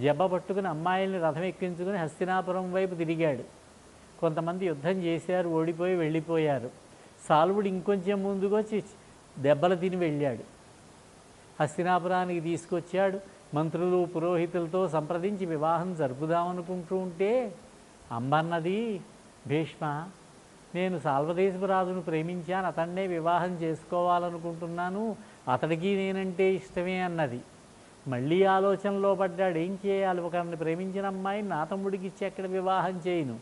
[SPEAKER 1] జబ్బ పట్టుకుని అమ్మాయిల్ని రథం ఎక్కించుకుని హస్తినాపురం వైపు తిరిగాడు. కొంతమంది యుద్ధం చేశారు, ఓడిపోయి వెళ్ళిపోయారు. సాల్వుడు ఇంకొంచెం ముందుకొచ్చి దెబ్బలు తిని వెళ్ళాడు. హస్తినాపురానికి తీసుకొచ్చాడు. మంత్రులు పురోహితులతో సంప్రదించి వివాహం జరుపుదామనుకుంటూ ఉంటే అంబన్నది, భీష్మ నేను సాల్వదేశపు రాజును ప్రేమించాను, అతన్నే వివాహం చేసుకోవాలనుకుంటున్నాను, అతడికి నేనంటే ఇష్టమే అన్నది. మళ్ళీ ఆలోచనలో పడ్డాడు, ఏం చేయాలి, ఒకరిని ప్రేమించిన అమ్మాయిని నా తమ్ముడికి ఇచ్చి ఎక్కడ వివాహం చేయను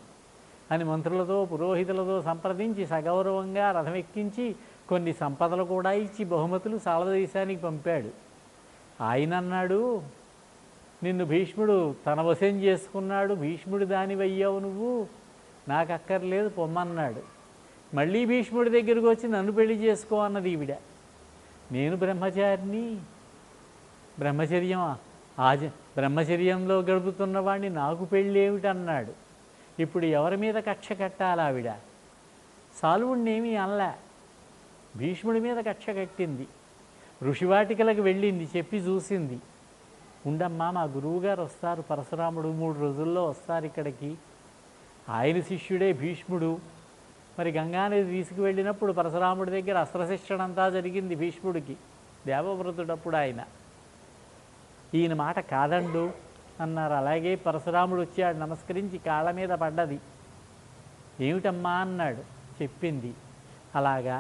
[SPEAKER 1] అని మంత్రులతో పురోహితులతో సంప్రదించి సగౌరవంగా రథం ఎక్కించి కొన్ని సంపదలు కూడా ఇచ్చి బహుమతులు సాల్వదేశానికి పంపాడు. ఆయన అన్నాడు, నిన్ను భీష్ముడు తన వశం చేసుకున్నాడు, భీష్ముడి దానివయ్యావు నువ్వు, నాకు అక్కర్లేదు పొమ్మన్నాడు. మళ్ళీ భీష్ముడి దగ్గరికి వచ్చి నన్ను పెళ్లి చేసుకో అన్నది ఈవిడ. నేను బ్రహ్మచారిని, బ్రహ్మచర్యమా బ్రహ్మచర్యంలో గడుపుతున్న వాడిని నాకు పెళ్ళి ఏమిటన్నాడు. ఇప్పుడు ఎవరి మీద కక్ష కట్టాలి ఆవిడ? సాల్వుణ్ణేమీ అనలే, భీష్ముడి మీద కక్ష కట్టింది. ఋషివాటికలకు వెళ్ళింది, చెప్పి చూసింది. ఉండమ్మా, మా గురువుగారు వస్తారు, పరశురాముడు 3 రోజుల్లో వస్తారు ఇక్కడికి, ఆయన శిష్యుడే భీష్ముడు. మరి గంగానది తీసుకువెళ్ళినప్పుడు పరశురాముడి దగ్గర అస్త్రశిక్షణ అంతా జరిగింది భీష్ముడికి, దేవవ్రతుడప్పుడు ఆయన. ఈయన మాట కాదండు అన్నారు. అలాగే పరశురాముడు వచ్చాడు, నమస్కరించి కాళ్ళ మీద పడ్డది. ఏమిటమ్మా అన్నాడు. చెప్పింది. అలాగా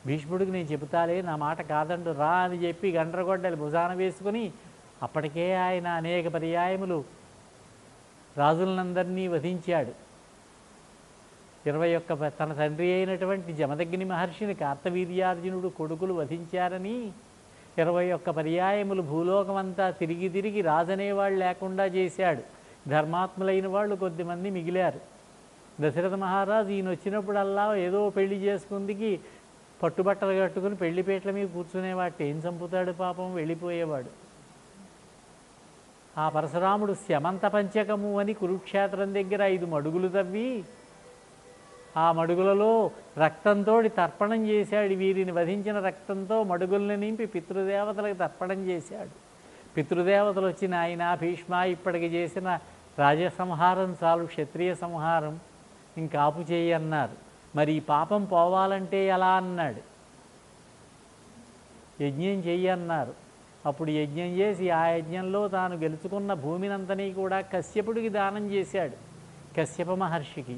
[SPEAKER 1] భీష్ముడికి నేను చెబుతాలే, నా మాట కాదండు రా అని చెప్పి గండ్రగొడ్డలి భుజాన వేసుకుని, అప్పటికే ఆయన అనేక పర్యాయములు రాజులందరినీ వధించాడు. 21 తన తండ్రి అయినటువంటి జమదగ్ని మహర్షిని కార్తవీర్యార్జునుడు కొడుకులు వధించారని 21 పర్యాయములు భూలోకమంతా తిరిగి తిరిగి రాజనేవాళ్ళు లేకుండా చేశాడు. ధర్మాత్ములైన వాళ్ళు కొద్దిమంది మిగిలారు. దశరథ మహారాజు ఈయన వచ్చినప్పుడల్లా ఏదో పెళ్లి చేసుకుందికి పట్టుబట్టలు కట్టుకుని పెళ్లిపేటల మీద కూర్చునేవాడు. ఏం చంపుతాడు పాపం, వెళ్ళిపోయేవాడు. ఆ పరశురాముడు శమంత పంచకము అని కురుక్షేత్రం దగ్గర 5 మడుగులు తవ్వి ఆ మడుగులలో రక్తంతో తర్పణం చేశాడు. వీరిని వధించిన రక్తంతో మడుగుల్ని నింపి పితృదేవతలకు తర్పణం చేశాడు. పితృదేవతలు వచ్చి, నాయన భీష్మ, ఇప్పటికి చేసిన రాజసంహారం చాలు, క్షత్రియ సంహారం ఇంకాపు చేయి అన్నారు. మరి ఈ పాపం పోవాలంటే ఎలా అన్నాడు. యజ్ఞం చెయ్యి అన్నారు. అప్పుడు యజ్ఞం చేసి ఆ యజ్ఞంలో తాను గెలుచుకున్న భూమినంతని కూడా కశ్యపుడికి దానం చేశాడు. కశ్యప మహర్షికి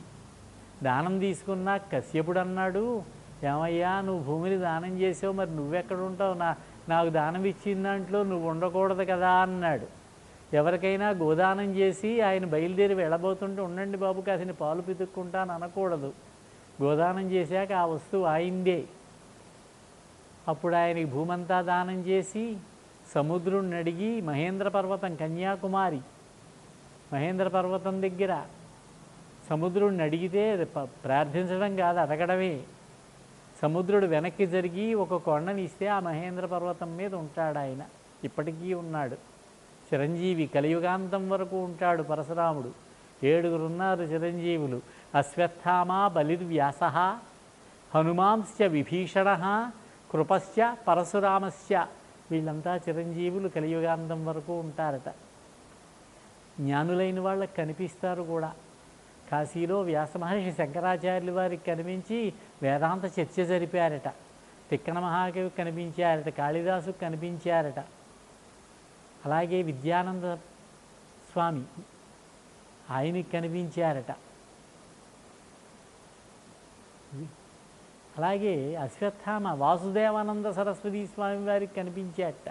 [SPEAKER 1] దానం తీసుకున్నా కశ్యపుడు అన్నాడు, ఏమయ్యా నువ్వు భూమిని దానం చేసావు, మరి నువ్వెక్కడ ఉంటావు, నాకు దానం ఇచ్చిన దాంట్లో నువ్వు ఉండకూడదు కదా అన్నాడు. ఎవరికైనా గోదానం చేసి ఆయన బయలుదేరి వెళ్ళబోతుంటే, ఉండండి బాబు కాసిన పాలు పితుక్కుంటాను అనకూడదు. గోదానం చేశాక ఆ వస్తువు ఆయిందే. అప్పుడు ఆయనకి భూమంతా దానం చేసి సముద్రుడిని అడిగి మహేంద్ర పర్వతం, కన్యాకుమారి మహేంద్ర పర్వతం దగ్గర సముద్రుడిని అడిగితే ప్రార్థించడం కాదు, అడగడమే. సముద్రుడు వెనక్కి జరిగి ఒక కొండని ఇస్తే ఆ మహేంద్ర పర్వతం మీద ఉంటాడు ఆయన. ఇప్పటికీ ఉన్నాడు, చిరంజీవి, కలియుగాంతం వరకు ఉంటాడు పరశురాముడు. 7 ఉన్నారు చిరంజీవులు. అశ్వత్థామ బలిర్వ్యాస, హనుమాంశ్చ విభీషణ, కృపశ్చ పరశురామశ్చ. వీళ్ళంతా చిరంజీవులు, కలియుగాంతం వరకు ఉంటారట. జ్ఞానులైన వాళ్ళకి కనిపిస్తారు కూడా. కాశీలో వ్యాస మహర్షి శంకరాచార్యుల వారికి కనిపించి వేదాంత చర్చ జరిపారట. తిక్కన మహాకవి కనిపించారట, కాళిదాసుకు కనిపించారట. అలాగే విద్యానంద స్వామి ఆయనకి కనిపించారట. అలాగే అశ్వత్థామ వాసుదేవానంద సరస్వతి స్వామి వారికి కనిపించారట.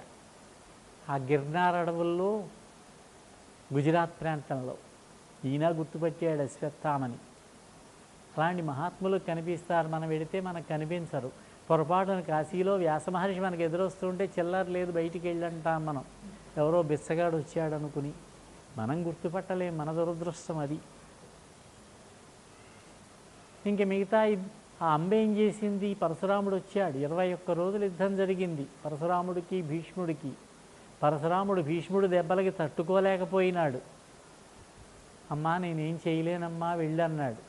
[SPEAKER 1] ఆ గిర్నార్ అడవుల్లో గుజరాత్ ప్రాంతంలో ఈయన గుర్తుపట్టాడు అశ్వత్థామని. అలాంటి మహాత్ములు కనిపిస్తారు, మనం వెడితే మనకు కనిపించరు. పొరపాటున కాశీలో వ్యాస మహర్షి మనకు ఎదురొస్తుంటే చిల్లర లేదు బయటికి వెళ్ళంటాం మనం, ఎవరో బిచ్చగాడు వచ్చాడు అనుకుని. మనం గుర్తుపట్టలేం, మన దురదృష్టం అది. ఇంక మిగతా ఆ అంబ ఏం చేసింది, పరశురాముడు వచ్చాడు. 21 రోజులు యుద్ధం జరిగింది పరశురాముడికి భీష్ముడికి. పరశురాముడు భీష్ముడు దెబ్బలకి తట్టుకోలేకపోయినాడు. అమ్మా నేనేం చేయలేనమ్మా వెళ్ళన్నాడు.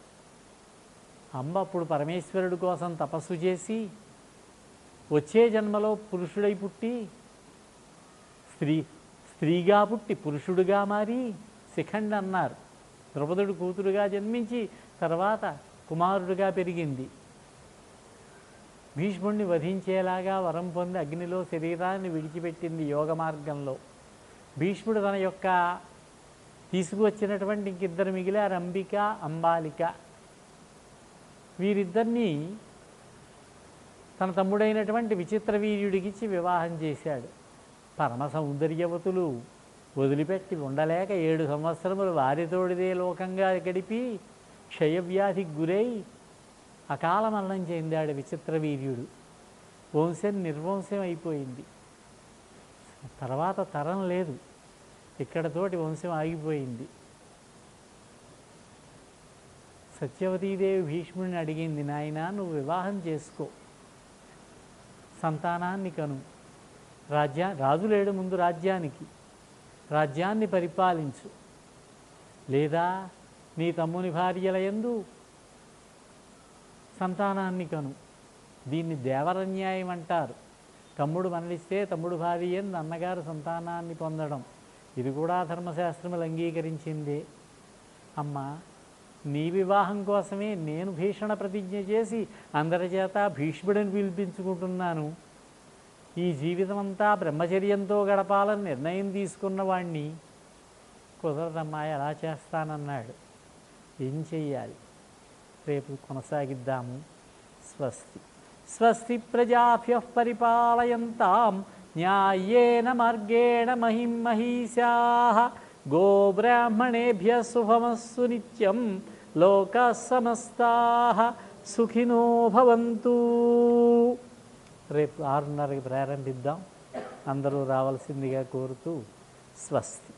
[SPEAKER 1] అంబ అప్పుడు పరమేశ్వరుడి కోసం తపస్సు చేసి వచ్చే జన్మలో పురుషుడై పుట్టి స్త్రీగా పుట్టి పురుషుడుగా మారి శిఖండి అన్నారు. ద్రౌపదుడు కూతురుగా జన్మించి తర్వాత కుమారుడిగా పెరిగింది. భీష్ముడిని వధించేలాగా వరం పొంది అగ్నిలో శరీరాన్ని విడిచిపెట్టింది యోగ మార్గంలో. భీష్ముడు తన యొక్క తీసుకువచ్చినటువంటి ఇంకిద్దరు మిగిలారు, అంబిక, అంబాలిక. వీరిద్దరినీ తన తమ్ముడైనటువంటి విచిత్రవీర్యుడికిచ్చి వివాహం చేశాడు. పరమ సౌందర్యవతులు వదిలిపెట్టి ఉండలేక 7 సంవత్సరములు వారితోడిదే లోకంగా గడిపి క్షయవ్యాధికి గురై అకాల మరణం చెందాడు విచిత్రవీర్యుడు. వంశం నిర్వంశం అయిపోయింది. తర్వాత తరం లేదు, ఇక్కడతోటి వంశం ఆగిపోయింది. సత్యవతీదేవి భీష్ముడిని అడిగింది, నాయనా నువ్వు వివాహం చేసుకో, సంతానాన్ని కను, రాజు లేడు ముందు రాజ్యాన్ని పరిపాలించు, లేదా నీ తమ్ముని భార్యల యందు సంతానాన్ని కను. దీన్ని దేవరన్యాయం అంటారు. తమ్ముడు మరణిస్తే తమ్ముడు భార్య యందు అన్నగారు సంతానాన్ని పొందడం, ఇది కూడా ధర్మశాస్త్రములు అంగీకరించిందే. అమ్మ, నీ వివాహం కోసమే నేను భీషణ ప్రతిజ్ఞ చేసి అందరి చేత భీష్ముడిని పిలిపించుకుంటున్నాను. ఈ జీవితమంతా బ్రహ్మచర్యంతో గడపాలని నిర్ణయం తీసుకున్నవాణ్ణి కుదరదమ్మా, ఎలా చేస్తానన్నాడు. ఏం చెయ్యాలి? రేపు కొనసాగిద్దాము. స్వస్తి. స్వస్తి ప్రజాభ్యః పరిపాలయంతాం న్యాయేన మార్గేణ మహిం మహీశాః. గోబ్రాహ్మణేభ్యః శుభమస్సు నిత్యం. లోకాః సమస్తాః సుఖినో భవంతు. రేపు 6:30కి ప్రారంభిద్దాం. అందరూ రావాల్సిందిగా కోరుతూ స్వస్తి.